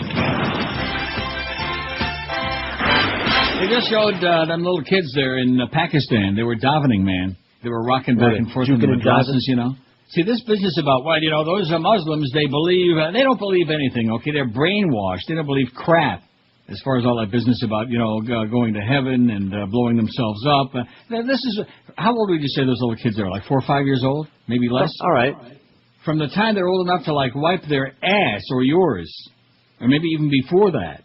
They just showed them little kids there in Pakistan. They were davening, man. They were rocking back and forth in the madrasas, you know. See, this business about, well, you know, those are Muslims, they don't believe anything, okay? They're brainwashed. They don't believe crap. As far as all that business about, you know, going to heaven and blowing themselves up. This is, how old would you say those little kids are? Like 4 or 5 years old? Maybe less? All right. From the time they're old enough to, like, wipe their ass or yours. Or maybe even before that.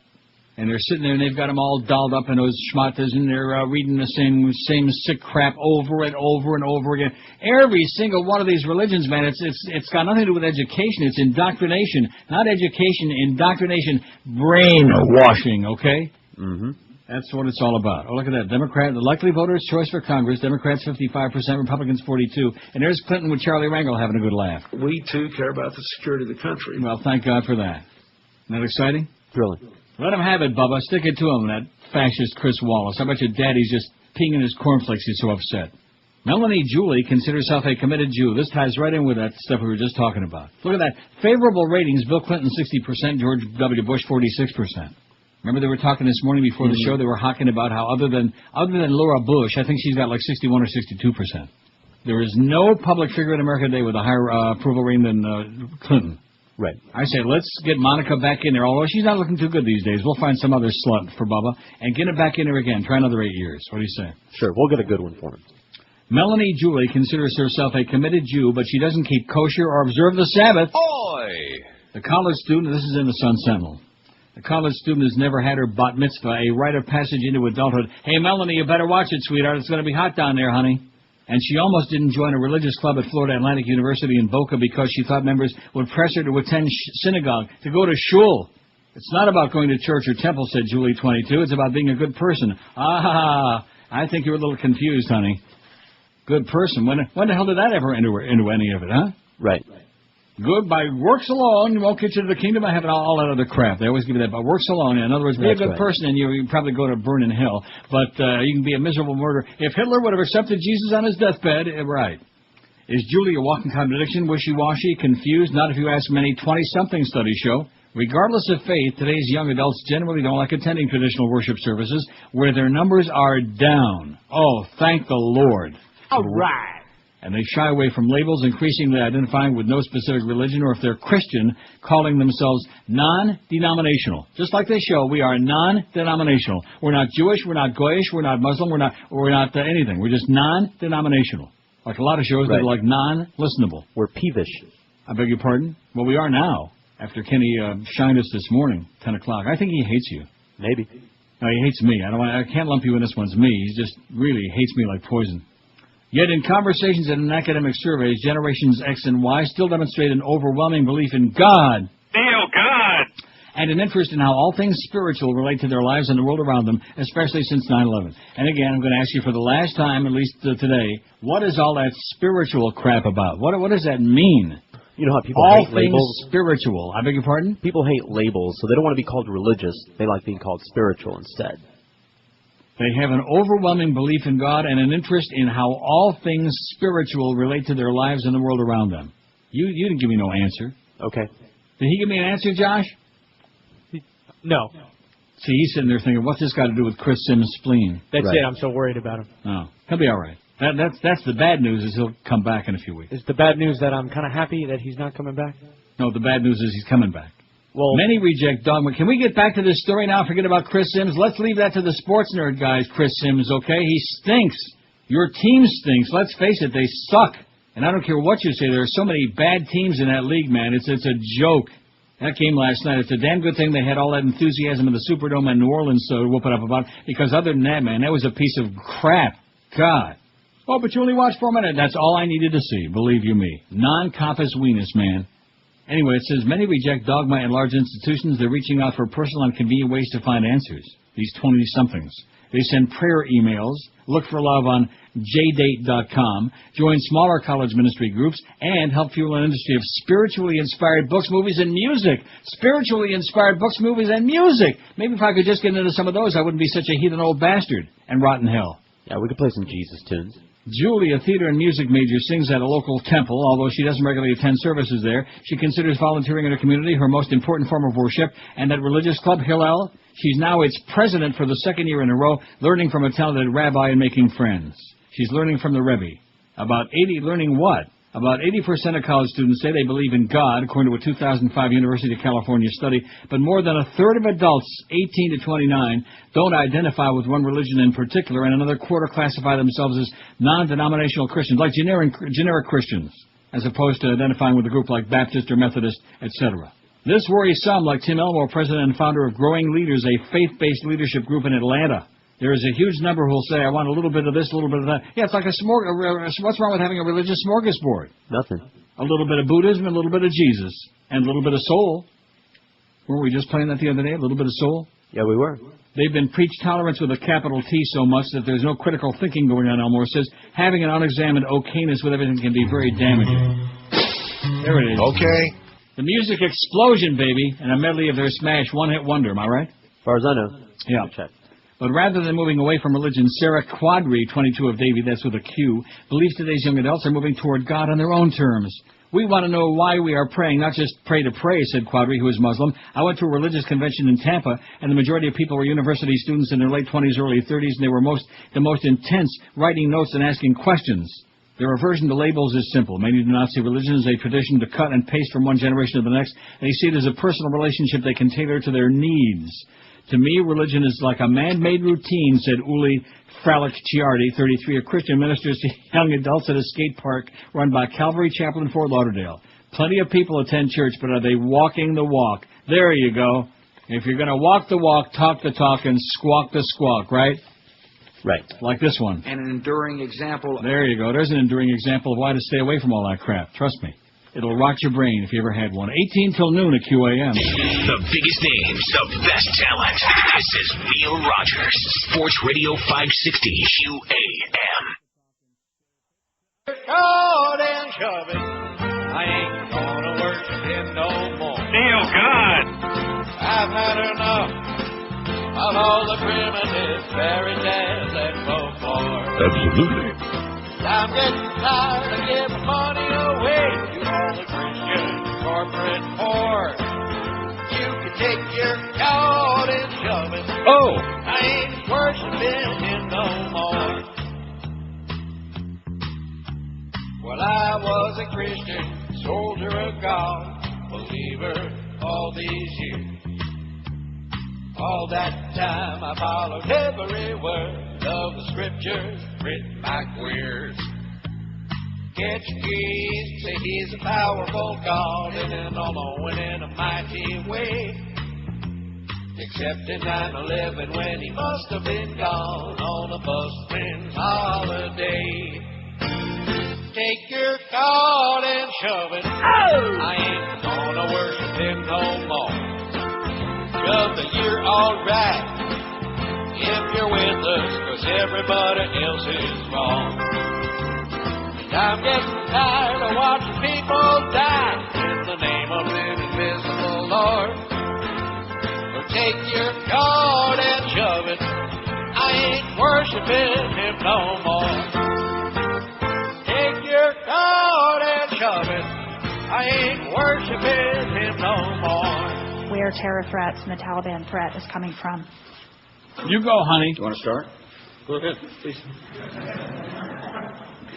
And they're sitting there and they've got them all dolled up in those schmatas and they're reading the same sick crap over and over and over again. Every single one of these religions, man, it's got nothing to do with education. It's indoctrination. Not education, indoctrination, brainwashing, okay? Mm-hmm. That's what it's all about. Oh, look at that. Democrat, the likely voters' choice for Congress, Democrats 55%, Republicans 42%. And there's Clinton with Charlie Rangel having a good laugh. We, too, care about the security of the country. Well, thank God for that. Isn't that exciting? Thrilling. Let him have it, Bubba. Stick it to him, that fascist Chris Wallace. I bet your daddy's just peeing in his cornflakes. He's so upset. Melanie Julie considers herself a committed Jew. This ties right in with that stuff we were just talking about. Look at that. Favorable ratings, Bill Clinton 60%, George W. Bush 46%. Remember they were talking this morning before the show? They were hawking about how other than Laura Bush, I think she's got like 61 or 62%. There is no public figure in America today with a higher approval rating than Clinton. Right. I say, let's get Monica back in there. Although she's not looking too good these days. We'll find some other slut for Bubba and get her back in there again. Try another 8 years. What do you say? Sure, we'll get a good one for him. Melanie Julie considers herself a committed Jew, but she doesn't keep kosher or observe the Sabbath. Oi! The college student, this is in the Sun Sentinel. The college student has never had her bat mitzvah, a rite of passage into adulthood. Hey, Melanie, you better watch it, sweetheart. It's going to be hot down there, honey. And she almost didn't join a religious club at Florida Atlantic University in Boca because she thought members would press her to attend synagogue, to go to shul. It's not about going to church or temple, said Julie, 22. It's about being a good person. Ah, I think you're a little confused, honey. Good person. When the hell did that ever enter into any of it, huh? Right. Good by works alone, won't get you to the kingdom of heaven, all that other crap. They always give you that, by works alone. In other words, be a good person and you probably go to burn in hell. But you can be a miserable murderer. If Hitler would have accepted Jesus on his deathbed, right. Is Julie a walking contradiction, wishy-washy, confused? Not if you ask many 20-something studies show. Regardless of faith, today's young adults generally don't like attending traditional worship services where their numbers are down. Oh, thank the Lord. All right. And they shy away from labels, increasingly identifying with no specific religion, or if they're Christian, calling themselves non-denominational. Just like they show, we are non-denominational. We're not Jewish, we're not Goyish, we're not Muslim, we're not anything. We're just non-denominational. Like a lot of shows that are like non-listenable. We're peevish. I beg your pardon? Well, we are now, after Kenny shined us this morning, 10 o'clock. I think he hates you. Maybe. No, he hates me. I can't lump you in this one's me. He just really hates me like poison. Yet in conversations and in academic surveys, generations X and Y still demonstrate an overwhelming belief in God. Oh, God! And an interest in how all things spiritual relate to their lives and the world around them, especially since 9/11. And again, I'm going to ask you for the last time, at least today, what is all that spiritual crap about? What does that mean? You know how people all hate labels? Spiritual. I beg your pardon? People hate labels, so they don't want to be called religious. They like being called spiritual instead. They have an overwhelming belief in God and an interest in how all things spiritual relate to their lives and the world around them. You didn't give me no answer. Okay. Did he give me an answer, Josh? No. See, he's sitting there thinking, what's this got to do with Chris Sims' spleen? That's it. I'm so worried about him. Oh, he'll be all right. That's the bad news is he'll come back in a few weeks. Is the bad news that I'm kind of happy that he's not coming back? No, the bad news is he's coming back. Well, many reject dogma. Can we get back to this story now? Forget about Chris Sims. Let's leave that to the sports nerd guys, Chris Sims, okay? He stinks. Your team stinks. Let's face it, they suck. And I don't care what you say. There are so many bad teams in that league, man. It's a joke. That game last night, it's a damn good thing they had all that enthusiasm in the Superdome and New Orleans to whoop it up about, because other than that, man, that was a piece of crap. God. Oh, but you only watched 4 minutes. That's all I needed to see, believe you me. Non-compass weenus, man. Anyway, it says many reject dogma in large institutions. They're reaching out for personal and convenient ways to find answers. These 20-somethings. They send prayer emails, look for love on jdate.com, join smaller college ministry groups, and help fuel an industry of spiritually inspired books, movies, and music. Spiritually inspired books, movies, and music. Maybe if I could just get into some of those, I wouldn't be such a heathen old bastard and rot in hell. Yeah, we could play some Jesus tunes. Julie, a theater and music major, sings at a local temple. Although she doesn't regularly attend services there, she considers volunteering in her community her most important form of worship. And that religious club, Hillel, she's now its president for the second year in a row, learning from a talented rabbi and making friends. She's learning from the Rebbe. Learning what? About 80% of college students say they believe in God, according to a 2005 University of California study, but more than a third of adults, 18 to 29, don't identify with one religion in particular, and another quarter classify themselves as non-denominational Christians, like generic Christians, as opposed to identifying with a group like Baptist or Methodist, etc. This worries some, like Tim Elmore, president and founder of Growing Leaders, a faith-based leadership group in Atlanta. There is a huge number who will say, I want a little bit of this, a little bit of that. Yeah, it's like a smorgasbord. What's wrong with having a religious smorgasbord? Nothing. A little bit of Buddhism, a little bit of Jesus, and a little bit of soul. Weren't we just playing that the other day, a little bit of soul? Yeah, we were. They've been preached tolerance with a capital T so much that there's no critical thinking going on, Elmore says. Having an unexamined okayness with everything can be very damaging. There it is. Okay. The music explosion, baby, and a medley of their smash one-hit wonder, am I right? As far as I know. Yeah. Check. But rather than moving away from religion, Sarah Quadri, 22 of Davie, that's with a Q, believes today's young adults are moving toward God on their own terms. We want to know why we are praying, not just pray to pray, said Quadri, who is Muslim. I went to a religious convention in Tampa, and the majority of people were university students in their late 20s, early 30s, and they were the most intense, writing notes and asking questions. Their aversion to labels is simple. Many do not see religion as a tradition to cut and paste from one generation to the next. They see it as a personal relationship they can tailor to their needs. To me, religion is like a man-made routine, said Uli Fralick-Ciardi, 33, a Christian minister to young adults at a skate park run by Calvary Chapel in Fort Lauderdale. Plenty of people attend church, but are they walking the walk? There you go. If you're going to walk the walk, talk the talk, and squawk the squawk, right? Right. Like this one. And an enduring example. There you go. There's an enduring example of why to stay away from all that crap. Trust me. It'll rot your brain if you ever had one. 18 till noon at QAM. The biggest names, the best talent. This is Neil Rogers, Sports Radio 560 QAM. Caught and shoving. I ain't gonna worship him no more. Neil, God! I've had enough of all the primitive fairy tales and folklore. Absolutely. I'm getting tired of giving money away to all the Christian corporate whores. You can take your God and shove it. Oh! I ain't worshiping him no more. Well, I was a Christian, soldier of God, believer all these years. All that time I followed every word of the scriptures written by queers. Get your keys, say he's a powerful God, and then all in a mighty way. Except in 9/11 when he must have been gone on a busman's holiday. Take your God and shove it. Oh! I ain't gonna worship him no more. Shove the year alright if you're with us, 'cause everybody else is wrong. And I'm getting tired of watching people die in the name of the invisible Lord. So take your God and shove it. I ain't worshiping him no more. Take your God and shove it. I ain't worshiping him no more. Where terror threats and the Taliban threat is coming from. You go, honey. You want to start? Go ahead, please.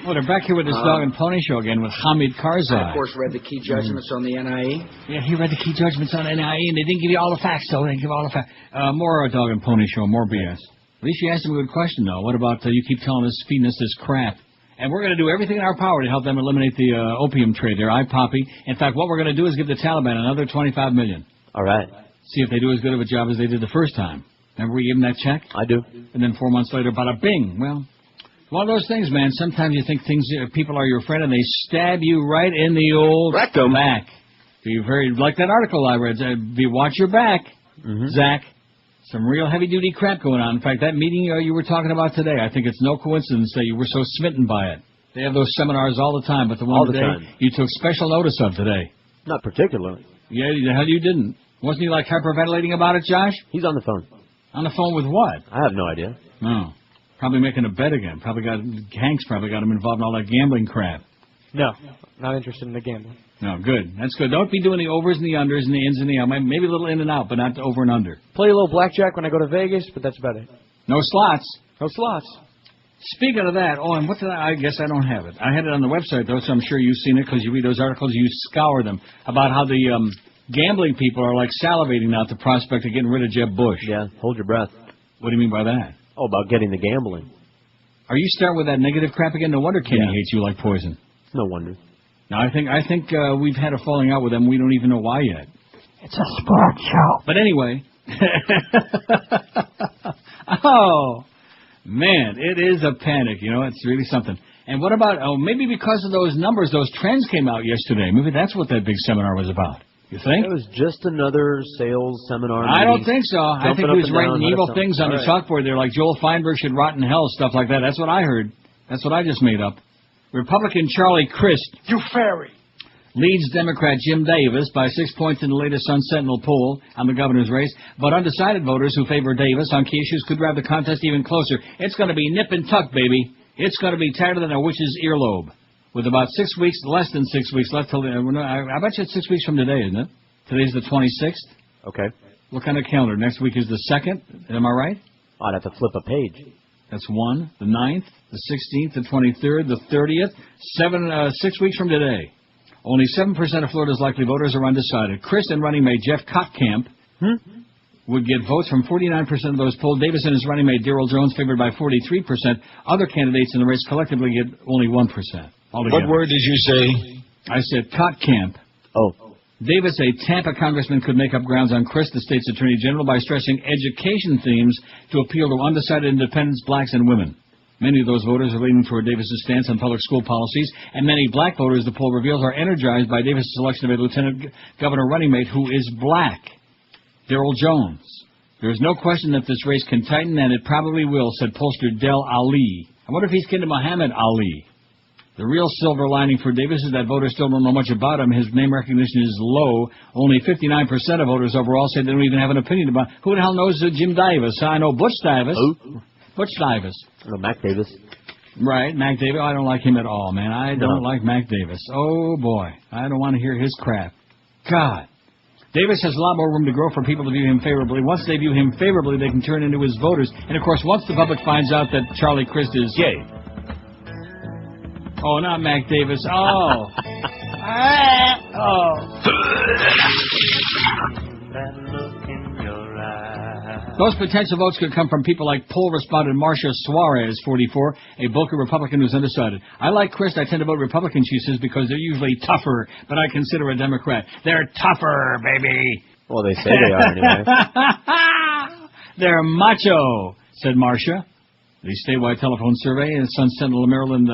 Well, they're back here with this dog and pony show again with Hamid Karzai. I, of course, read the key judgments on the NIE. Yeah, he read the key judgments on NIE, and they didn't give you all the facts, though. They didn't give all the facts. More dog and pony show, more BS. At least you asked him a good question, though. What about you keep telling us, feeding us this crap? And we're going to do everything in our power to help them eliminate the opium trade there, iPoppy. In fact, what we're going to do is give the Taliban another $25 million. All right. See if they do as good of a job as they did the first time. Remember we gave them that check? I do. And then 4 months later, bada bing. Well, one of those things, man. Sometimes you think people are your friend, and they stab you right in the old rectum back. Be very like that article I read. Watch your back, Zach. Some real heavy-duty crap going on. In fact, that meeting you were talking about today, I think it's no coincidence that you were so smitten by it. They have those seminars all the time, but the one today you took special notice of today. Not particularly. Yeah, the hell you didn't. Wasn't he like hyperventilating about it, Josh? He's on the phone. On the phone with what? I have no idea. No. Probably making a bet again. Hank's probably got him involved in all that gambling crap. No, not interested in the gambling. No, good. That's good. Don't be doing the overs and the unders and the ins and the outs. Maybe a little in and out, but not the over and under. Play a little blackjack when I go to Vegas, but that's about it. No slots. No slots. Speaking of that, and what did I guess I don't have it. I had it on the website, though, so I'm sure you've seen it because you read those articles, you scour them, about how the gambling people are like salivating now at the prospect of getting rid of Jeb Bush. Yeah, hold your breath. What do you mean by that? Oh, about getting the gambling. Are you starting with that negative crap again? No wonder Kenny hates you like poison. No wonder. No, I think we've had a falling out with them. We don't even know why yet. It's a sports show. But anyway. Oh, man, it is a panic. You know, it's really something. And what about, maybe because of those numbers, those trends came out yesterday. Maybe that's what that big seminar was about. You think? It was just another sales seminar. I don't think so. I think he was writing evil things on the chalkboard there, like Joel Feinberg should rot in hell, stuff like that. That's what I heard. That's what I just made up. Republican Charlie Crist. You fairy. Leads Democrat Jim Davis by 6 points in the latest Sun Sentinel poll on the governor's race, but undecided voters who favor Davis on key issues could drive the contest even closer. It's going to be nip and tuck, baby. It's going to be tighter than a witch's earlobe. With about 6 weeks, less than 6 weeks left till I bet you it's 6 weeks from today, isn't it? Today's the 26th. Okay. What kind of calendar? Next week is the 2nd. Am I right? I'd have to flip a page. That's 1, the 9th, the 16th, the 23rd, the 30th. 6 weeks from today. Only 7% of Florida's likely voters are undecided. Crist and running mate Jeff Kottkamp would get votes from 49% of those polled. Davis and his running mate Darrell Jones favored by 43%. Other candidates in the race collectively get only 1%. Altogether. What word did you say? I said Kottkamp. Oh. Davis, a Tampa congressman, could make up grounds on Chris, the state's attorney general, by stressing education themes to appeal to undecided independents, blacks, and women. Many of those voters are leaning toward Davis's stance on public school policies, and many black voters, the poll reveals, are energized by Davis's selection of a lieutenant governor running mate who is black, Darrell Jones. There is no question that this race can tighten, and it probably will, said pollster Del Ali. I wonder if he's kin to Muhammad Ali. The real silver lining for Davis is that voters still don't know much about him. His name recognition is low. Only 59% of voters overall say they don't even have an opinion about who the hell knows Jim Davis. I know Butch Davis. Who? Butch Davis. No, Mac Davis. Right, Mac Davis. I don't like him at all, man. I don't like Mac Davis. Oh, boy. I don't want to hear his crap. God. Davis has a lot more room to grow for people to view him favorably. Once they view him favorably, they can turn into his voters. And, of course, once the public finds out that Charlie Crist is gay. Oh, not Mac Davis. Oh. Those potential votes could come from people like poll respondent Marcia Suarez, 44, a Boca Republican who's undecided. I like Crist. I tend to vote Republican, she says, because they're usually tougher, but I consider a Democrat. They're tougher, baby. Well, they say they are anyway. They're macho, said Marcia. The statewide telephone survey in Sun Sentinel, Maryland,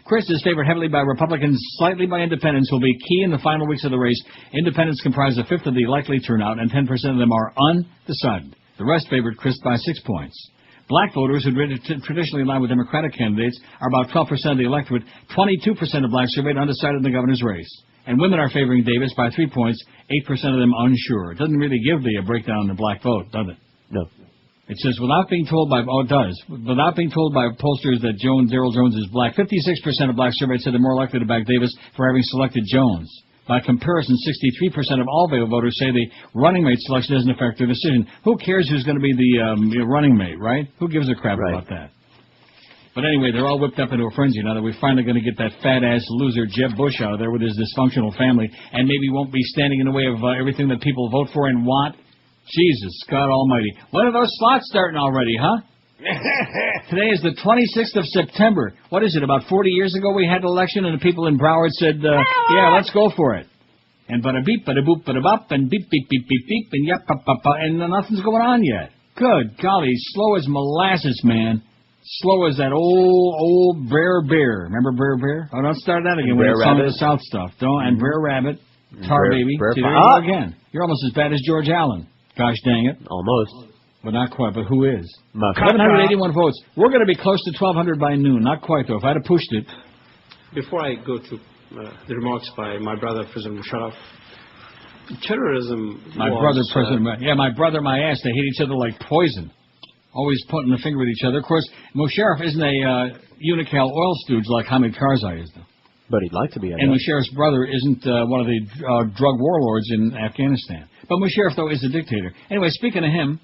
Crist is favored heavily by Republicans, slightly by independents, will be key in the final weeks of the race. Independents comprise a fifth of the likely turnout, and 10% of them are undecided. The rest favored Crist by 6 points. Black voters, who traditionally align with Democratic candidates, are about 12% of the electorate. 22% of blacks surveyed undecided in the governor's race. And women are favoring Davis by 3 points, 8% of them unsure. It doesn't really give a breakdown on the black vote, does it? No. It says, without being told by pollsters that Darrell Jones is black, 56% of blacks surveyed said they're more likely to back Davis for having selected Jones. By comparison, 63% of all voters say the running mate selection doesn't affect their decision. Who cares who's going to be the running mate, right? Who gives a crap about that? But anyway, they're all whipped up into a frenzy now that we're finally going to get that fat-ass loser Jeb Bush out of there with his dysfunctional family, and maybe won't be standing in the way of everything that people vote for and want. Jesus, God almighty. When are those slots starting already, huh? Today is the 26th of September. What is it, about 40 years ago we had an election and the people in Broward said, yeah, let's go for it. And bada-beep, bada-boop, bada-bop, and beep, beep, beep, beep, beep, and yep, pop, pop, pop, and nothing's going on yet. Good golly, slow as molasses, man. Slow as that old Brer Bear. Remember Brer Bear? Oh, don't start that again. We're some of the South stuff. Don't. And Brer Rabbit, Tar Baby. See, there you go again. You're almost as bad as George Allen. Gosh dang it. Almost. But not quite. But who is? 781 votes. We're going to be close to 1,200 by noon. Not quite, though. If I'd have pushed it. Before I go to the remarks by my brother, President Musharraf, terrorism my brother, my ass. They hate each other like poison. Always pointing the finger at each other. Of course, Musharraf isn't a Unocal oil stooge like Hamid Karzai is, though. But he'd like to be. And Musharraf's brother isn't one of the drug warlords in Afghanistan. But Musharraf, though, is a dictator. Anyway, speaking of him,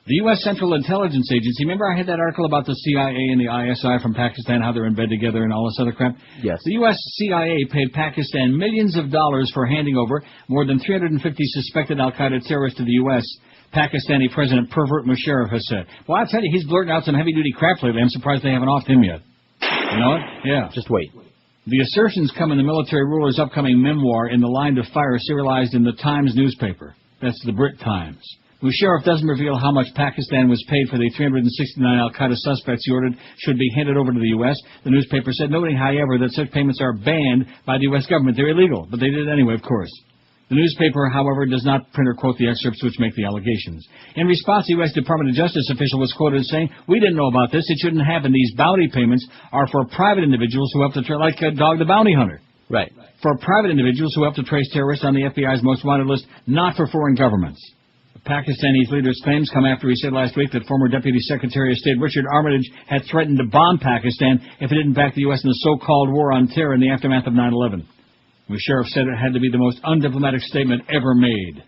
the U.S. Central Intelligence Agency, remember I had that article about the CIA and the ISI from Pakistan, how they're in bed together and all this other crap? Yes. The U.S. CIA paid Pakistan millions of dollars for handing over more than 350 suspected al-Qaeda terrorists to the U.S., Pakistani President Pervert Musharraf has said. Well, I'll tell you, he's blurting out some heavy-duty crap lately. I'm surprised they haven't offed him yet. You know it? Yeah. Just wait. The assertions come in the military ruler's upcoming memoir, In the Line of Fire, serialized in the Times newspaper. That's the Brit Times. Musharraf doesn't reveal how much Pakistan was paid for the 369 al-Qaeda suspects he ordered should be handed over to the U.S. The newspaper said, noting, however, that such payments are banned by the U.S. government. They're illegal, but they did it anyway, of course. The newspaper, however, does not print or quote the excerpts which make the allegations. In response, the U.S. Department of Justice official was quoted as saying, we didn't know about this. It shouldn't happen. These bounty payments are for private individuals who have to, like Dog the Bounty Hunter. Right. For private individuals who have to trace terrorists on the FBI's most wanted list, not for foreign governments. The Pakistani leader's claims come after he said last week that former Deputy Secretary of State Richard Armitage had threatened to bomb Pakistan if it didn't back the U.S. in the so-called war on terror in the aftermath of 9/11. Musharraf said it had to be the most undiplomatic statement ever made.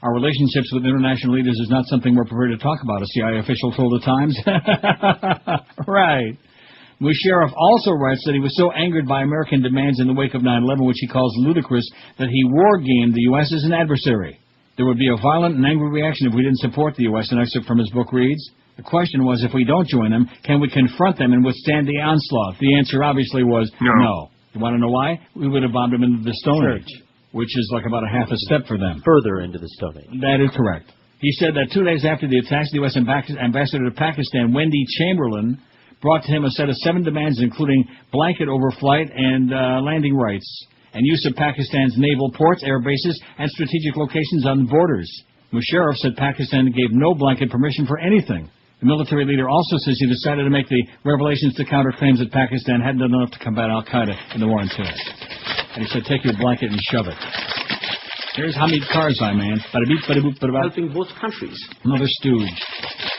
Our relationships with international leaders is not something we're prepared to talk about, a CIA official told the Times. Right. Musharraf also writes that he was so angered by American demands in the wake of 9/11, which he calls ludicrous, that he war-gamed the U.S. as an adversary. There would be a violent and angry reaction if we didn't support the U.S., an excerpt from his book reads. The question was, if we don't join them, can we confront them and withstand the onslaught? The answer obviously was no. You want to know why? We would have bombed them into the Stone Sure. Age, which is like about a half a step for them. Further into the Stone Age. That is correct. He said that 2 days after the attacks, the U.S. ambassador to Pakistan, Wendy Chamberlain, brought to him a set of 7 demands, including blanket overflight and landing rights, and use of Pakistan's naval ports, air bases, and strategic locations on the borders. Musharraf said Pakistan gave no blanket permission for anything. The military leader also says he decided to make the revelations to counter claims that Pakistan hadn't done enough to combat al-Qaeda in the war in Syria. And he said, take your blanket and shove it. Here's Hamid Karzai, man. Bada-beep, bada-boop, bada-bop. Helping both countries. Another stooge.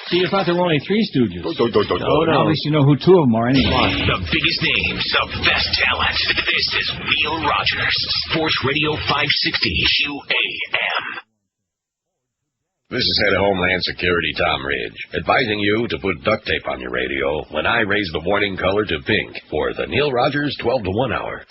See, you thought there were only 3 stooges. No. At least you know who 2 of them are anyway. The biggest names, the best talent. This is Neil Rogers, Sports Radio 560 QAM. This is Head of Homeland Security Tom Ridge, advising you to put duct tape on your radio when I raise the warning color to pink for the Neil Rogers 12 to 1 hour.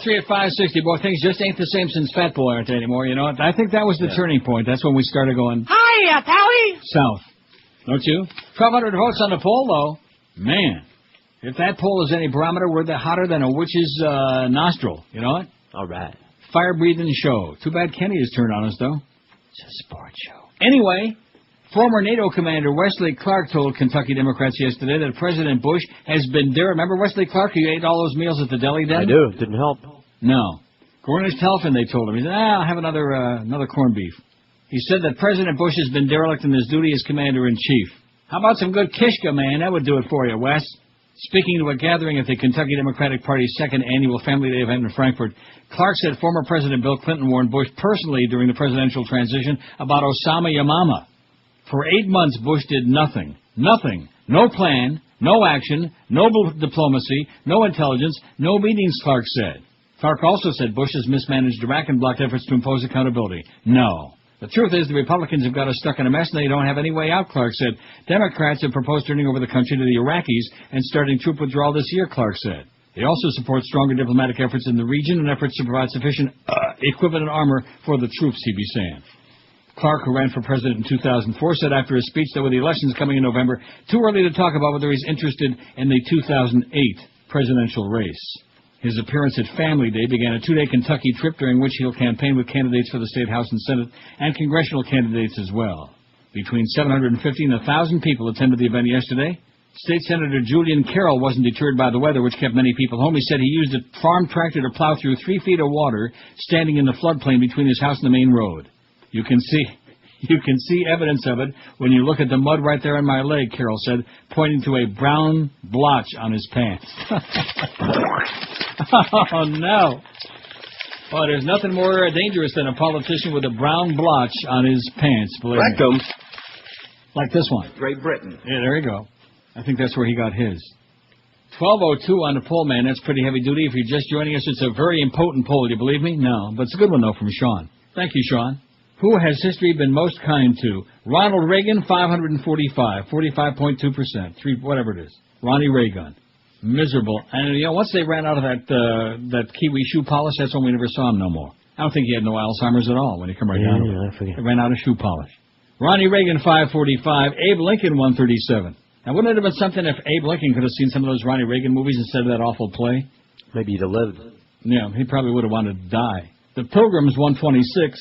Three at 560. Boy, things just ain't the same since Fat Boy aren't they anymore, you know? I think that was the turning point. That's when we started going Hiya, Pally! south. Don't you? 1,200 votes on the poll, though. Man, if that poll is any barometer, we're hotter than a witch's nostril. You know what? All right. Fire-breathing show. Too bad Kenny has turned on us, though. It's a sports show. Anyway, former NATO commander Wesley Clark told Kentucky Democrats yesterday that President Bush has been there. Remember Wesley Clark, who ate all those meals at the deli den? I do. Didn't help. No. Go on his telephone, they told him. He said, I'll have another corned beef. He said that President Bush has been derelict in his duty as commander-in-chief. How about some good kishka, man? That would do it for you, Wes. Speaking to a gathering at the Kentucky Democratic Party's second annual Family Day event in Frankfort, Clark said former President Bill Clinton warned Bush personally during the presidential transition about Osama Yamama. For 8 months, Bush did nothing. Nothing. No plan, no action, no diplomacy, no intelligence, no meetings, Clark said. Clark also said Bush has mismanaged Iraq and blocked efforts to impose accountability. No. The truth is the Republicans have got us stuck in a mess and they don't have any way out, Clark said. Democrats have proposed turning over the country to the Iraqis and starting troop withdrawal this year, Clark said. They also support stronger diplomatic efforts in the region and efforts to provide sufficient equipment and armor for the troops, he'd be saying. Clark, who ran for president in 2004, said after his speech that with the elections coming in November, too early to talk about whether he's interested in the 2008 presidential race. His appearance at Family Day began a 2-day Kentucky trip during which he'll campaign with candidates for the State House and Senate and congressional candidates as well. Between 750 and 1,000 people attended the event yesterday. State Senator Julian Carroll wasn't deterred by the weather, which kept many people home. He said he used a farm tractor to plow through 3 feet of water standing in the floodplain between his house and the main road. You can see evidence of it when you look at the mud right there on my leg, Carroll said, pointing to a brown blotch on his pants. Oh, no. Oh, there's nothing more dangerous than a politician with a brown blotch on his pants, believe me. Rectum. Like this one. Great Britain. Yeah, there you go. I think that's where he got his. 1202 on the poll, man. That's pretty heavy duty. If you're just joining us, it's a very impotent poll. You believe me? No. But it's a good one, though, from Sean. Thank you, Sean. Who has history been most kind to? Ronald Reagan, 545, 45.2%, whatever it is. Ronnie Reagan. Miserable. And, once they ran out of that Kiwi shoe polish, that's when we never saw him no more. I don't think he had no Alzheimer's at all when he came right down to it. I forget. They ran out of shoe polish. Ronnie Reagan, 545. Abe Lincoln, 137. Now, wouldn't it have been something if Abe Lincoln could have seen some of those Ronnie Reagan movies instead of that awful play? Maybe he'd have lived. Yeah, he probably would have wanted to die. The Pilgrims, 126.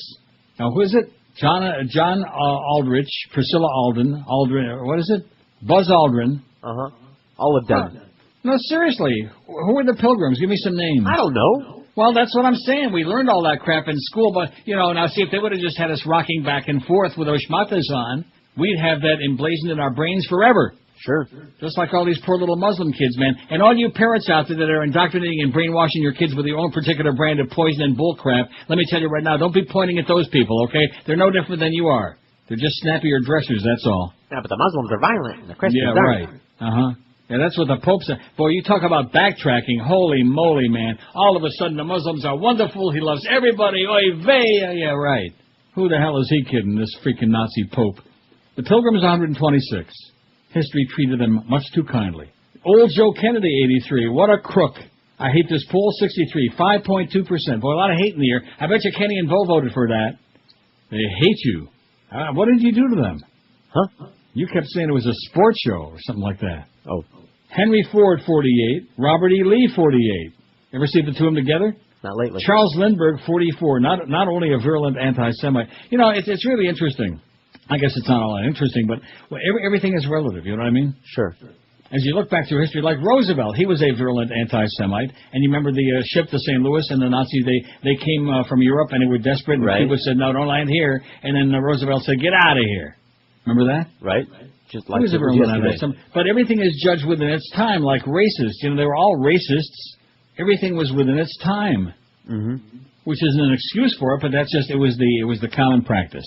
Now, who is it? John Aldrich, Priscilla Aldrin, what is it? Buzz Aldrin. All of them. No, seriously. Who are the Pilgrims? Give me some names. I don't know. Well, that's what I'm saying. We learned all that crap in school, but, now see, if they would have just had us rocking back and forth with those schmatas on, we'd have that emblazoned in our brains forever. Sure. Just like all these poor little Muslim kids, man. And all you parents out there that are indoctrinating and brainwashing your kids with your own particular brand of poison and bullcrap, let me tell you right now, don't be pointing at those people, okay? They're no different than you are. They're just snappier dressers, that's all. Yeah, but the Muslims are violent and the Christians aren't. Right. Yeah, that's what the Pope said. Boy, you talk about backtracking. Holy moly, man. All of a sudden, the Muslims are wonderful. He loves everybody. Oy vey. Yeah, right. Who the hell is he kidding, this freaking Nazi Pope? The Pilgrims, 126. History treated them much too kindly. Old Joe Kennedy, 83. What a crook. I hate this poll, 63. 5.2%. Boy, a lot of hate in the air. I bet you Kenny and Bo voted for that. They hate you. What did you do to them? Huh? You kept saying it was a sports show or something like that. Oh. Henry Ford, 48. Robert E. Lee, 48. Ever see the two of them together? Not lately. Charles Lindbergh, 44. Not only a virulent anti-Semite. It's really interesting. I guess it's not all that interesting, but everything is relative, you know what I mean? Sure. As you look back through history, like Roosevelt, he was a virulent anti-Semite, and you remember the ship to St. Louis, and the Nazis, they came from Europe, and they were desperate, and people said, no, don't land here, and then Roosevelt said, get out of here. Remember that? Right. Just like he was a virulent anti-Semite. But everything is judged within its time, like racists. They were all racists. Everything was within its time, which isn't an excuse for it, but that's just, it was the common practice,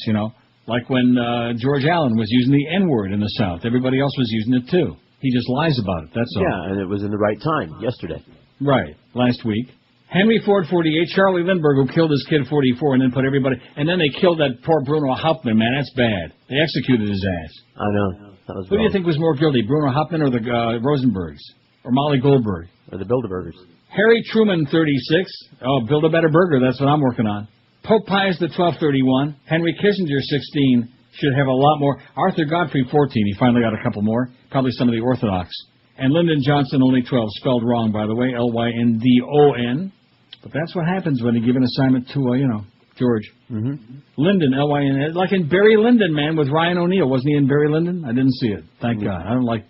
Like when George Allen was using the N-word in the South. Everybody else was using it, too. He just lies about it, that's all. Yeah, and it was in the right time, yesterday. Right, last week. Henry Ford, 48. Charlie Lindbergh, who killed his kid, 44, and then put everybody... And then they killed that poor Bruno Hauptmann, man. That's bad. They executed his ass. I know. That was Who do you think was more guilty, Bruno Hauptmann or the Rosenbergs? Or Molly Goldberg? Or the Bilderbergers. Harry Truman, 36. Oh, build a better burger. That's what I'm working on. Pope Pius XII, 31. Henry Kissinger, 16. Should have a lot more. Arthur Godfrey, 14. He finally got a couple more. Probably some of the Orthodox. And Lyndon Johnson, only 12. Spelled wrong, by the way. Lyndon. But that's what happens when you give an assignment to, George. Lyndon, Lyn. Like in Barry Lyndon, man, with Ryan O'Neal. Wasn't he in Barry Lyndon? I didn't see it. Thank God. I don't like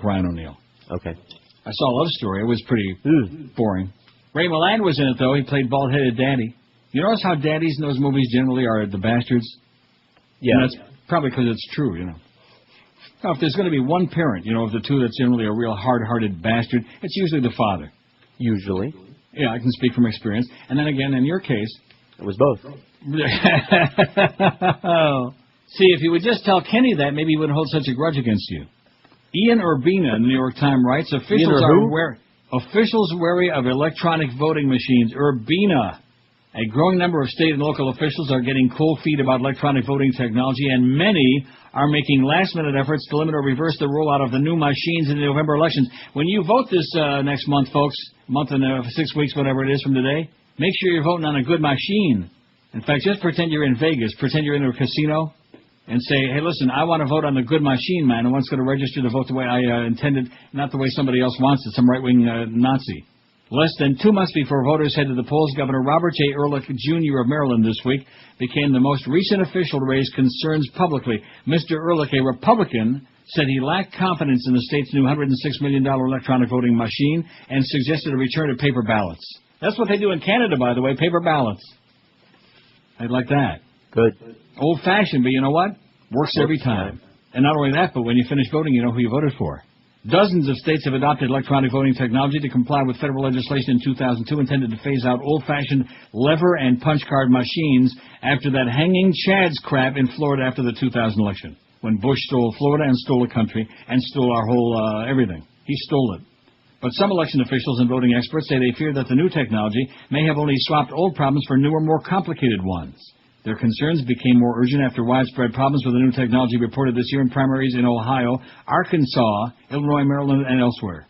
Ryan O'Neal. Okay. I saw Love Story. It was pretty boring. Ray Milland was in it, though. He played bald-headed daddy. You notice how daddies in those movies generally are the bastards? Yeah. And that's probably because it's true, Now, if there's going to be one parent, of the two that's generally a real hard-hearted bastard, it's usually the father. Usually. Yeah, I can speak from experience. And then again, in your case... It was both. See, if you would just tell Kenny that, maybe he wouldn't hold such a grudge against you. Ian Urbina in the New York Times writes, officials wary of electronic voting machines. Urbina. A growing number of state and local officials are getting cold feet about electronic voting technology, and many are making last-minute efforts to limit or reverse the rollout of the new machines in the November elections. When you vote this next month, folks, month and 6 weeks, whatever it is from today, make sure you're voting on a good machine. In fact, just pretend you're in Vegas. Pretend you're in a casino and say, hey, listen, I want to vote on the good machine, man. I want to register to vote the way I intended, not the way somebody else wants it, some right-wing Nazi. Less than 2 months before voters head to the polls, Governor Robert J. Ehrlich, Jr. of Maryland this week became the most recent official to raise concerns publicly. Mr. Ehrlich, a Republican, said he lacked confidence in the state's new $106 million electronic voting machine and suggested a return to paper ballots. That's what they do in Canada, by the way, paper ballots. I'd like that. Good. Old-fashioned, but you know what? Works every time. And not only that, but when you finish voting, you know who you voted for. Dozens of states have adopted electronic voting technology to comply with federal legislation in 2002 intended to phase out old-fashioned lever and punch card machines after that hanging chads crap in Florida after the 2000 election. when Bush stole Florida and stole the country and stole our whole everything. He stole it. But some election officials and voting experts say they fear that the new technology may have only swapped old problems for newer, more complicated ones. Their concerns became more urgent after widespread problems with the new technology reported this year in primaries in Ohio, Arkansas, Illinois, Maryland, and elsewhere.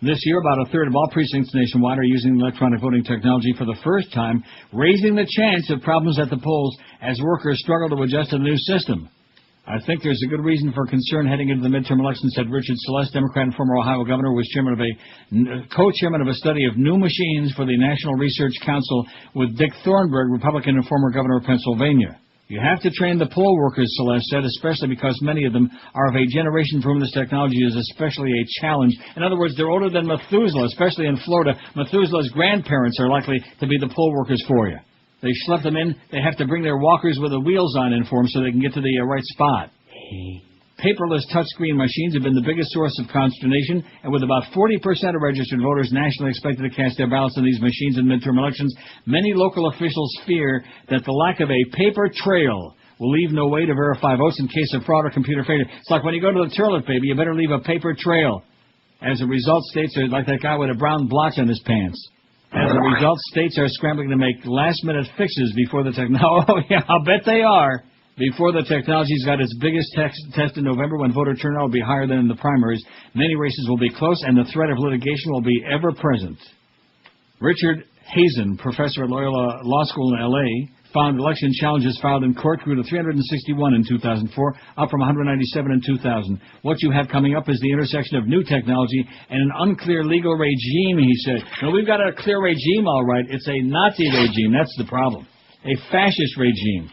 This year, about a third of all precincts nationwide are using electronic voting technology for the first time, raising the chance of problems at the polls as workers struggle to adjust to the new system. I think there's a good reason for concern heading into the midterm elections, said Richard Celeste, Democrat and former Ohio governor, was co-chairman of a study of new machines for the National Research Council with Dick Thornburg, Republican and former governor of Pennsylvania. You have to train the poll workers, Celeste said, especially because many of them are of a generation for whom this technology is especially a challenge. In other words, they're older than Methuselah, especially in Florida. Methuselah's grandparents are likely to be the poll workers for you. They schlep them in. They have to bring their walkers with the wheels on in for them so they can get to the right spot. Paperless touchscreen machines have been the biggest source of consternation, and with about 40% of registered voters nationally expected to cast their ballots in these machines in midterm elections, many local officials fear that the lack of a paper trail will leave no way to verify votes in case of fraud or computer failure. It's like when you go to the toilet, baby, you better leave a paper trail. As a result, states are like that guy with a brown blotch on his pants. As a result, states are scrambling to make last-minute fixes before the technology. Oh, yeah, I'll bet they are. Before the technology's got its biggest test in November, when voter turnout will be higher than in the primaries, many races will be close, and the threat of litigation will be ever present. Richard Hazen, professor at Loyola Law School in L.A., found election challenges filed in court grew to 361 in 2004, up from 197 in 2000. What you have coming up is the intersection of new technology and an unclear legal regime, he said. No, we've got a clear regime, all right. It's a Nazi regime. That's the problem. A fascist regime.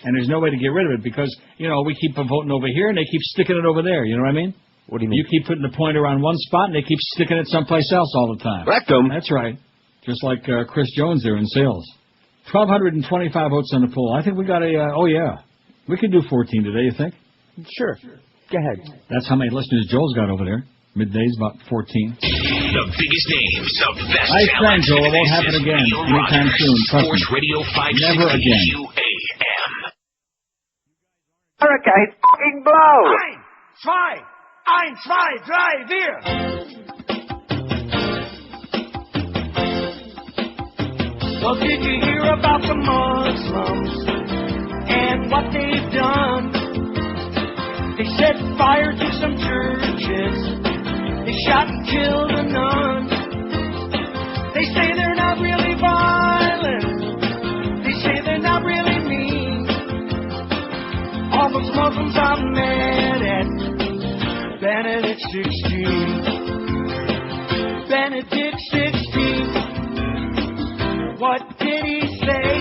And there's no way to get rid of it because, you know, we keep voting over here and they keep sticking it over there. You know what I mean? What do you mean? You keep putting the pointer on one spot and they keep sticking it someplace else all the time. Rectum. That's right. Just like Chris Jones there in sales. 1,225 votes on the poll. I think we got oh yeah. We could do 14 today, you think? Sure. Go ahead. That's how many listeners Joel's got over there. Midday's about 14. The biggest names of best I talent. Joel. It won't happen again anytime soon. Trust Sports me. Radio 560 Never again. QAM. America is fucking blow. 1, 2, 3, 4. Well, did you hear about the Muslims and what they've done? They set fire to some churches. They shot and killed a nun. They say they're not really violent. They say they're not really mean. All those Muslims are mad at Benedict 16. Benedict 16. What did he say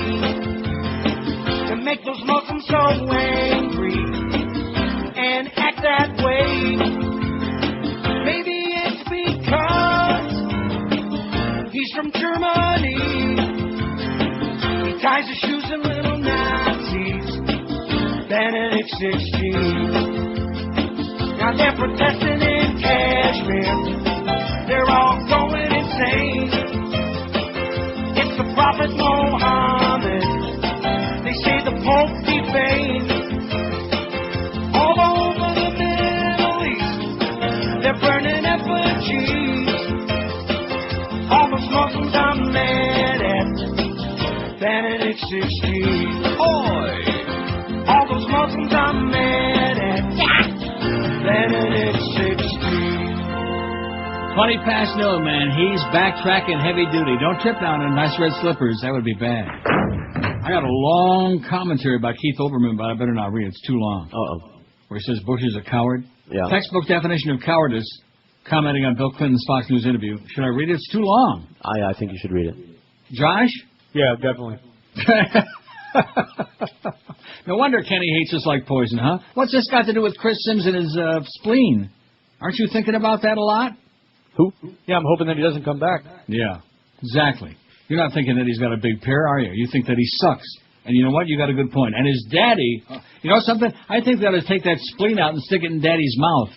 to make those Muslims so angry and act that way? Maybe it's because he's from Germany. He ties his shoes in little Nazis. Benedict 16. Now they're protesting in Kashmir. They're all going insane. It's the Prophet Muhammad. They say the Pope defamed. All over the Middle East, they're burning effigies. All those Muslims are mad at Benedict 16. Oi! All those Muslims are mad at Benedict 16. 20 past noon, man. He's backtracking heavy duty. Don't trip down in nice red slippers. That would be bad. I got a long commentary by Keith Olbermann, but I better not read it. It's too long. Uh-oh. Where he says Bush is a coward. Yeah. Textbook definition of cowardice, commenting on Bill Clinton's Fox News interview. Should I read it? It's too long. I think you should read it. Josh? Yeah, definitely. No wonder Kenny hates us like poison, huh? What's this got to do with Chris Sims and his spleen? Aren't you thinking about that a lot? Who? Yeah, I'm hoping that he doesn't come back. Yeah, exactly. You're not thinking that he's got a big pair, are you? You think that he sucks. And you know what? You got a good point. And his daddy, you know something? I think they ought to take that spleen out and stick it in Daddy's mouth.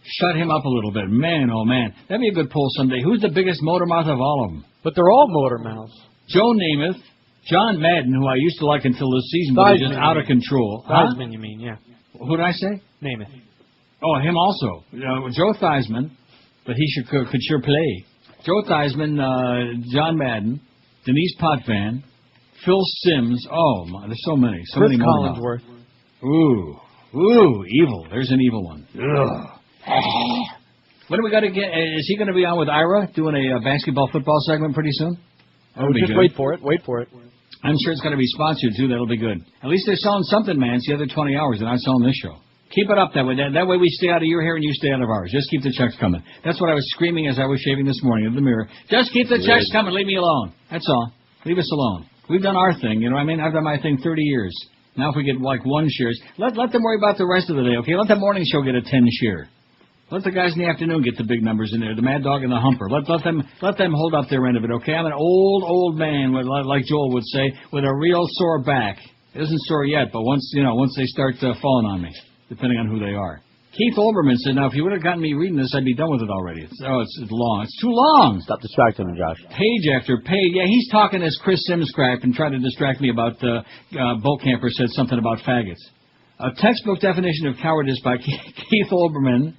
Shut him up a little bit. Man, oh man. That'd be a good poll someday. Who's the biggest motor mouth of all of them? But they're all motor mouths. Joe Namath, John Madden, who I used to like until this season, but he's just out of control. Theismann, you mean, yeah. Who did I say? Name it. Oh, him also. Joe Theismann, but he could sure play. Joe Theismann, John Madden, Denise Potvin, Phil Simms. Oh, my, there's so many. So Chris many Collinsworth. Ooh, evil. There's an evil one. Ugh. When do we got to get? Is he going to be on with Ira doing a basketball football segment pretty soon? Just wait for it. Wait for it. I'm sure it's going to be sponsored too. That'll be good. At least they're selling something, man. It's the other 20 hours. They're not selling this show. Keep it up that way. That way we stay out of your hair and you stay out of ours. Just keep the checks coming. That's what I was screaming as I was shaving this morning in the mirror. Just keep the checks coming. Leave me alone. That's all. Leave us alone. We've done our thing. You know what I mean? I've done my thing 30 years. Now if we get like 1 shares, let them worry about the rest of the day, okay? Let the morning show get a 10 share. Let the guys in the afternoon get the big numbers in there, the Mad Dog and the Humper. Let them hold up their end of it, okay? I'm an old man, like Joel would say, with a real sore back. It isn't sore yet, but once they start falling on me, depending on who they are. Keith Olbermann said, now, if you would have gotten me reading this, I'd be done with it already. It's long. It's too long. Stop distracting him, Josh. Page after page. Yeah, he's talking as Chris Sims crap and trying to distract me about Boat Camper said something about faggots. A textbook definition of cowardice by Keith Olbermann.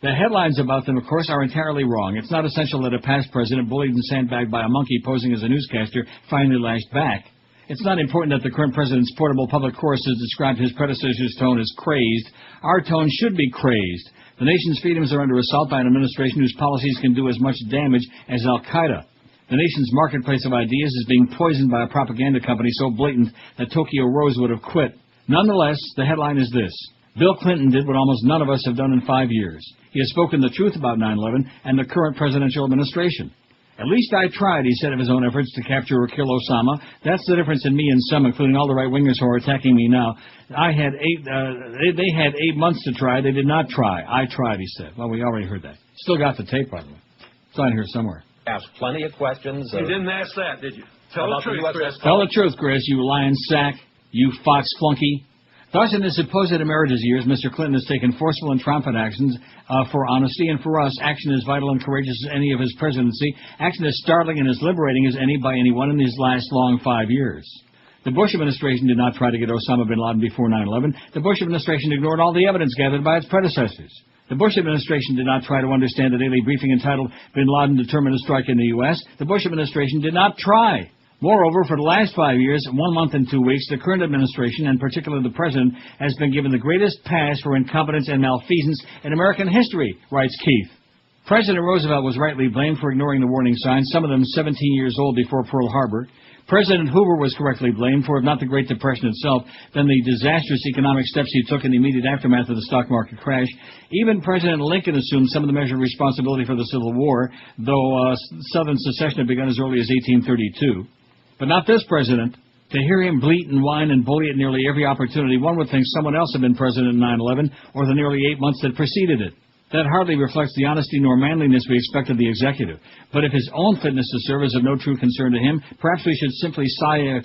The headlines about them, of course, are entirely wrong. It's not essential that a past president, bullied and sandbagged by a monkey posing as a newscaster, finally lashed back. It's not important that the current president's portable public chorus has described his predecessor's tone as crazed. Our tone should be crazed. The nation's freedoms are under assault by an administration whose policies can do as much damage as Al-Qaeda. The nation's marketplace of ideas is being poisoned by a propaganda company so blatant that Tokyo Rose would have quit. Nonetheless, the headline is this. Bill Clinton did what almost none of us have done in 5 years. He has spoken the truth about 9/11 and the current presidential administration. At least I tried, he said of his own efforts to capture or kill Osama. That's the difference in me and some, including all the right-wingers who are attacking me now. They had 8 months to try. They did not try. I tried, he said. Well, we already heard that. Still got the tape, by the way. It's on here somewhere. Asked plenty of questions. You didn't ask that, did you? Tell the truth, Chris. Tell the truth, Chris, you lion sack, you fox flunky. Thus, in his supposed emeritus years, Mr. Clinton has taken forceful and triumphant actions for honesty, and for us, action as vital and courageous as any of his presidency, action as startling and as liberating as any by anyone in his last long 5 years. The Bush administration did not try to get Osama bin Laden before 9/11. The Bush administration ignored all the evidence gathered by its predecessors. The Bush administration did not try to understand the daily briefing entitled Bin Laden Determined to Strike in the U.S. The Bush administration did not try. Moreover, for the last 5 years, 1 month and 2 weeks, the current administration, and particularly the president, has been given the greatest pass for incompetence and malfeasance in American history, writes Keith. President Roosevelt was rightly blamed for ignoring the warning signs, some of them 17 years old before Pearl Harbor. President Hoover was correctly blamed for, if not the Great Depression itself, then the disastrous economic steps he took in the immediate aftermath of the stock market crash. Even President Lincoln assumed some of the measured responsibility for the Civil War, though Southern secession had begun as early as 1832. But not this president. To hear him bleat and whine and bully at nearly every opportunity, one would think someone else had been president in 9/11 or the nearly 8 months that preceded it. That hardly reflects the honesty nor manliness we expect of the executive. But if his own fitness to serve is of no true concern to him, perhaps we should simply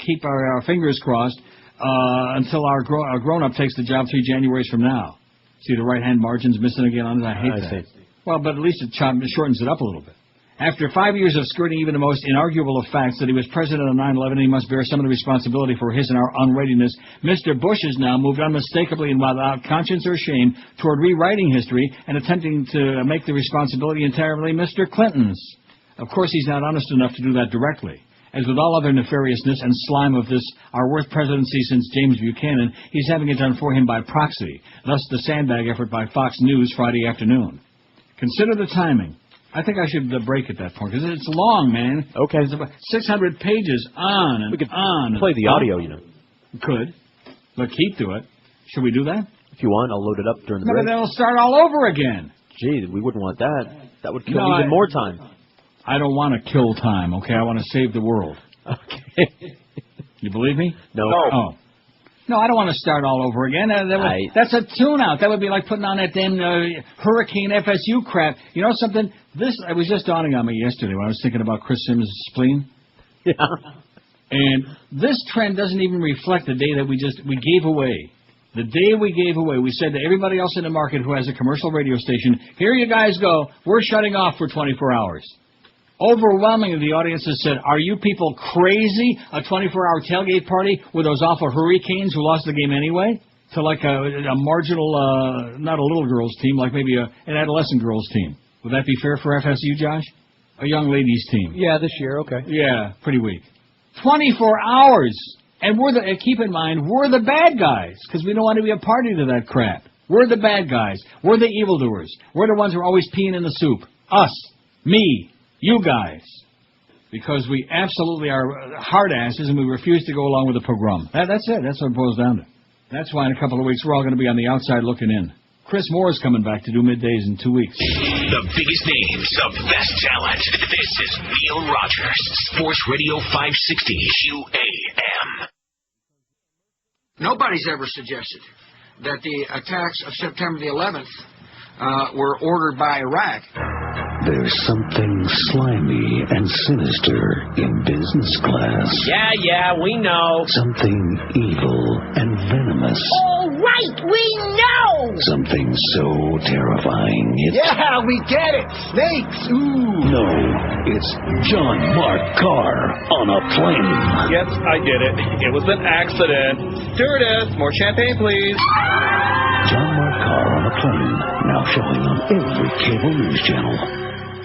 keep our fingers crossed until our grown-up takes the job 3 Januaries from now. See, the right-hand margin's missing again on it. I hate that. Well, but at least it shortens it up a little bit. After 5 years of skirting even the most inarguable of facts that he was president of 9/11 and he must bear some of the responsibility for his and our unreadiness, Mr. Bush has now moved unmistakably and without conscience or shame toward rewriting history and attempting to make the responsibility entirely Mr. Clinton's. Of course, he's not honest enough to do that directly. As with all other nefariousness and slime of this, our worst presidency since James Buchanan, he's having it done for him by proxy, thus the sandbag effort by Fox News Friday afternoon. Consider the timing. I think I should break at that point, because it's long, man. Okay. It's about 600 pages on and on. Play the audio, you know. Could. Let Keith do it. Should we do that? If you want, I'll load it up during the No, break. but then it'll start all over again. Gee, we wouldn't want that. That would kill even more time. I don't want to kill time, okay? I want to save the world. Okay. You believe me? No. Oh. No, I don't want to start all over again. That's a tune-out. That would be like putting on that damn Hurricane FSU crap. You know something? It was just dawning on me yesterday when I was thinking about Chris Sims' spleen. Yeah. And this trend doesn't even reflect the day that we gave away. The day we gave away, we said to everybody else in the market who has a commercial radio station, here you guys go. We're shutting off for 24 hours. Overwhelmingly, the audience has said, are you people crazy? A 24-hour tailgate party with those awful Hurricanes who lost the game anyway? to like a marginal, not a little girls team, like maybe an adolescent girls team. Would that be fair for FSU, Josh? A young ladies team. Yeah, this year, okay. Yeah, pretty weak. 24 hours. And keep in mind, we're the bad guys, because we don't want to be a party to that crap. We're the bad guys. We're the evildoers. We're the ones who are always peeing in the soup. Us. Me. You guys. Because we absolutely are hard asses and we refuse to go along with the pogrom. That's it. That's what it boils down to. That's why in a couple of weeks we're all going to be on the outside looking in. Chris Moore is coming back to do middays in 2 weeks. The biggest names of best talent. This is Neil Rogers, Sports Radio 560 QAM. Nobody's ever suggested that the attacks of September the 11th were ordered by Iraq. There's something slimy and sinister in business class. Yeah, we know. Something evil and venomous. All right, we know. Something so terrifying it's... Yeah, we get it. Snakes. Ooh. No, it's John Mark Carr on a plane. Yes, I get it. It was an accident. Stewardess, more champagne, please. John Mark Carr on a plane, now showing on every cable news channel.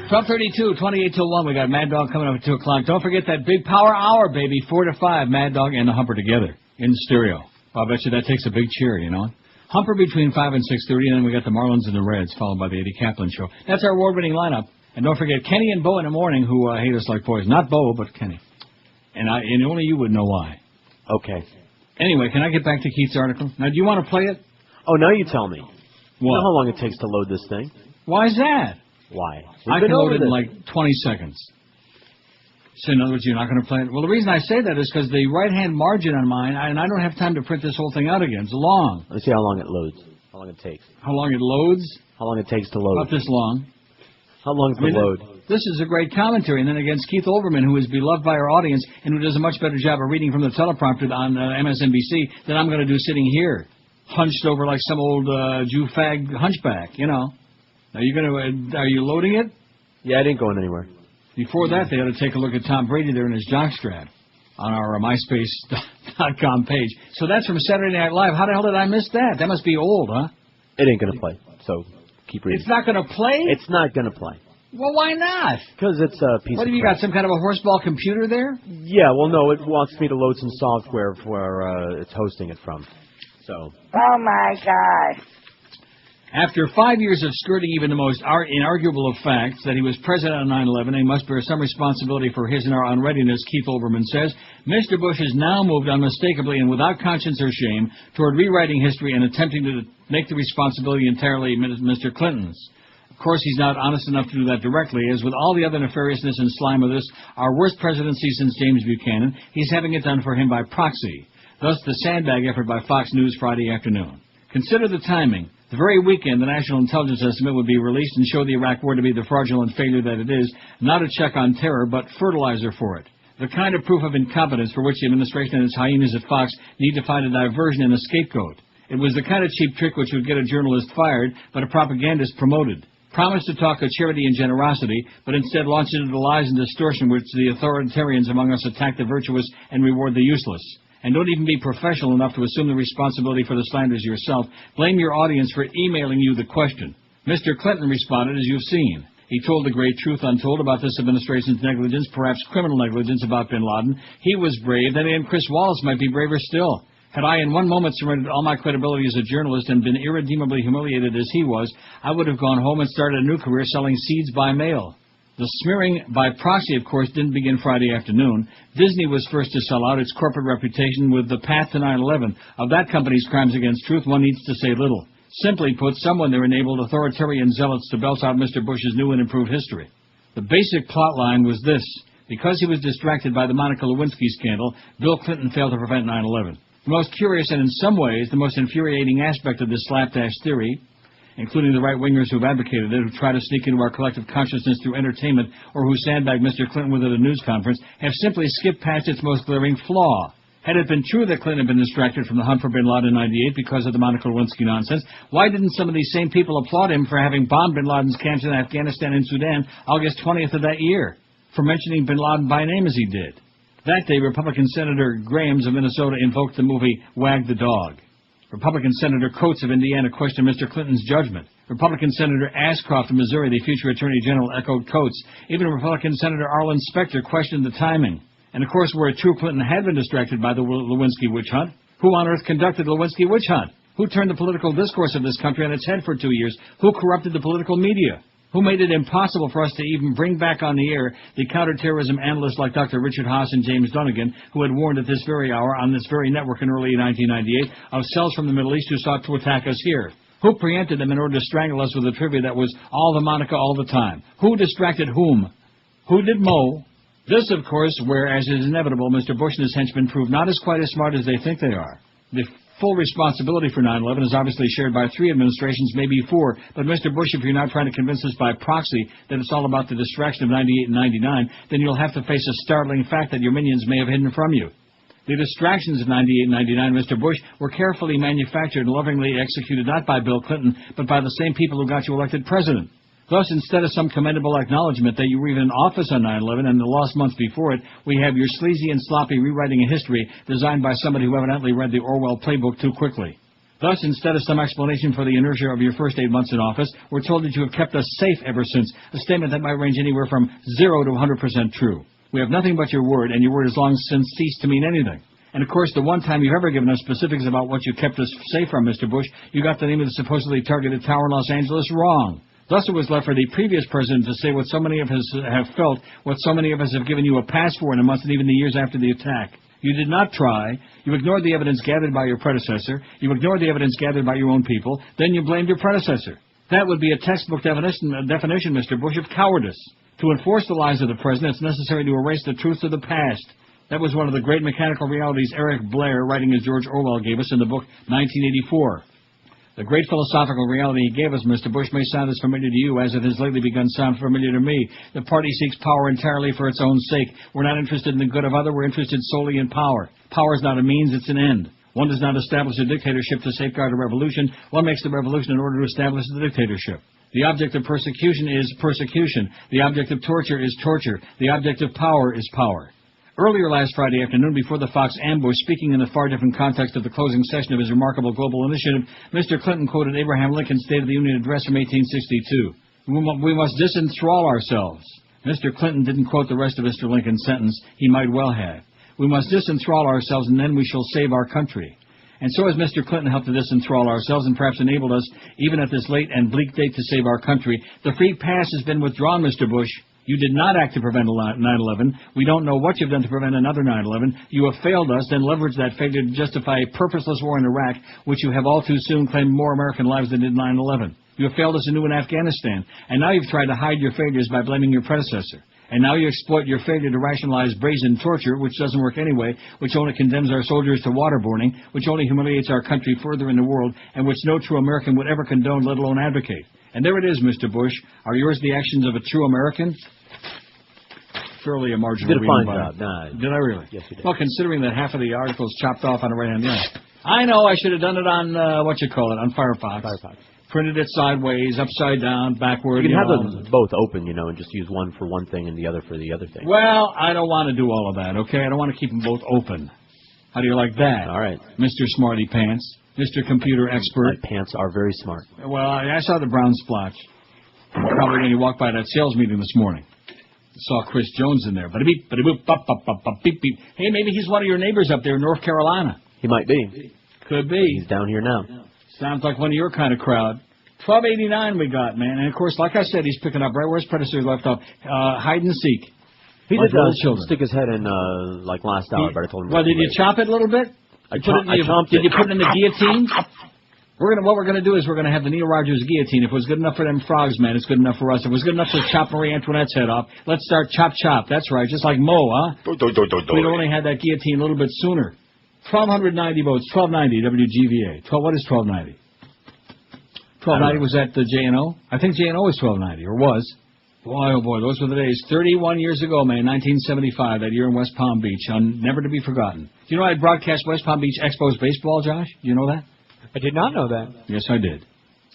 12:32, 28 till 1. We got Mad Dog coming up at 2 o'clock. Don't forget that big power hour, baby. 4 to 5, Mad Dog and the Humper together in stereo. I bet you that takes a big cheer, you know. Humper between 5 and 6:30, and then we got the Marlins and the Reds, followed by the Eddie Kaplan Show. That's our award-winning lineup. And don't forget Kenny and Bo in the morning, who hate us like poison. Not Bo, but Kenny. And only you would know why. Okay. Anyway, can I get back to Keith's article? Now, do you want to play it? Oh, now you tell me. What? You know how long it takes to load this thing? Why is that? Why? I can load it in like 20 seconds. So in other words, you're not going to play it? Well, the reason I say that is because the right-hand margin on mine, and I don't have time to print this whole thing out again. It's long. Let's see how long it loads. How long it takes. How long it loads? How long it takes to load. About this long. How long is the load? This is a great commentary. And then against Keith Olbermann, who is beloved by our audience and who does a much better job of reading from the teleprompter on MSNBC than I'm going to do sitting here, hunched over like some old Jew fag hunchback, you know. Are you loading it? Yeah, it ain't going anywhere. Before that, they ought to take a look at Tom Brady there in his jockstrap on our MySpace.com page. So that's from Saturday Night Live. How the hell did I miss that? That must be old, huh? It ain't going to play, so keep reading. It's not going to play? It's not going to play. Well, why not? Because it's a piece of What, have you got some kind of a horseball computer there? Yeah, well, no, it wants me to load some software where it's hosting it from. So. Oh, my God. After 5 years of skirting even the most inarguable of facts, that he was president on 9/11 and he must bear some responsibility for his and our unreadiness, Keith Olbermann says, Mr. Bush has now moved unmistakably and without conscience or shame toward rewriting history and attempting to make the responsibility entirely Mr. Clinton's. Of course, he's not honest enough to do that directly, as with all the other nefariousness and slime of this, our worst presidency since James Buchanan, he's having it done for him by proxy. Thus, the sandbag effort by Fox News Friday afternoon. Consider the timing. The very weekend, the National Intelligence Estimate would be released and show the Iraq War to be the fraudulent failure that it is, not a check on terror, but fertilizer for it. The kind of proof of incompetence for which the administration and its hyenas at Fox need to find a diversion and a scapegoat. It was the kind of cheap trick which would get a journalist fired, but a propagandist promoted. Promised to talk of charity and generosity, but instead launched into the lies and distortion which the authoritarians among us attack the virtuous and reward the useless. And don't even be professional enough to assume the responsibility for the slanders yourself. Blame your audience for emailing you the question. Mr. Clinton responded, as you've seen. He told the great truth untold about this administration's negligence, perhaps criminal negligence about bin Laden. He was brave. Then again, Chris Wallace might be braver still. Had I in one moment surrendered all my credibility as a journalist and been irredeemably humiliated as he was, I would have gone home and started a new career selling seeds by mail. The smearing by proxy, of course, didn't begin Friday afternoon. Disney was first to sell out its corporate reputation with the path to 9/11. Of that company's crimes against truth, one needs to say little. Simply put, someone there enabled authoritarian zealots to belch out Mr. Bush's new and improved history. The basic plot line was this. Because he was distracted by the Monica Lewinsky scandal, Bill Clinton failed to prevent 9/11. The most curious and in some ways the most infuriating aspect of this slapdash theory, including the right-wingers who've advocated it, who try to sneak into our collective consciousness through entertainment, or who sandbag Mr. Clinton with at a news conference, have simply skipped past its most glaring flaw. Had it been true that Clinton had been distracted from the hunt for bin Laden in '98 because of the Monica Lewinsky nonsense, why didn't some of these same people applaud him for having bombed bin Laden's camps in Afghanistan and Sudan August 20th of that year, for mentioning bin Laden by name as he did? That day, Republican Senator Grahams of Minnesota invoked the movie Wag the Dog. Republican Senator Coates of Indiana questioned Mr. Clinton's judgment. Republican Senator Ashcroft of Missouri, the future Attorney General, echoed Coates. Even Republican Senator Arlen Specter questioned the timing. And, of course, where true Clinton had been distracted by the Lewinsky witch hunt, who on earth conducted the Lewinsky witch hunt? Who turned the political discourse of this country on its head for 2 years? Who corrupted the political media? Who made it impossible for us to even bring back on the air the counterterrorism analysts like Dr. Richard Haas and James Dunnigan, who had warned at this very hour on this very network in early 1998 of cells from the Middle East who sought to attack us here? Who preempted them in order to strangle us with a trivia that was all the Monica all the time? Who distracted whom? Who did Mo? This, of course, where, as is inevitable, Mr. Bush and his henchmen prove not as quite as smart as they think they are. The full responsibility for 9/11 is obviously shared by 3 administrations, maybe 4. But, Mr. Bush, if you're not trying to convince us by proxy that it's all about the distraction of 98 and 99, then you'll have to face a startling fact that your minions may have hidden from you. The distractions of 98 and 99, Mr. Bush, were carefully manufactured and lovingly executed not by Bill Clinton, but by the same people who got you elected president. Thus, instead of some commendable acknowledgement that you were even in office on 9/11 and the lost months before it, we have your sleazy and sloppy rewriting of history designed by somebody who evidently read the Orwell playbook too quickly. Thus, instead of some explanation for the inertia of your first 8 months in office, we're told that you have kept us safe ever since, a statement that might range anywhere from 0 to 100% true. We have nothing but your word, and your word has long since ceased to mean anything. And, of course, the one time you've ever given us specifics about what you kept us safe from, Mr. Bush, you got the name of the supposedly targeted tower in Los Angeles wrong. Thus, it was left for the previous president to say what so many of us have felt, what so many of us have given you a pass for in the months and even the years after the attack. You did not try. You ignored the evidence gathered by your predecessor. You ignored the evidence gathered by your own people. Then you blamed your predecessor. That would be a textbook definition, Mr. Bush, of cowardice. To enforce the lies of the president, it's necessary to erase the truths of the past. That was one of the great mechanical realities Eric Blair, writing as George Orwell, gave us in the book 1984. The great philosophical reality he gave us, Mr. Bush, may sound as familiar to you as it has lately begun to sound familiar to me. The party seeks power entirely for its own sake. We're not interested in the good of others. We're interested solely in power. Power is not a means, it's an end. One does not establish a dictatorship to safeguard a revolution. One makes the revolution in order to establish the dictatorship. The object of persecution is persecution. The object of torture is torture. The object of power is power. Earlier last Friday afternoon, before the Fox ambush, speaking in the far different context of the closing session of his remarkable global initiative, Mr. Clinton quoted Abraham Lincoln's State of the Union address from 1862. We must disenthrall ourselves. Mr. Clinton didn't quote the rest of Mr. Lincoln's sentence. He might well have. We must disenthrall ourselves, and then we shall save our country. And so as Mr. Clinton helped to disenthrall ourselves and perhaps enabled us, even at this late and bleak date, to save our country, the free pass has been withdrawn, Mr. Bush. You did not act to prevent 9/11. We don't know what you've done to prevent another 9/11. You have failed us, then leveraged that failure to justify a purposeless war in Iraq, which you have all too soon claimed more American lives than did 9/11. You have failed us anew in Afghanistan, and now you've tried to hide your failures by blaming your predecessor. And now you exploit your failure to rationalize brazen torture, which doesn't work anyway, which only condemns our soldiers to waterboarding, which only humiliates our country further in the world, and which no true American would ever condone, let alone advocate. And there it is, Mr. Bush. Are yours the actions of a true American? Fairly a marginal did a fine reading, job. Nah, did I really? Yes, you did. Well, considering that half of the article's chopped off on the right-hand side. I know I should have done it on, on Firefox. Firefox. Printed it sideways, upside down, backward. You can have them both open, and just use one for one thing and the other for the other thing. Well, I don't want to do all of that, okay? I don't want to keep them both open. How do you like that? All right. Mr. Smarty Pants, Mr. Computer Expert. My pants are very smart. Well, I saw the brown splotch. Probably when you walked by that sales meeting this morning. Saw Chris Jones in there. Ba-da-beep, ba-da-boop, bop, beep, beep. Hey, maybe he's one of your neighbors up there in North Carolina. He might be. Could be. He's down here now. Sounds like one of your kind of crowd. 1289 we got, man. And, of course, like I said, he's picking up right where his predecessor left off. Hide and seek. He like did stick his head in, last hour, but I told him... Well, did you chop it a little bit? I chopped it. Did you put it in the guillotine? What we're gonna do is we're gonna have the Neil Rogers guillotine. If it was good enough for them frogs, man, it's good enough for us. If it was good enough to chop Marie Antoinette's head off, let's start chop. That's right, just like Mo, huh? We'd only had that guillotine a little bit sooner. 1,290 votes, 1290 WGVA. What is 1290? 1290 was that the JNO? I think JNO was 1290, or was. Boy, oh boy, those were the days. 31 years ago, man, 1975, that year in West Palm Beach, never to be forgotten. Do you know I broadcast West Palm Beach Expos baseball, Josh? Do you know that? I did not know that. Yes, I did.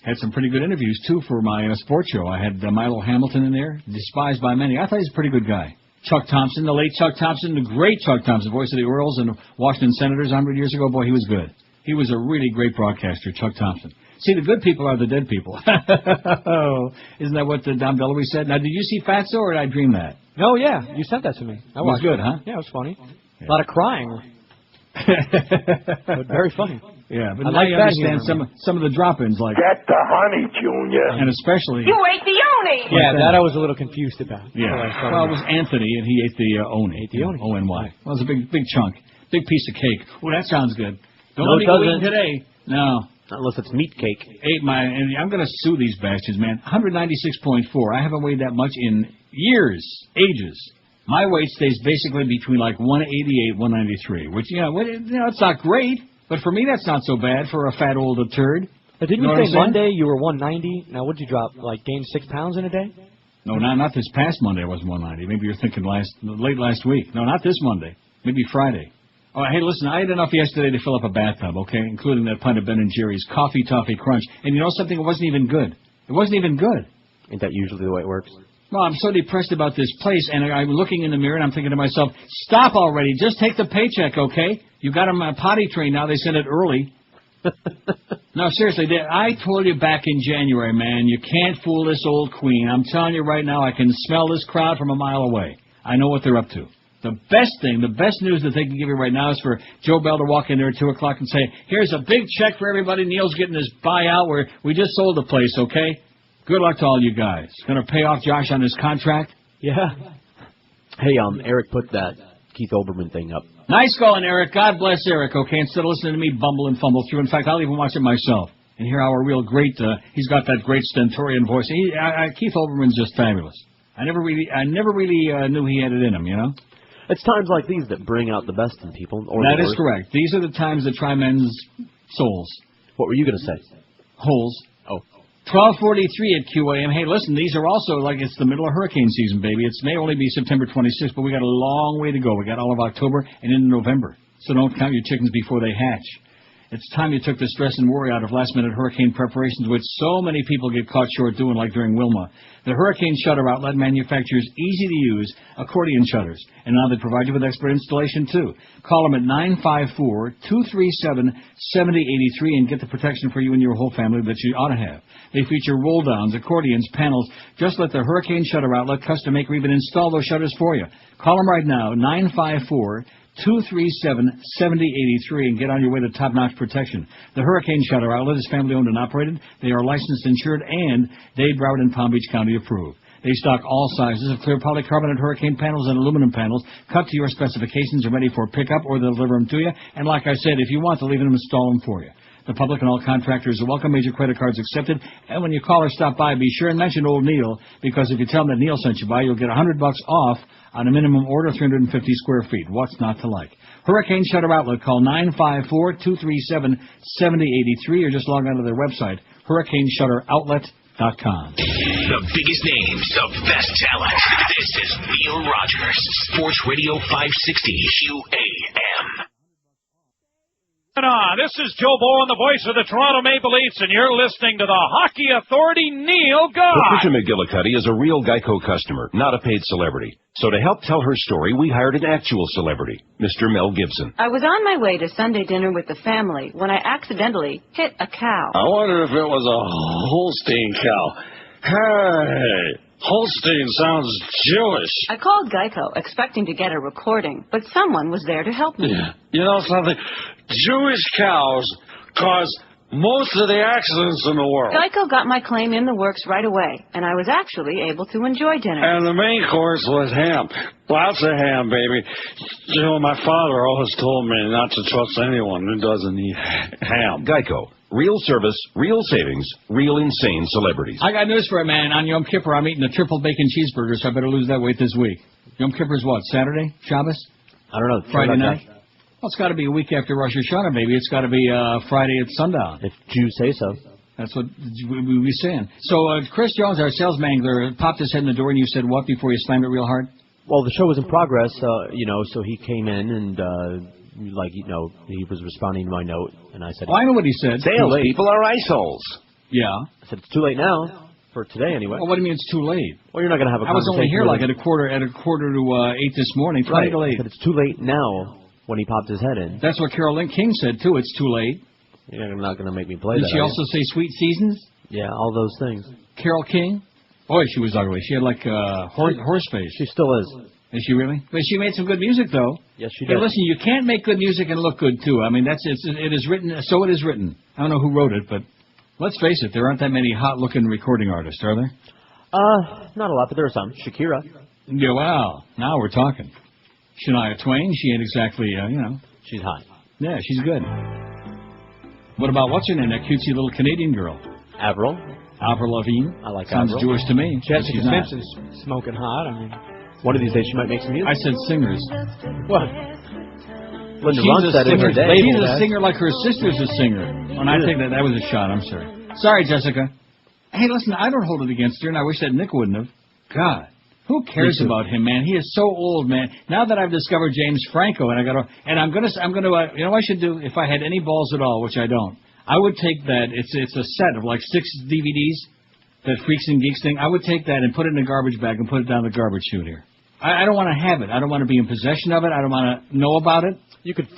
Had some pretty good interviews, too, for my sports show. I had Milo Hamilton in there, despised by many. I thought he was a pretty good guy. Chuck Thompson, the late Chuck Thompson, the great Chuck Thompson, voice of the Orioles and Washington Senators 100 years ago. Boy, he was good. He was a really great broadcaster, Chuck Thompson. See, the good people are the dead people. Isn't that what Don Bellamy said? Now, did you see Fatso, or did I dream that? Oh, yeah. You sent that to me. It was good, huh? Yeah, it was funny. Yeah. A lot of crying. But very funny. Yeah, but now you understand some of the drop-ins, like... Get the honey, Junior. And especially... You ate the oni! Yeah, that I was a little confused about. Yeah. Well, it was Anthony, and he ate the oni. Ate the oni. O-N-Y. Well, it was a big chunk. Big piece of cake. Oh, that sounds good. Don't No, let me go eating today. No. Unless it's meat cake. And I'm going to sue these bastards, man. 196.4. I haven't weighed that much in years, ages. My weight stays basically between like 188, 193, which, it's not great, but for me that's not so bad for a fat old turd. But didn't you say Monday you were 190? Now, what did you drop? Like, gain 6 pounds in a day? No, not this past Monday I wasn't 190. Maybe you're thinking late last week. No, not this Monday. Maybe Friday. Oh, hey, listen, I had enough yesterday to fill up a bathtub, okay, including that pint of Ben & Jerry's Coffee Toffee Crunch. And you know something? It wasn't even good. It wasn't even good. Ain't that usually the way it works? No, I'm so depressed about this place, and I'm looking in the mirror, and I'm thinking to myself, stop already. Just take the paycheck, okay? You got them potty trained now. They sent it early. No, seriously, I told you back in January, man, you can't fool this old queen. I'm telling you right now, I can smell this crowd from a mile away. I know what they're up to. The best news that they can give you right now is for Joe Bell to walk in there at 2 o'clock and say, here's a big check for everybody. Neil's getting his buyout where we just sold the place, okay? Good luck to all you guys. Going to pay off Josh on his contract? Yeah. Hey, Eric put that Keith Olbermann thing up. Nice going, Eric. God bless Eric, okay? Instead of listening to me bumble and fumble through. In fact, I'll even watch it myself and hear how a real great, he's got that great stentorian voice. Keith Olbermann's just fabulous. I never really knew he had it in him, you know? It's times like these that bring out the best in people. Or that is correct. These are the times that try men's souls. What were you going to say? Holes. Oh. 12:43 at QAM. Hey, listen, these are also like it's the middle of hurricane season, baby. It may only be September 26th, but we got a long way to go. We got all of October and into November. So don't count your chickens before they hatch. It's time you took the stress and worry out of last-minute hurricane preparations, which so many people get caught short doing, like during Wilma. The Hurricane Shutter Outlet manufactures easy-to-use accordion shutters, and now they provide you with expert installation, too. Call them at 954-237-7083 and get the protection for you and your whole family that you ought to have. They feature roll-downs, accordions, panels. Just let the Hurricane Shutter Outlet custom make or even install those shutters for you. Call them right now, 954-237-7083, and get on your way to top-notch protection. The Hurricane Shutter Outlet is family-owned and operated. They are licensed, insured, and Dade, Broward, and Palm Beach County approved. They stock all sizes of clear polycarbonate hurricane panels and aluminum panels, cut to your specifications, are ready for pickup, or they'll deliver them to you. And like I said, if you want, they'll even install them for you. The public and all contractors are welcome. Major credit cards accepted. And when you call or stop by, be sure and mention old Neil, because if you tell them that Neil sent you by, you'll get $100 off on a minimum order of 350 square feet. What's not to like? Hurricane Shutter Outlet. Call 954-237-7083 or just log on to their website, hurricaneshutteroutlet.com. The biggest names, the best talent. This is Neil Rogers, Sports Radio 560 QAM. This is Joe Bowen, the voice of the Toronto Maple Leafs, and you're listening to the Hockey Authority, Neil God. Patricia McGillicuddy is a real Geico customer, not a paid celebrity. So to help tell her story, we hired an actual celebrity, Mr. Mel Gibson. I was on my way to Sunday dinner with the family when I accidentally hit a cow. I wonder if it was a Holstein cow. Hey, Holstein sounds Jewish. I called Geico expecting to get a recording, but someone was there to help me. Yeah. You know something? Jewish cows cause most of the accidents in the world. Geico got my claim in the works right away, and I was actually able to enjoy dinner. And the main course was ham. Lots of ham, baby. You know, my father always told me not to trust anyone who doesn't eat ham. Geico. Real service, real savings, real insane celebrities. I got news for you, man. On Yom Kippur, I'm eating a triple bacon cheeseburger, so I better lose that weight this week. Yom Kippur's what, Saturday? Shabbos? I don't know. Friday night? Well, it's got to be a week after Rosh Hashanah, baby. It's got to be Friday at sundown. If Jews say so. That's what we were saying. So Chris Jones, our sales mangler, popped his head in the door, and you said what before you slammed it real hard? Well, the show was in progress, so he came in and... he was responding to my note, and I said... Oh, I know what he said. Salespeople are iceholes. Yeah. I said, it's too late now, for today anyway. Well, what do you mean it's too late? Well, you're not going to have a conversation. I was only here like at a quarter to 8 this morning. Right. Too late. I said, it's too late now when he popped his head in. That's what Carol Lynn King said, too. It's too late. You're not going to make me play Did that. she are also say Sweet Seasons? you? Yeah, all those things. Carole King? Boy, she was ugly. She had like horse face. She still is. Is she really? But she made some good music, though. Yes, she Hey, did. listen, you can't make good music and look good, too. I mean, it is written, so it is written. I don't know who wrote it, but let's face it, there aren't that many hot-looking recording artists, are there? Not a lot, but there are some. Shakira. Yeah, wow. Now we're talking. Shania Twain, she ain't exactly, She's hot. Yeah, she's good. What about, what's her name, that cutesy little Canadian girl? Avril. Avril Lavigne. I like Sounds Avril. Jewish to me. Jessica She's not. Simpson's smoking hot. I mean, one of these days she might make some music. I said singers. What? Linda She's Ronstadt in her day. She's a singer like her sister's a singer. When I think that was a shot, I'm sorry. Sorry, Jessica. Hey, listen, I don't hold it against her, and I wish that Nick wouldn't have. God, who cares about him, man? He is so old, man. Now that I've discovered James Franco, and I'm gonna, you know what I should do if I had any balls at all, which I don't. I would take that. It's a set of like 6 DVDs, that Freaks and Geeks thing. I would take that and put it in a garbage bag and put it down the garbage chute here. I don't want to have it. I don't want to be in possession of it. I don't want to know about it.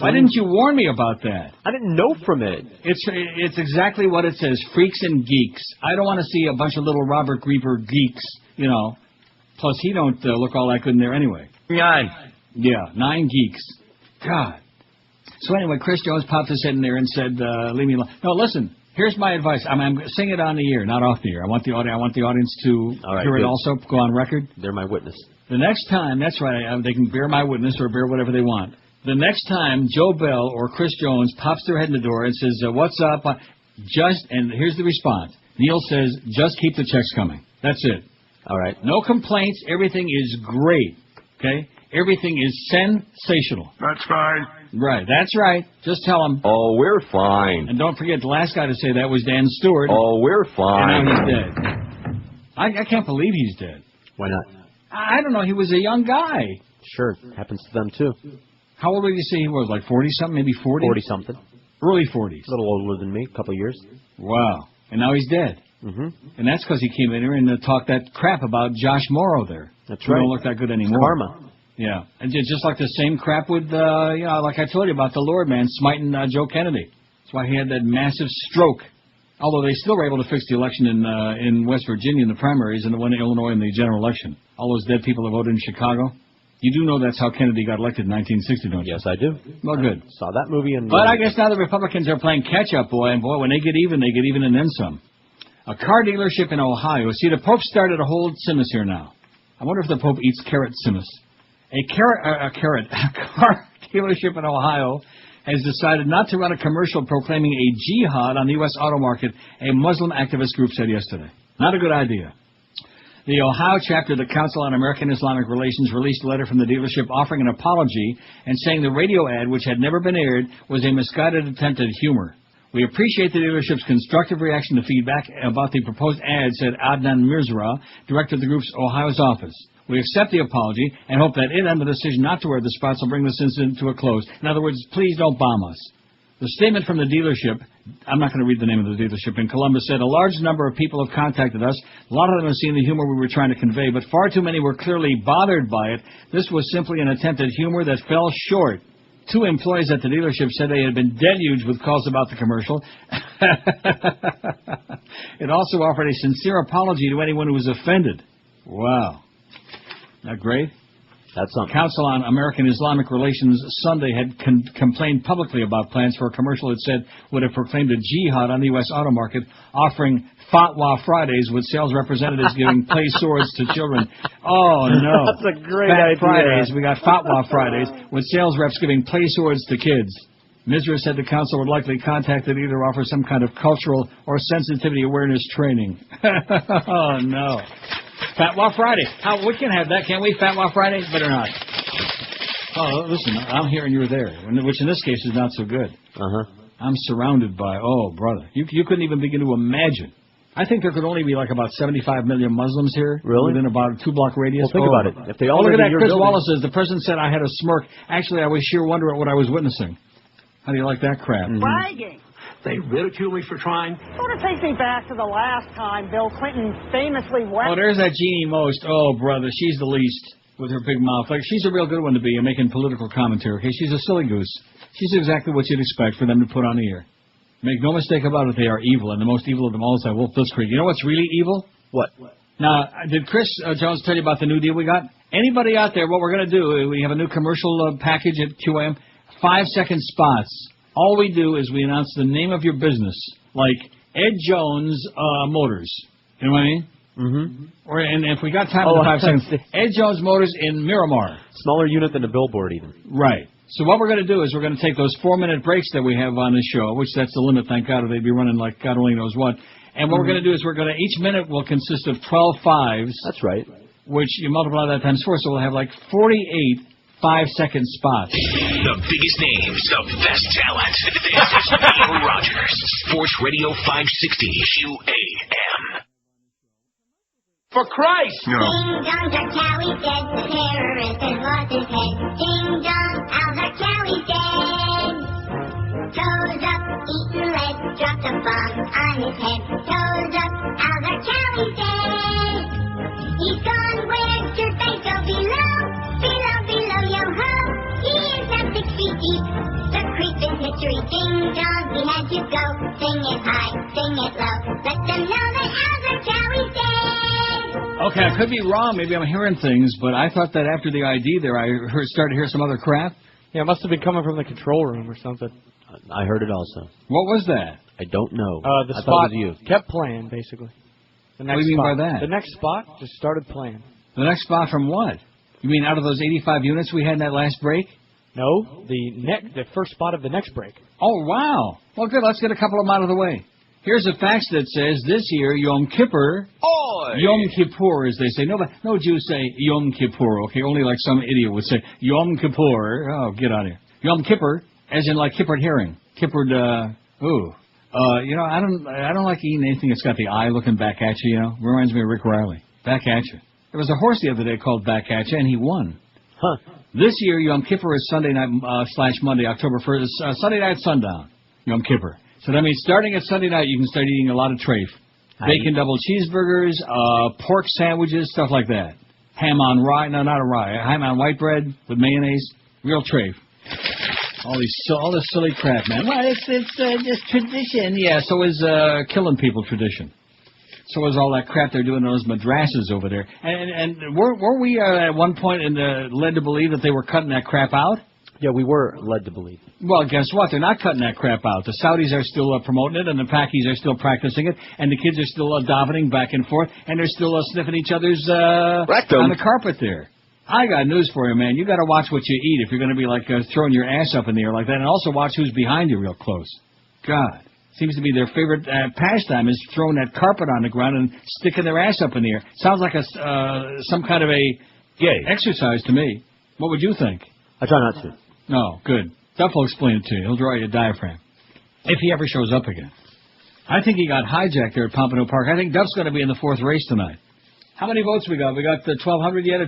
Why didn't you warn me about that? I didn't know from it. It's exactly what it says, Freaks and Geeks. I don't want to see a bunch of little Robert Grieber geeks, Plus, he don't look all that good in there anyway. 9. Yeah, 9 geeks. God. So anyway, Chris Jones popped his head in there and said, leave me alone. No, listen, here's my advice. I'm saying it on the air, not off the air. I want the audience to hear it also, go on record. They're my witness. The next time, that's right, they can bear my witness or bear whatever they want. The next time Joe Bell or Chris Jones pops their head in the door and says, what's up? And here's the response. Neil says, just keep the checks coming. That's it. All right. No complaints. Everything is great. Okay? Everything is sensational. That's fine. Right. That's right. Just tell them. Oh, we're fine. And don't forget, the last guy to say that was Dan Stewart. Oh, we're fine. And now he's dead. I can't believe he's dead. Why not? I don't know. He was a young guy. Sure. Happens to them, too. How old did you say he was? Like 40-something? Maybe 40? 40-something. Early 40s. A little older than me. A couple of years. Wow. And now he's dead. Mm-hmm. And that's because he came in here and talked that crap about Josh Morrow there. That's who right. don't look that good anymore. Karma. Yeah. And just like the same crap with, like I told you about the Lord, man, smiting Joe Kennedy. That's why he had that massive stroke. Although they still were able to fix the election in West Virginia in the primaries and the one in Illinois in the general election. All those dead people that voted in Chicago. You do know that's how Kennedy got elected in 1960, don't you? Yes, I do. Well, good. Saw that movie. But I guess now the Republicans are playing catch-up, boy. And, boy, when they get even and then some. A car dealership in Ohio. See, the Pope started a whole Simus here now. I wonder if the Pope eats carrot Simus. A car dealership in Ohio has decided not to run a commercial proclaiming a jihad on the U.S. auto market, a Muslim activist group said yesterday. Not a good idea. The Ohio chapter of the Council on American-Islamic Relations released a letter from the dealership offering an apology and saying the radio ad, which had never been aired, was a misguided attempt at humor. We appreciate the dealership's constructive reaction to feedback about the proposed ad, said Adnan Mirzra, director of the group's Ohio's office. We accept the apology and hope that it and the decision not to wear the spots will bring this incident to a close. In other words, please don't bomb us. The statement from the dealership, I'm not going to read the name of the dealership, in Columbus said, a large number of people have contacted us. A lot of them have seen the humor we were trying to convey, but far too many were clearly bothered by it. This was simply an attempt at humor that fell short. 2 employees at the dealership said they had been deluged with calls about the commercial. It also offered a sincere apology to anyone who was offended. Wow. Isn't that great? That's something. Council on American-Islamic Relations Sunday had complained publicly about plans for a commercial it said would have proclaimed a jihad on the U.S. auto market, offering Fatwa Fridays with sales representatives giving play swords to children. Oh, no. That's a great Fat idea. Fridays. We got Fatwa Fridays with sales reps giving play swords to kids. Misra said the council would likely contact it either offer some kind of cultural or sensitivity awareness training. Oh, no. Fatwa Friday. We can have that, can't we? Fatwa Friday? Better not. Oh, listen, I'm hearing you're there, which in this case is not so good. Uh-huh. I'm surrounded by, oh, brother. You couldn't even begin to imagine. I think there could only be like about 75 million Muslims here. Really? Within about a 2-block radius. Well, think about it. If they all look live at in that. your Chris building. Wallace says, the person said I had a smirk. Actually, I was sheer wonder at what I was witnessing. How do you like that crap? Bragging. They ridicule me for trying. Sort of takes me back to the last time Bill Clinton famously Oh, there's that Jeannie Most. Oh, brother, she's the least with her big mouth. Like, she's a real good one to be making political commentary. Okay, she's a silly goose. She's exactly what you'd expect for them to put on the air. Make no mistake about it, they are evil, and the most evil of them all is that Wolf Blitzkrieg. You know what's really evil? What? Now, did Chris Jones tell you about the new deal we got? Anybody out there, what we're going to do, we have a new commercial package at QM, 5-second spots. All we do is we announce the name of your business, like Ed Jones Motors. You know what I mean? Mm-hmm. And if we got time for 5 seconds, Ed Jones Motors in Miramar. Smaller unit than a billboard, even. Right. So what we're going to do is we're going to take those 4-minute breaks that we have on this show, which that's the limit, thank God, or they'd be running like God only knows what. And what we're going to do is each minute will consist of 12 fives. That's right. Which you multiply that times 4, so we'll have like 48 5-second spots. The biggest names, the best talent. This is Neil Rogers, Sports Radio 560 QAM. For Christ! Ding dong, the Cowie dead. The terrorist has lost his head. Ding dong, Albert Cowie's dead. Toes up, eating lead, dropped a bomb on his head. Toes up, Albert Cowie's dead. He's gone where dirtbags go below, below, yo-ho. He is now 6 feet deep. The creep in history. Ding dong, he had to go. Sing it high, sing it low. Let them know that Albert Cowie's dead. Okay, I could be wrong. Maybe I'm hearing things, but I thought that after the ID there, I started to hear some other crap. Yeah, it must have been coming from the control room or something. I heard it also. What was that? I don't know. The I spot thought it was you. kept playing, basically. The next What do you mean spot. by that? The next spot just started playing. The next spot from what? You mean out of those 85 units we had in that last break? No, the first spot of the next break. Oh, wow. Well, good. Let's get a couple of them out of the way. Here's a fax that says this year Yom Kippur, Yom Kippur, as they say. No Jews say Yom Kippur, okay? Only like some idiot would say Yom Kippur. Oh, get out of here. Yom Kippur, as in like kippered herring. Kippered, you know, I don't like eating anything that's got the eye looking back at you, you know? Reminds me of Rick Riley. Back at you. There was a horse the other day called Back at You, and he won. Huh. This year, Yom Kippur is Sunday night / Monday, October 1st. Sunday night sundown, Yom Kippur. So that means starting at Sunday night, you can start eating a lot of treif. Bacon double cheeseburgers, pork sandwiches, stuff like that. Ham on rye, no, not a rye. Ham on white bread with mayonnaise, real treif. All this silly crap, man. Well, it's just tradition. Yeah, so is killing people tradition. So is all that crap they're doing in those madrasas over there. And weren't we at one point led to believe that they were cutting that crap out? Yeah, we were led to believe. Well, guess what? They're not cutting that crap out. The Saudis are still promoting it, and the Pakis are still practicing it, and the kids are still davening back and forth, and they're still sniffing each other's on the carpet there. I got news for you, man. You got to watch what you eat if you're going to be like throwing your ass up in the air like that, and also watch who's behind you real close. God. Seems to be their favorite pastime is throwing that carpet on the ground and sticking their ass up in the air. Sounds like some kind of a exercise to me. What would you think? I try not to. No, good. Duff will explain it to you. He'll draw you a diaphragm. If he ever shows up again. I think he got hijacked there at Pompano Park. I think Duff's going to be in the 4th race tonight. How many votes we got? We got 1,200 yet?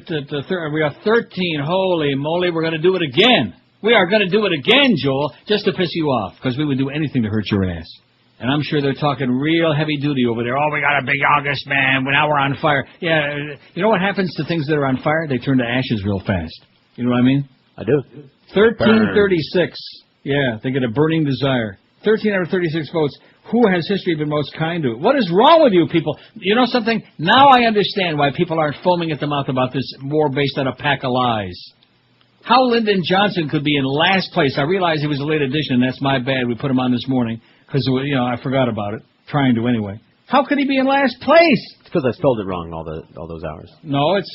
We got 13. Holy moly, we're going to do it again. We are going to do it again, Joel, just to piss you off, because we would do anything to hurt your ass. And I'm sure they're talking real heavy duty over there. Oh, we got a big August, man. Now we're on fire. Yeah, you know what happens to things that are on fire? They turn to ashes real fast. You know what I mean? I do. 1336. Yeah, they get a burning desire. 13 out of 36 votes. Who has history been most kind to? What is wrong with you people? You know something? Now I understand why people aren't foaming at the mouth about this war based on a pack of lies. How Lyndon Johnson could be in last place. I realize he was a late addition, and that's my bad. We put him on this morning because, you know, I forgot about it. Trying to anyway. How could he be in last place? It's because I spelled it wrong all those hours. No, it's,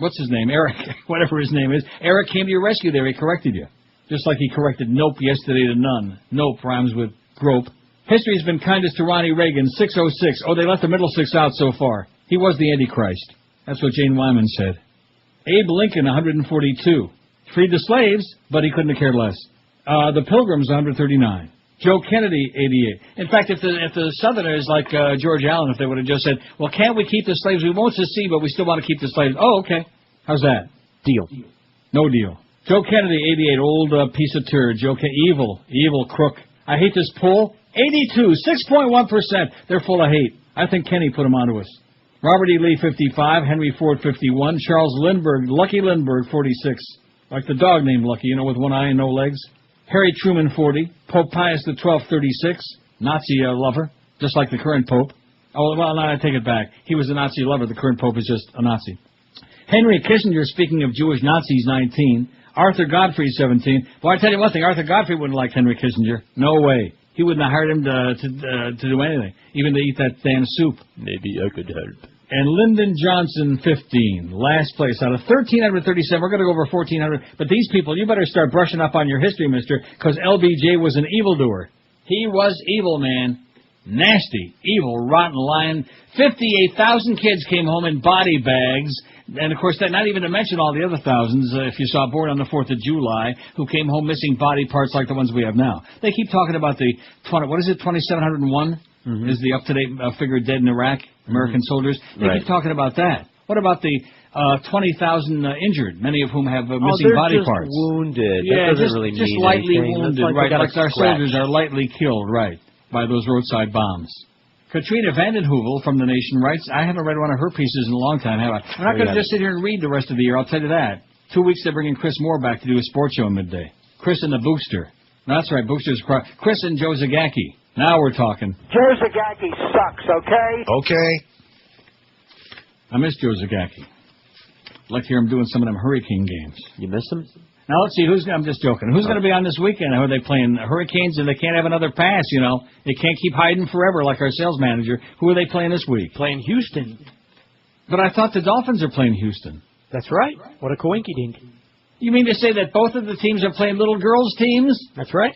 what's his name? Eric, whatever his name is. Eric came to your rescue there. He corrected you. Just like he corrected nope yesterday to none. Nope rhymes with grope. History has been kindest to Ronnie Reagan, 606. Oh, they left the middle six out so far. He was the Antichrist. That's what Jane Wyman said. Abe Lincoln, 142. Freed the slaves, but he couldn't have cared less. The Pilgrims, 139. Joe Kennedy, 88. In fact, if the Southerners, like George Allen, if they would have just said, well, can't we keep the slaves? We won't secede, but we still want to keep the slaves. Oh, okay. How's that? Deal. No deal. Joe Kennedy, 88. Old piece of turd. Evil crook. I hate this poll. 82, 6.1%. They're full of hate. I think Kenny put them onto us. Robert E. Lee, 55. Henry Ford, 51. Charles Lindbergh, Lucky Lindbergh, 46. Like the dog named Lucky, you know, with one eye and no legs. Harry Truman, 40. Pope Pius XII, 36. Nazi lover, just like the current Pope. Oh, well, no, I take it back. He was a Nazi lover. The current Pope is just a Nazi. Henry Kissinger, speaking of Jewish Nazis, 19. Arthur Godfrey, 17. Well, I tell you one thing, Arthur Godfrey wouldn't like Henry Kissinger. No way. He wouldn't have hired him to do anything, even to eat that damn soup. Maybe I could help. And Lyndon Johnson, 15. Last place out of 1,337. We're going to go over 1,400. But these people, you better start brushing up on your history, mister, because LBJ was an evildoer. He was evil, man. Nasty, evil, rotten lion. 58,000 kids came home in body bags. And, of course, that not even to mention all the other thousands, if you saw Born on the 4th of July, who came home missing body parts like the ones we have now. They keep talking about the, 2,701 is the up-to-date figure dead in Iraq, American soldiers. They keep talking about that. What about the 20,000 injured, many of whom have missing body parts? Wounded. Yeah, that doesn't really just mean lightly anything. wounded, like right? Like our soldiers are lightly killed, right, by those roadside bombs. Katrina Vanden Heuvel from The Nation writes, I haven't read one of her pieces in a long time, have I? I'm not going to just sit here and read the rest of the year, I'll tell you that. 2 weeks they're bringing Chris Moore back to do a sports show midday. Chris and the Booster. That's right, Booster's Chris and Joe Zagacki. Now we're talking. Joe Zagacki sucks, okay? Okay. I miss Joe Zagacki. I'd like to hear him doing some of them Hurricane games. You miss him? Now, let's see, I'm just joking. Who's going to be on this weekend? Are they playing Hurricanes and they can't have another pass, you know? They can't keep hiding forever like our sales manager. Who are they playing this week? Playing Houston. But I thought the Dolphins are playing Houston. That's right. What a coinky-dink. You mean to say that both of the teams are playing little girls' teams? That's right.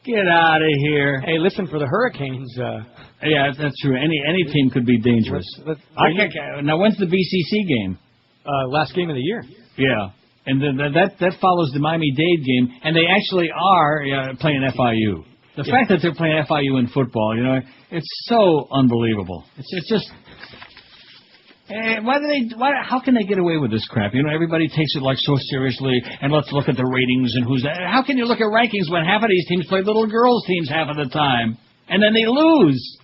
Get out of here. Hey, listen, for the Hurricanes... Yeah, that's true. Any team could be dangerous. Now, when's the BCC game? Last game of the year. Yeah. And that follows the Miami-Dade game, and they actually are playing FIU. The fact that they're playing FIU in football, you know, it's so unbelievable. It's just... how can they get away with this crap? You know, everybody takes it like so seriously, and let's look at the ratings and who's... How can you look at rankings when half of these teams play little girls' teams half of the time, and then they lose?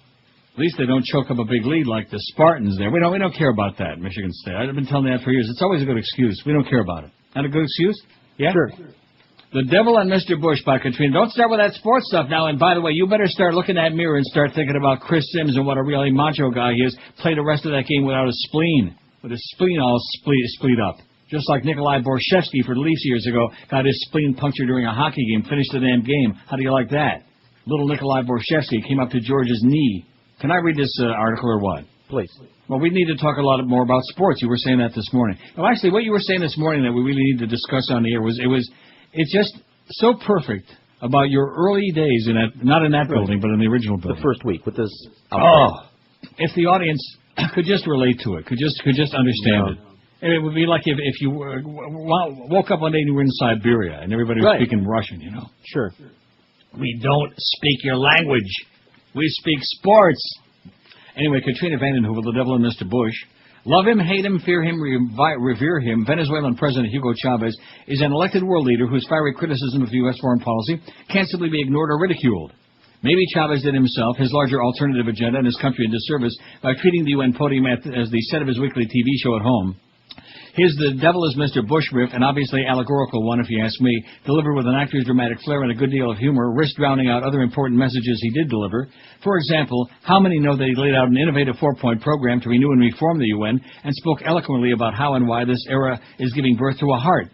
At least they don't choke up a big lead like the Spartans there. We don't care about that, Michigan State. I've been telling you that for years. It's always a good excuse. We don't care about it. Not a good excuse? Yeah? Sure. The Devil and Mr. Bush by Katrina. Don't start with that sports stuff now. And by the way, you better start looking in that mirror and start thinking about Chris Sims and what a really macho guy he is. Play the rest of that game without a spleen. With his spleen all split up. Just like Nikolai Borshevsky for the Leafs years ago got his spleen punctured during a hockey game, finished the damn game. How do you like that? Little Nikolai Borshevsky came up to George's knee. Can I read this article or what? Please. Well, we need to talk a lot more about sports. You were saying that this morning. Well, actually, what you were saying this morning that we really need to discuss on the air it's just so perfect about your early days in that, not in that building, but in the original building. The first week with this outbreak. Oh, if the audience could just relate to it, could just understand it. It would be like if you woke up one day and you were in Siberia and everybody was speaking Russian, you know. Sure. We don't speak your language. We speak sports. Anyway, Katrina Vanden Heuvel, the Devil and Mr. Bush. Love him, hate him, fear him, revere him. Venezuelan President Hugo Chavez is an elected world leader whose fiery criticism of U.S. foreign policy can't simply be ignored or ridiculed. Maybe Chavez did himself, his larger alternative agenda, and his country a disservice by treating the UN podium as the set of his weekly TV show at home. Here's the Devil is Mr. Bush riff, an obviously allegorical one, if you ask me, delivered with an actor's dramatic flair and a good deal of humor, risk drowning out other important messages he did deliver. For example, how many know that he laid out an innovative 4-point program to renew and reform the UN and spoke eloquently about how and why this era is giving birth to a heart?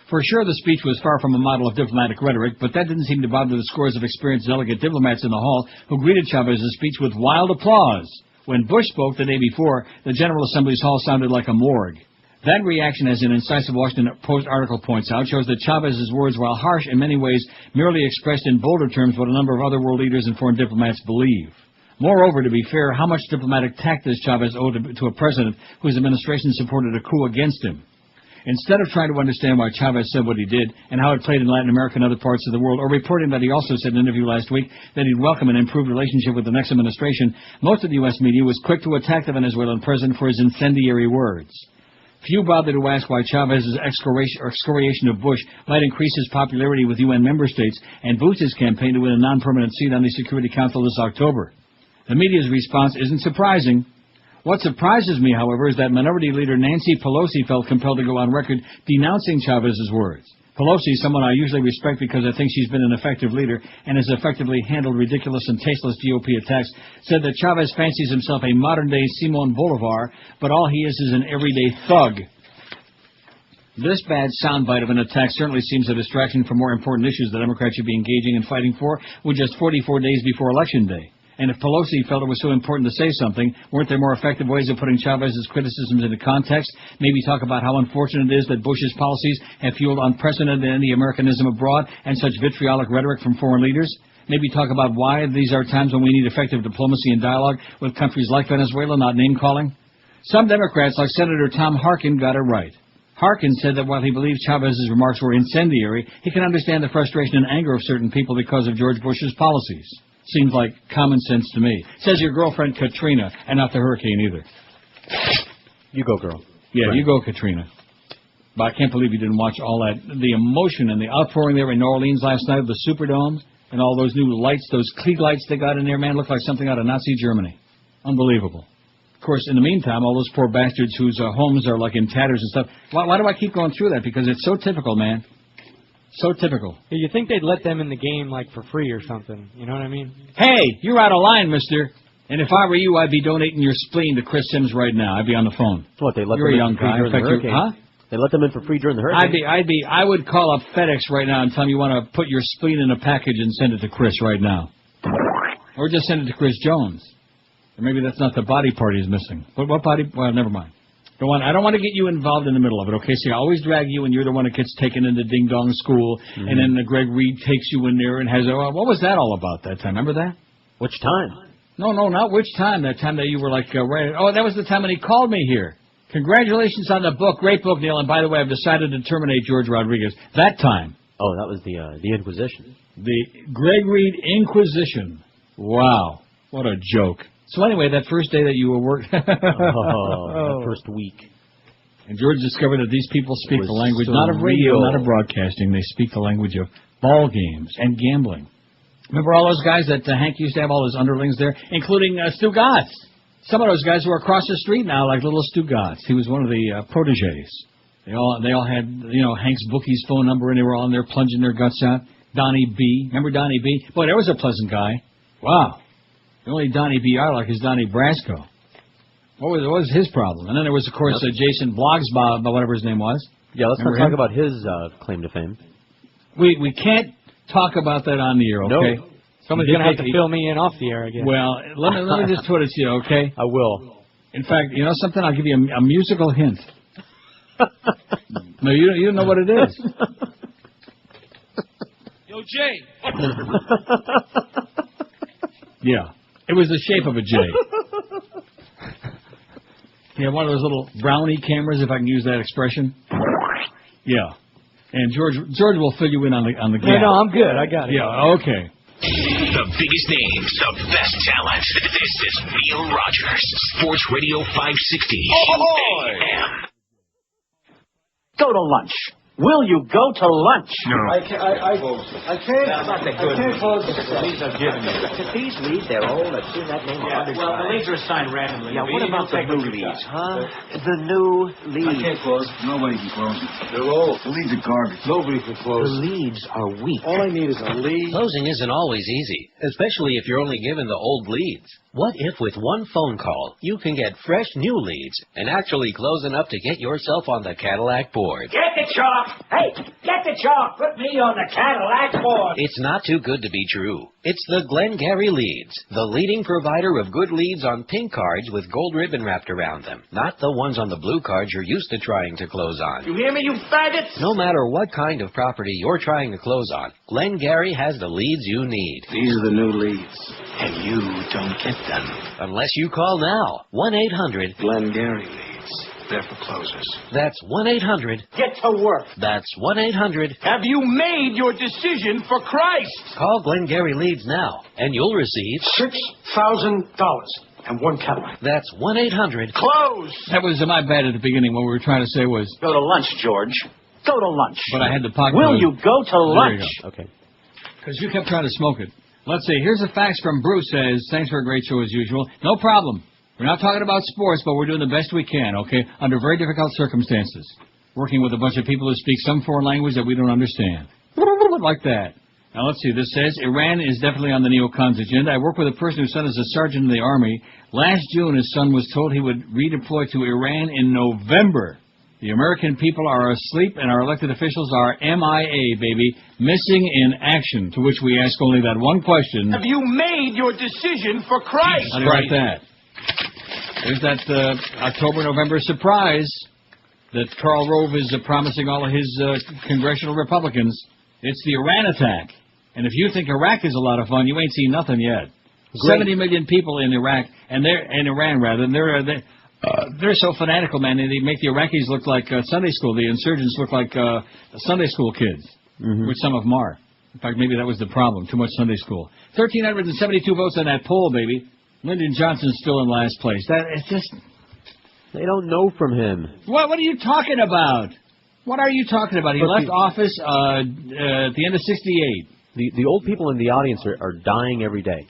For sure, the speech was far from a model of diplomatic rhetoric, but that didn't seem to bother the scores of experienced delegate diplomats in the hall who greeted Chavez's speech with wild applause. When Bush spoke the day before, the General Assembly's hall sounded like a morgue. That reaction, as an incisive Washington Post article points out, shows that Chavez's words, while harsh in many ways, merely expressed in bolder terms what a number of other world leaders and foreign diplomats believe. Moreover, to be fair, how much diplomatic tact does Chavez owe to a president whose administration supported a coup against him? Instead of trying to understand why Chavez said what he did and how it played in Latin America and other parts of the world, or reporting that he also said in an interview last week that he'd welcome an improved relationship with the next administration, most of the U.S. media was quick to attack the Venezuelan president for his incendiary words. Few bothered to ask why Chavez's excoriation of Bush might increase his popularity with UN member states and boost his campaign to win a non-permanent seat on the Security Council this October. The media's response isn't surprising. What surprises me, however, is that Minority Leader Nancy Pelosi felt compelled to go on record denouncing Chavez's words. Pelosi, someone I usually respect because I think she's been an effective leader and has effectively handled ridiculous and tasteless GOP attacks, said that Chavez fancies himself a modern-day Simon Bolivar, but all he is an everyday thug. This bad soundbite of an attack certainly seems a distraction from more important issues the Democrats should be engaging and fighting for with just 44 days before Election Day. And if Pelosi felt it was so important to say something, weren't there more effective ways of putting Chavez's criticisms into context? Maybe talk about how unfortunate it is that Bush's policies have fueled unprecedented anti-Americanism abroad and such vitriolic rhetoric from foreign leaders? Maybe talk about why these are times when we need effective diplomacy and dialogue with countries like Venezuela, not name-calling? Some Democrats, like Senator Tom Harkin, got it right. Harkin said that while he believes Chavez's remarks were incendiary, he can understand the frustration and anger of certain people because of George Bush's policies. Seems like common sense to me. Says your girlfriend Katrina, and not the hurricane either. You go, girl. Yeah, Right. you go, Katrina. But I can't believe you didn't watch all that. The emotion and the outpouring there in New Orleans last night of the Superdome and all those new lights, those Klieg lights they got in there, man, looked like something out of Nazi Germany. Unbelievable. Of course, in the meantime, all those poor bastards whose homes are like in tatters and stuff. Why do I keep going through that? Because it's so typical, man. So typical. Yeah, you think they'd let them in the game, like, for free or something. You know what I mean? Hey, you're out of line, mister. And if I were you, I'd be donating your spleen to Chris Sims right now. I'd be on the phone. What, they let You're them a in young for free guy. during the In fact, hurricane? They let them in for free during the hurricane? I would call up FedEx right now and tell them you want to put your spleen in a package and send it to Chris right now. Or just send it to Chris Jones. Or maybe that's not the body part he's missing. What body? Well, never mind. I don't want to get you involved in the middle of it, okay? See, I always drag you, and you're the one that gets taken into Ding Dong School, and then Greg Reed takes you in there and has what was that all about that time? Remember that? Which time? No, not which time. That time that you were like, that was the time when he called me here. Congratulations on the book. Great book, Neil. And by the way, I've decided to terminate George Rodriguez. That time. Oh, that was the Inquisition. The Greg Reed Inquisition. Wow. What a joke. So anyway, that first day that you were working... that first week. And George discovered that these people speak the language, so not of radio, real. not of broadcasting. They speak the language of ball games and gambling. Remember all those guys that Hank used to have all his underlings there, including Stu Gatz? Some of those guys were across the street now, like little Stu Gatz. He was one of the protégés. They all had, Hank's bookie's phone number, and they were all in there plunging their guts out. Donnie B. Remember Donnie B? Boy, there was a pleasant guy. Wow. The only Donnie B. I like is Donnie Brasco. What was his problem? And then there was, of course, Jason Blogsbaugh, whatever his name was. Yeah, let's not talk about his claim to fame. We can't talk about that on the air, okay? No. Somebody's going to have to fill me in off the air, I guess. Well, let me just put it to you, okay? I will. In fact, you know something? I'll give you a musical hint. No, you don't know what it is. Yo, Jay. Yeah. It was the shape of a J. Yeah, one of those little brownie cameras, if I can use that expression. Yeah. And George will fill you in on the game. No, I'm good. I got it. Yeah, okay. The biggest names, the best talent. This is Neil Rogers, Sports Radio 560 QAM. Go to lunch. Will you go to lunch? No. I can't. That's not the good I can't close the leads are given you. These leads, they're old. I've seen that name. Well, the leads are assigned randomly. Yeah, what about the new leads, huh? The new leads. I can't close. Nobody can close them. They're old. The leads are garbage. Nobody can close. The leads are weak. All I need is a lead. Closing isn't always easy, especially if you're only given the old leads. What if with one phone call, you can get fresh new leads and actually close enough to get yourself on the Cadillac board? Get the chalk. Hey, get the chalk. Put me on the Cadillac board. It's not too good to be true. It's the Glengarry Leads, the leading provider of good leads on pink cards with gold ribbon wrapped around them, not the ones on the blue cards you're used to trying to close on. You hear me, you faggots? No matter what kind of property you're trying to close on, Glengarry has the leads you need. These are the new leads, and you don't get them. Unless you call now, 1-800... Glengarry Leads. They're for closers. That's 1-800... Get to work. That's 1-800... Have you made your decision for Christ? Call Glengarry Leads now, and you'll receive... $6,000 and one Cadillac. That's 1-800... Close! That was my bad at the beginning. What we were trying to say was... Go to lunch, George. Go to lunch. But I had the pocket... Will you go to lunch? You go. Okay. Because you kept trying to smoke it. Let's see. Here's a fax from Bruce. Says, thanks for a great show as usual. No problem. We're not talking about sports, but we're doing the best we can, okay, under very difficult circumstances. working with a bunch of people who speak some foreign language that we don't understand. Like that. Now, let's see. This says, Iran is definitely on the neocons' agenda. I work with a person whose son is a sergeant in the Army. Last June, his son was told he would redeploy to Iran in November. The American people are asleep, and our elected officials are MIA, baby, missing in action, to which we ask only that one question. Have you made your decision for Christ? How about that? There's that October-November surprise that Karl Rove is promising all of his congressional Republicans. It's the Iran attack. And if you think Iraq is a lot of fun, you ain't seen nothing yet. Great. 70 million people in Iraq, and they're in Iran rather, and they're so fanatical, man. They make the Iraqis look like Sunday school. The insurgents look like Sunday school kids, which some of them are. In fact, maybe that was the problem, too much Sunday school. 1,372 votes on that poll, baby. Lyndon Johnson's still in last place. It's just... They don't know from him. What are you talking about? What are you talking about? He left office at the end of 68. The old people in the audience are dying every day.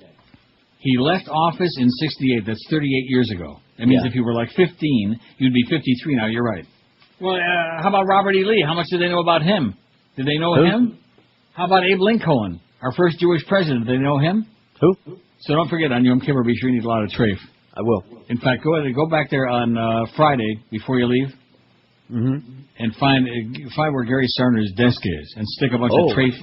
He left office in 68. That's 38 years ago. That means if you were like 15, you'd be 53 now. You're right. Well, how about Robert E. Lee? How much did they know about him? Did they know him? How about Abe Lincoln, our first Jewish president? Did they know him? Who? So don't forget, on Yom Kippur, be sure you eat a lot of treif. I will. In fact, go back there on Friday before you leave. And find where Gary Sarner's desk is, and stick a bunch of treif,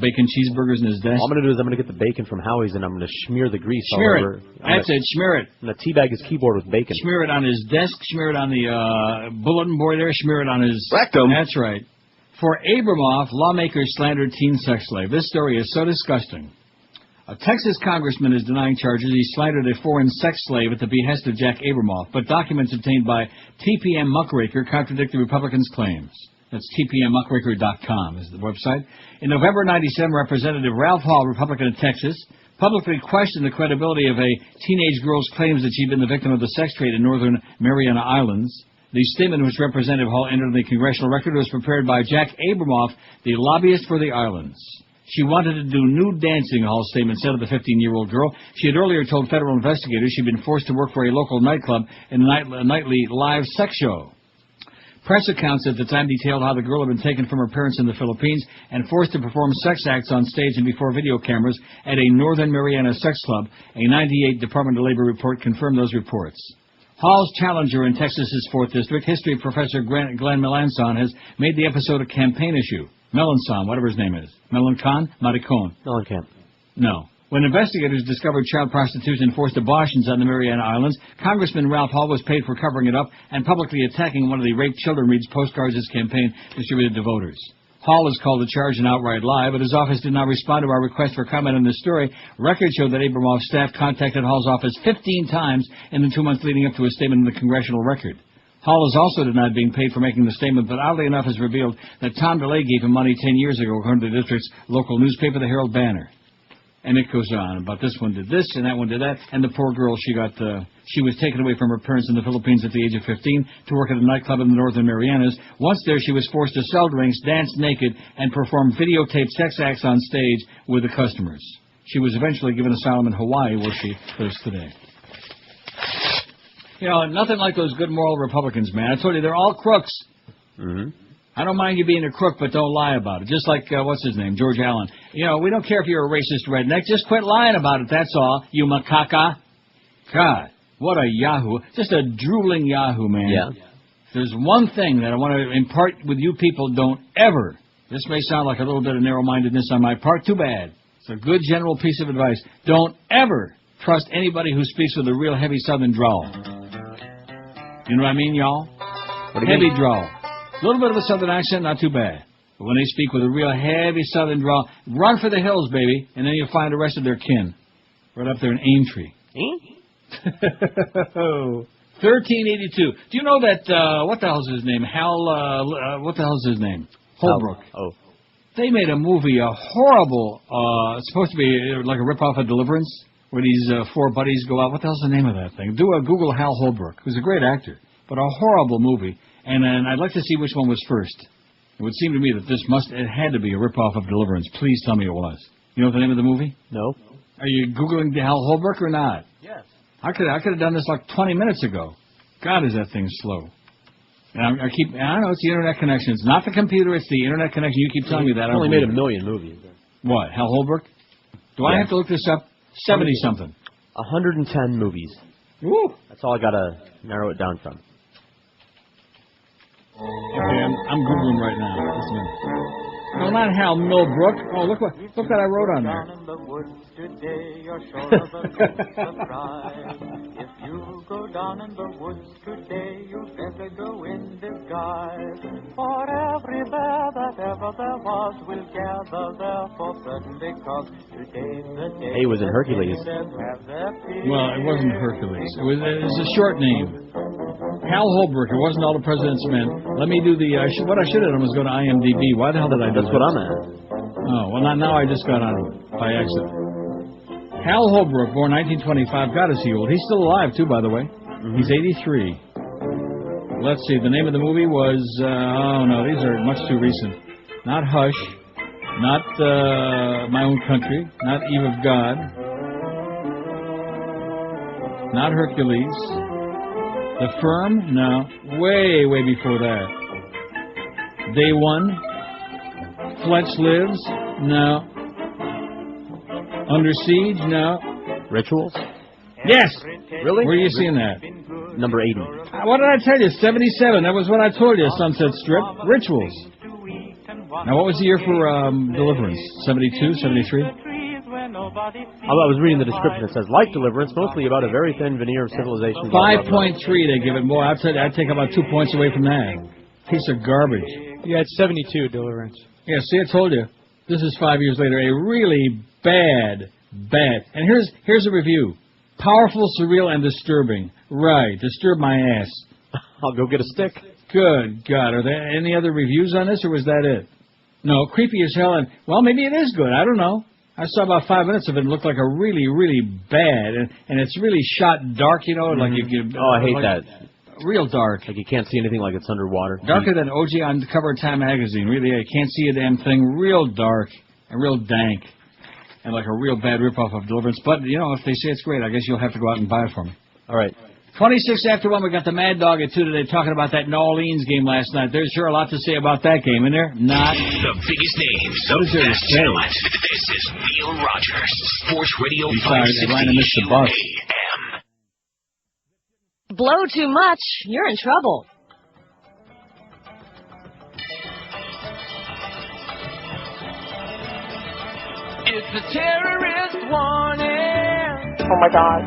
bacon cheeseburgers in his desk. All I'm going to do is I'm going to get the bacon from Howie's, and I'm going to smear the grease all over. That's it. Smear it. I'm going to teabag his keyboard with bacon. Smear it on his desk. Smear it on the bulletin board there. Smear it on his rectum. That's right. For Abramoff, lawmakers slandered teen sex slave. This story is so disgusting. A Texas congressman is denying charges. He slandered a foreign sex slave at the behest of Jack Abramoff, but documents obtained by TPM Muckraker contradict the Republicans' claims. That's tpmmuckraker.com is the website. In November 97, Representative Ralph Hall, Republican of Texas, publicly questioned the credibility of a teenage girl's claims that she'd been the victim of the sex trade in northern Mariana Islands. The statement which Representative Hall entered in the congressional record was prepared by Jack Abramoff, the lobbyist for the islands. She wanted to do nude dancing, Hall's statement said of the 15-year-old girl. She had earlier told federal investigators she'd been forced to work for a local nightclub in a nightly live sex show. Press accounts at the time detailed how the girl had been taken from her parents in the Philippines and forced to perform sex acts on stage and before video cameras at a Northern Mariana sex club. A 98 Department of Labor report confirmed those reports. Hall's challenger in Texas's 4th District, history professor Glenn Melanson, has made the episode a campaign issue. Melanson, whatever his name is. Melancon? Maricon? Melancan. No. When investigators discovered child prostitution and forced abortions on the Mariana Islands, Congressman Ralph Hall was paid for covering it up and publicly attacking one of the raped children reads postcards his campaign distributed to voters. Hall has called the charge an outright lie, but his office did not respond to our request for comment on this story. Records show that Abramoff's staff contacted Hall's office 15 times in the 2 months leading up to his statement in the congressional record. Hall is also denied being paid for making the statement, but oddly enough has revealed that Tom DeLay gave him money 10 years ago, according to the district's local newspaper, the Herald Banner. And it goes on about this one did this and that one did that, and the poor girl, she was taken away from her parents in the Philippines at the age of 15 to work at a nightclub in the Northern Marianas. Once there, she was forced to sell drinks, dance naked, and perform videotaped sex acts on stage with the customers. She was eventually given asylum in Hawaii, where she lives today. You know, nothing like those good moral Republicans, man. I told you, they're all crooks. I don't mind you being a crook, but don't lie about it. Just like, what's his name, George Allen. You know, we don't care if you're a racist redneck. Just quit lying about it, that's all, you macaca. God, what a yahoo. Just a drooling yahoo, man. Yeah. There's one thing that I want to impart with you people. Don't ever, this may sound like a little bit of narrow-mindedness on my part, too bad. It's a good general piece of advice. Don't ever trust anybody who speaks with a real heavy southern drawl. You know what I mean, y'all? Heavy drawl. A little bit of a southern accent, not too bad. But when they speak with a real heavy southern drawl, run for the hills, baby, and then you'll find the rest of their kin. Right up there in Aintree. 1382. Do you know that, what the hell's his name? What the hell's his name? Holbrook. Oh. They made a movie, a horrible, it's supposed to be like a rip-off of Deliverance, where these 4 buddies go out. What the hell's the name of that thing? Google Hal Holbrook, who's a great actor, but a horrible movie. And I'd like to see which one was first. It would seem to me that it had to be a rip-off of Deliverance. Please tell me it was. You know the name of the movie? No. Are you Googling Hal Holbrook or not? Yes. I could have done this like 20 minutes ago. God, is that thing slow. And I don't know, it's the internet connection. It's not the computer, it's the internet connection. You keep telling me that. He only made 1 million movies. What, Hal Holbrook? Do I have to look this up? 70-something. 110 movies. Woo! That's all I got to narrow it down from. Okay, I'm Googling right now. Just a minute. No, not Hal Milbrook. Oh, look what I wrote on there. Today, you're sure of a great surprise. If you go down in the woods today, you better go in disguise. For every bear that ever there was will gather there for certain, because today's the day. Hey, he was in Hercules. Well, it wasn't Hercules. It was a short name. Hal Holbrook. It wasn't All the President's Men. Let me do the. What I should have done was go to IMDb. Why the hell did I do that? That's what I'm at. Oh, well, now I just got on it by accident. Hal Holbrook, born 1925. God, is he old? He's still alive, too, by the way. He's 83. Let's see. The name of the movie was... oh, no, these are much too recent. Not Hush. Not My Own Country. Not Eve of God. Not Hercules. The Firm? No. Way, way before that. Day One? Fletch Lives? No. Under Siege? No. Rituals? Yes! Really? Where are you seeing that? Number 80. What did I tell you? 77. That was what I told you, Sunset Strip. Rituals. Now, what was the year for Deliverance? 72? 73? I was reading the description. It says, like Deliverance, mostly about a very thin veneer of civilization. 5.3 they give it. Boy, I'd take about 2 points away from that. Piece of garbage. Yeah, it's 72, Deliverance. Yeah, see, I told you. This is 5 years later. A really bad. And here's a review. Powerful, surreal, and disturbing. Right. Disturb my ass. I'll go get a stick. Good God. Are there any other reviews on this, or was that it? No, creepy as hell. And, well, maybe it is good. I don't know. I saw about 5 minutes of it and it looked like a really, really bad. And it's really shot dark, you know, like you could... Oh, I hate that. Real dark. Like you can't see anything like it's underwater. Darker than OJ on the cover of Time magazine. Really, you can't see a damn thing. Real dark and real dank. And like a real bad ripoff of Deliverance. But, you know, if they say it's great, I guess you'll have to go out and buy it for me. All right. 26 after 1, we got the Mad Dog at 2 today talking about that New Orleans game last night. There's sure a lot to say about that game, isn't there? Not. The biggest names, What is the there to best say? talent. This is Neil Rogers, Sports Radio Besides, they might have missed the bus. 560 Blow too much, you're in trouble. It's a terrorist warning. Oh my God.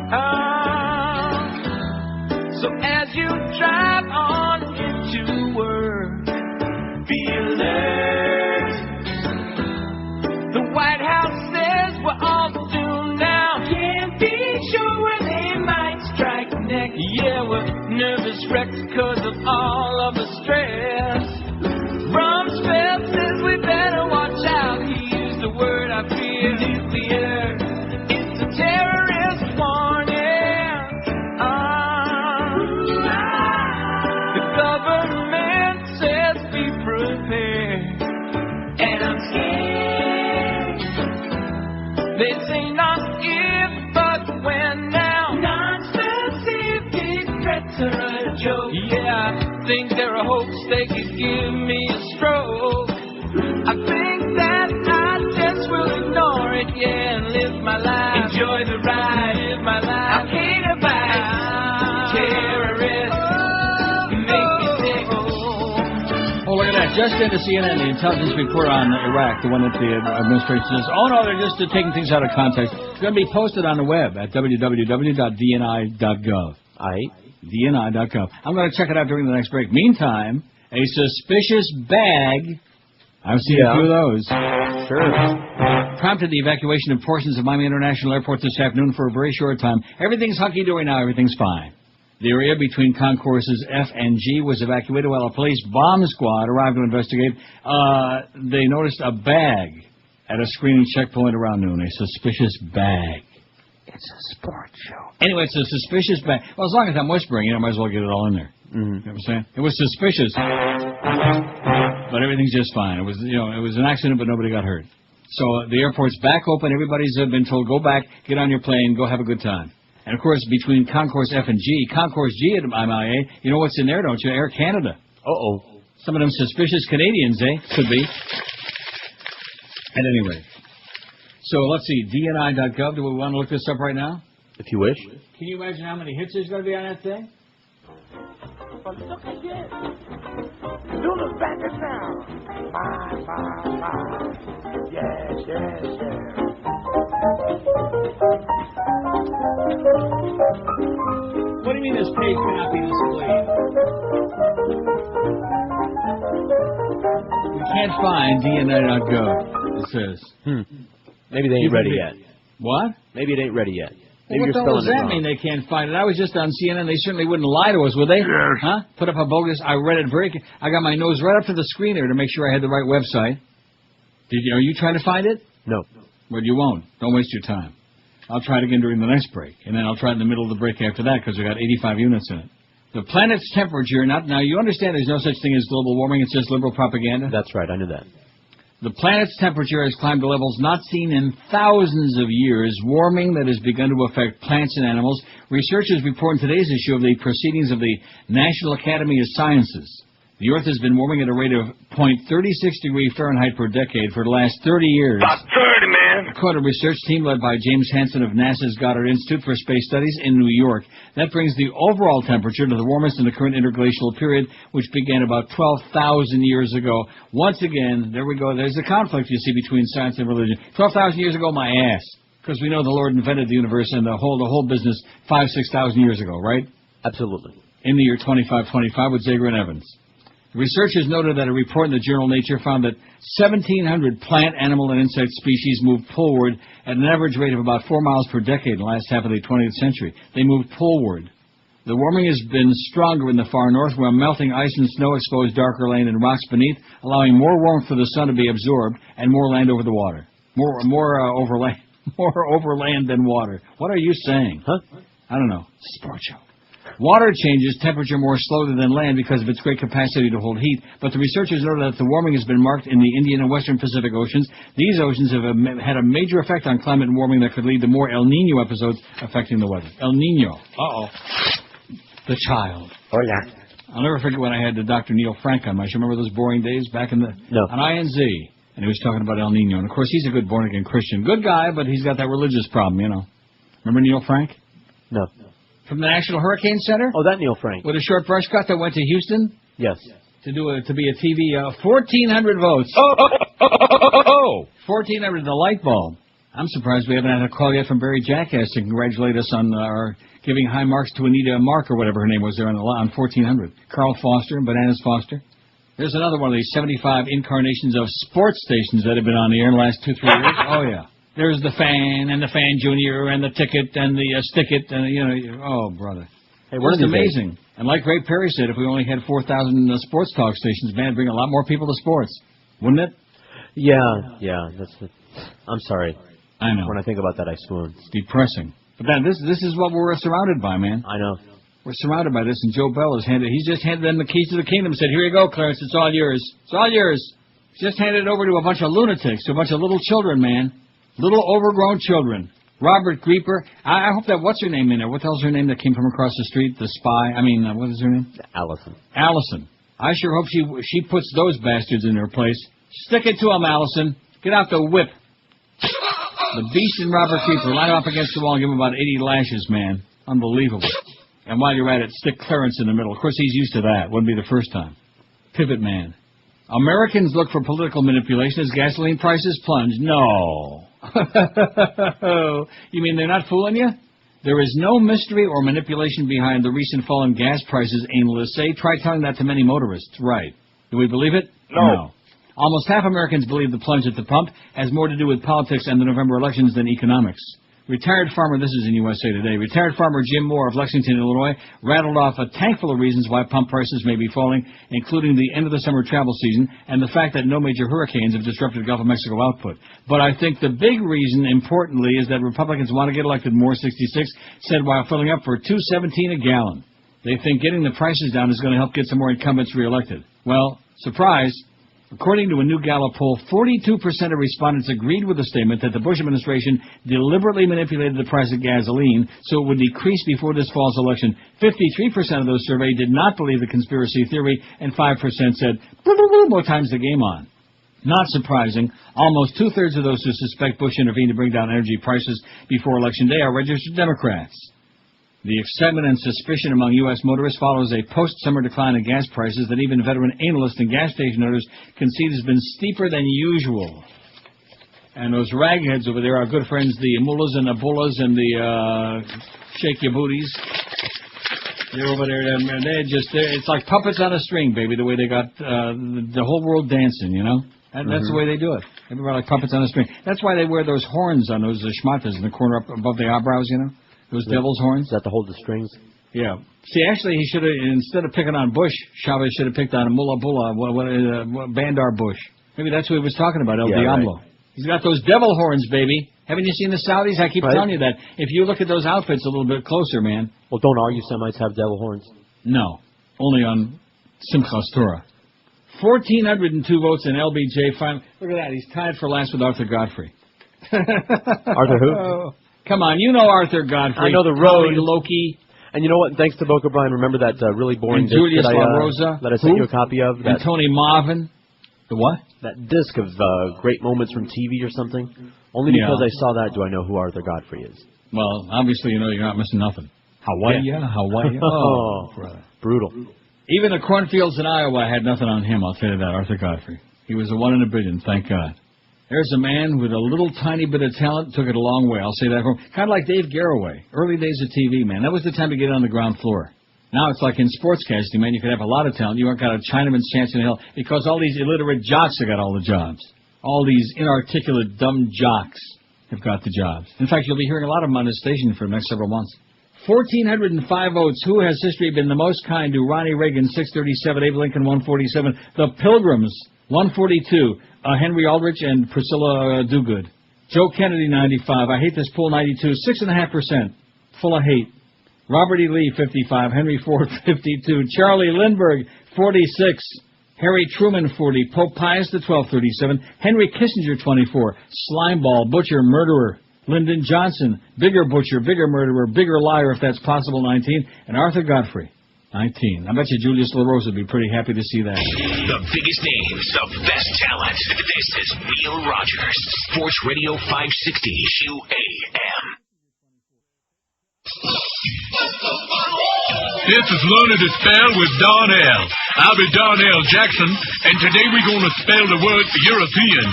So as you drive on into work, be alert. The White House says we're all doomed now. Can't be sure where they might strike next. Yeah, we're nervous wrecks because of all of the stress. Rumsfeld says we better watch out. He used the word I fear, nuclear. It's a terrorist warning. The government says be prepared. And I'm scared. They say not if, but when now. Non-specific threats are a joke. Yeah, I think they're a hoax. They could give me a stroke. I think that I just will ignore it, yeah, and live my life. Enjoy the ride, live my life. I hate about terrorists. Make me sick. Oh, look at that. Just into CNN, the intelligence report on Iraq, the one that the administration says, oh, no, they're just taking things out of context. It's going to be posted on the web at www.dni.gov. DNI.gov. I'm going to check it out during the next break. Meantime, a suspicious bag. I've seen a few of those. Sure. Prompted the evacuation of portions of Miami International Airport this afternoon for a very short time. Everything's hunky-dory now. Everything's fine. The area between concourses F and G was evacuated while a police bomb squad arrived to investigate. They noticed a bag at a screening checkpoint around noon. A suspicious bag. It's a sports show. Anyway, it's a suspicious bag. Well, as long as I'm whispering, you know, I might as well get it all in there. You know what I'm saying? It was suspicious, but everything's just fine. It was, you know, it was an accident, but nobody got hurt. So the airport's back open. Everybody's been told, go back, get on your plane, go have a good time. And, of course, between Concourse F and G, Concourse G at MIA, you know what's in there, don't you? Air Canada. Uh-oh. Some of them suspicious Canadians, eh? Could be. At any rate. So let's see, DNI.gov. Do we want to look this up right now? If you wish. Can you imagine how many hits there's going to be on that thing? But look at this. Lula's back in town. My. Yes. What do you mean this page cannot be displayed? We can't find DNI.gov, it says. Maybe they ain't ready yet. What? Maybe it ain't ready yet. Well, Maybe what the you're hell does spelling that it mean wrong. they can't find it? I was just on CNN. They certainly wouldn't lie to us, would they? Yes. Huh? Put up a bogus... I read it I got my nose right up to the screen there to make sure I had the right website. Are you trying to find it? No. Well, you won't. Don't waste your time. I'll try it again during the next break, and then I'll try it in the middle of the break after that because we got 85 units in it. The planet's temperature... Now, you understand there's no such thing as global warming. It's just liberal propaganda? That's right. I knew that. The planet's temperature has climbed to levels not seen in thousands of years, warming that has begun to affect plants and animals. Researchers report in today's issue of the Proceedings of the National Academy of Sciences. The Earth has been warming at a rate of 0.36 degrees Fahrenheit per decade for the last 30 years. About 30, man. According to a research team led by James Hansen of NASA's Goddard Institute for Space Studies in New York. That brings the overall temperature to the warmest in the current interglacial period, which began about 12,000 years ago. Once again, there we go. There's the conflict, you see, between science and religion. 12,000 years ago, my ass. Because we know the Lord invented the universe and the whole business 5,000-6,000 years ago, right? Absolutely. In the year 2525 with Zager and Evans. Researchers noted that a report in the journal Nature found that 1,700 plant, animal, and insect species moved poleward at an average rate of about 4 miles per decade in the last half of the 20th century. They moved poleward. The warming has been stronger in the far north, where melting ice and snow expose darker land and rocks beneath, allowing more warmth for the sun to be absorbed and more land over the water. More overland than water. What are you saying? Huh? I don't know. Sports show. Water changes temperature more slowly than land because of its great capacity to hold heat, but the researchers noted that the warming has been marked in the Indian and Western Pacific Oceans. These oceans have had a major effect on climate warming that could lead to more El Nino episodes affecting the weather. El Nino. Uh-oh. The child. Oh, yeah. I'll never forget when I had Dr. Neil Frank on my show. Remember those boring days back in the... No. On INZ. And he was talking about El Nino. And, of course, he's a good born-again Christian. Good guy, but he's got that religious problem, you know. Remember Neil Frank? No. From the National Hurricane Center? Oh, that Neil Frank. With a short brush cut that went to Houston? Yes. To be a TV, 1,400 votes. 1,400, the light bulb. I'm surprised we haven't had a call yet from Barry Jackass to congratulate us on our giving high marks to Anita Mark or whatever her name was there on 1,400. Carl Foster, Bananas Foster. There's another one of these 75 incarnations of sports stations that have been on the air in the last 2-3 years. Oh, yeah. There's the Fan and the Fan Junior and the Ticket and the Stick It and, oh, brother. Hey, what it's amazing. And like Ray Perry said, if we only had 4,000 sports talk stations, man, it'd bring a lot more people to sports. Wouldn't it? Yeah. I'm sorry. I know. When I think about that, I swoon. It's depressing. But then this is what we're surrounded by, man. I know. We're surrounded by this, and Joe Bell he's just handed them the keys to the kingdom and said, here you go, Clarence, it's all yours. It's all yours. He's just handed it over to a bunch of lunatics, to a bunch of little children, man. Little overgrown children. Robert Grieper. I hope that, what's her name in there? What the hell's her name that came from across the street? The spy. What is her name? Allison. Allison. I sure hope she puts those bastards in their place. Stick it to them, Allison. Get out the whip. The Beast and Robert Grieper. Line them up against the wall and give them about 80 lashes, man. Unbelievable. And while you're at it, stick Clarence in the middle. Of course, he's used to that. Wouldn't be the first time. Pivot man. Americans look for political manipulation as gasoline prices plunge. No. You mean they're not fooling you? There is no mystery or manipulation behind the recent fall in gas prices, analysts say. Try telling that to many motorists. Right. Do we believe it? No. Almost half Americans believe the plunge at the pump has more to do with politics and the November elections than economics. Retired farmer, this is in USA Today, retired farmer Jim Moore of Lexington, Illinois, rattled off a tank full of reasons why pump prices may be falling, including the end of the summer travel season and the fact that no major hurricanes have disrupted Gulf of Mexico output. But I think the big reason, importantly, is that Republicans want to get elected. Moore, 66, said while filling up for $2.17 a gallon. They think getting the prices down is going to help get some more incumbents reelected. Well, surprise, According to a new Gallup poll, 42% of respondents agreed with the statement that the Bush administration deliberately manipulated the price of gasoline so it would decrease before this fall's election. 53% of those surveyed did not believe the conspiracy theory, and 5% said, more times the game on. Not surprising, almost two-thirds of those who suspect Bush intervened to bring down energy prices before Election Day are registered Democrats. The excitement and suspicion among U.S. motorists follows a post-summer decline in gas prices that even veteran analysts and gas station owners concede has been steeper than usual. And those ragheads over there, our good friends, the mullahs and the bullahs and the shake your booties, they're over there, and it's like puppets on a string, baby, the way they got the whole world dancing, you know? And that's the way they do it. Everybody like puppets on a string. That's why they wear those horns on those schmatas in the corner up above the eyebrows, you know? Those devil's horns? Is that to hold the strings? Yeah. See, actually, he should have, instead of picking on Bush, Chavez should have picked on Mullah Bandar Bush. Maybe that's what he was talking about, El Diablo. Right. He's got those devil horns, baby. Haven't you seen the Saudis? I keep telling you that. If you look at those outfits a little bit closer, man. Well, don't all you Semites have devil horns? No. Only on Simchas Torah. 1,402 votes in LBJ. Finally, look at that. He's tied for last with Arthur Godfrey. Arthur who? Come on, you know Arthur Godfrey. I know the road. Loki. And you know what? Thanks to Boca Brian, remember that really boring disc Julius La Rosa. that I sent you a copy of? And Tony Marvin. The what? That disc of great moments from TV or something. Only because I saw that do I know who Arthur Godfrey is. Well, obviously you know you're not missing nothing. Hawaii. Oh, brother. Brutal. Even the cornfields in Iowa had nothing on him, I'll tell you that, Arthur Godfrey. He was a one in a billion, thank God. There's a man with a little tiny bit of talent, took it a long way, I'll say that for him. Kind of like Dave Garroway, early days of TV, man. That was the time to get on the ground floor. Now it's like in sportscasting, man, you could have a lot of talent. You ain't got a Chinaman's chance in hell because all these illiterate jocks have got all the jobs. All these inarticulate, dumb jocks have got the jobs. In fact, you'll be hearing a lot of them on this station for the next several months. 1,405 votes. Who has history been the most kind to Ronnie Reagan, 637, Abe Lincoln, 147, The Pilgrims, 142, Henry Aldrich and Priscilla Dogood. Joe Kennedy, 95. I hate this poll, 92. 6.5%. Full of hate. Robert E. Lee, 55. Henry Ford, 52. Charlie Lindbergh, 46. Harry Truman, 40. Pope Pius XII, 37. Henry Kissinger, 24. Slimeball, butcher, murderer. Lyndon Johnson, bigger butcher, bigger murderer, bigger liar, if that's possible, 19. And Arthur Godfrey, 19. I bet you Julius La Rosa would be pretty happy to see that. The biggest names, the best talent. This is Neil Rogers, Sports Radio 560 QAM. This is Learning to Spell with Darnell. I'll be Darnell Jackson, and today we're going to spell the word European.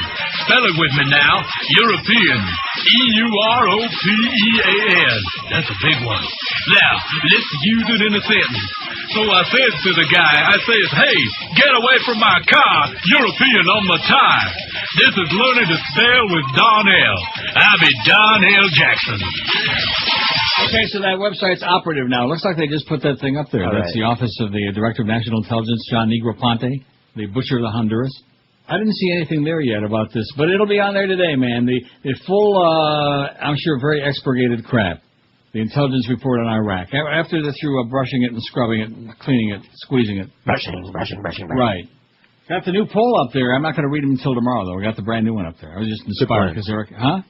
Spell it with me now. European. E-U-R-O-P-E-A-N. That's a big one. Now, let's use it in a sentence. So I says to the guy, I says, hey, get away from my car, European on my tire. This is Learning to Spell with Darnell. I'll be Darnell Jackson. Okay, so that website's operative now. Looks like they just put that thing up there. That's the office of the Director of National Intelligence, John Negroponte, the butcher of the Honduras. I didn't see anything there yet about this, but it'll be on there today, man. The full, I'm sure, very expurgated crap. The intelligence report on Iraq. After they're through brushing it and scrubbing it, and cleaning it, squeezing it. Brushing. Right. Got the new poll up there. I'm not going to read them until tomorrow, though. We got the brand new one up there. I was just inspired because they're... Huh?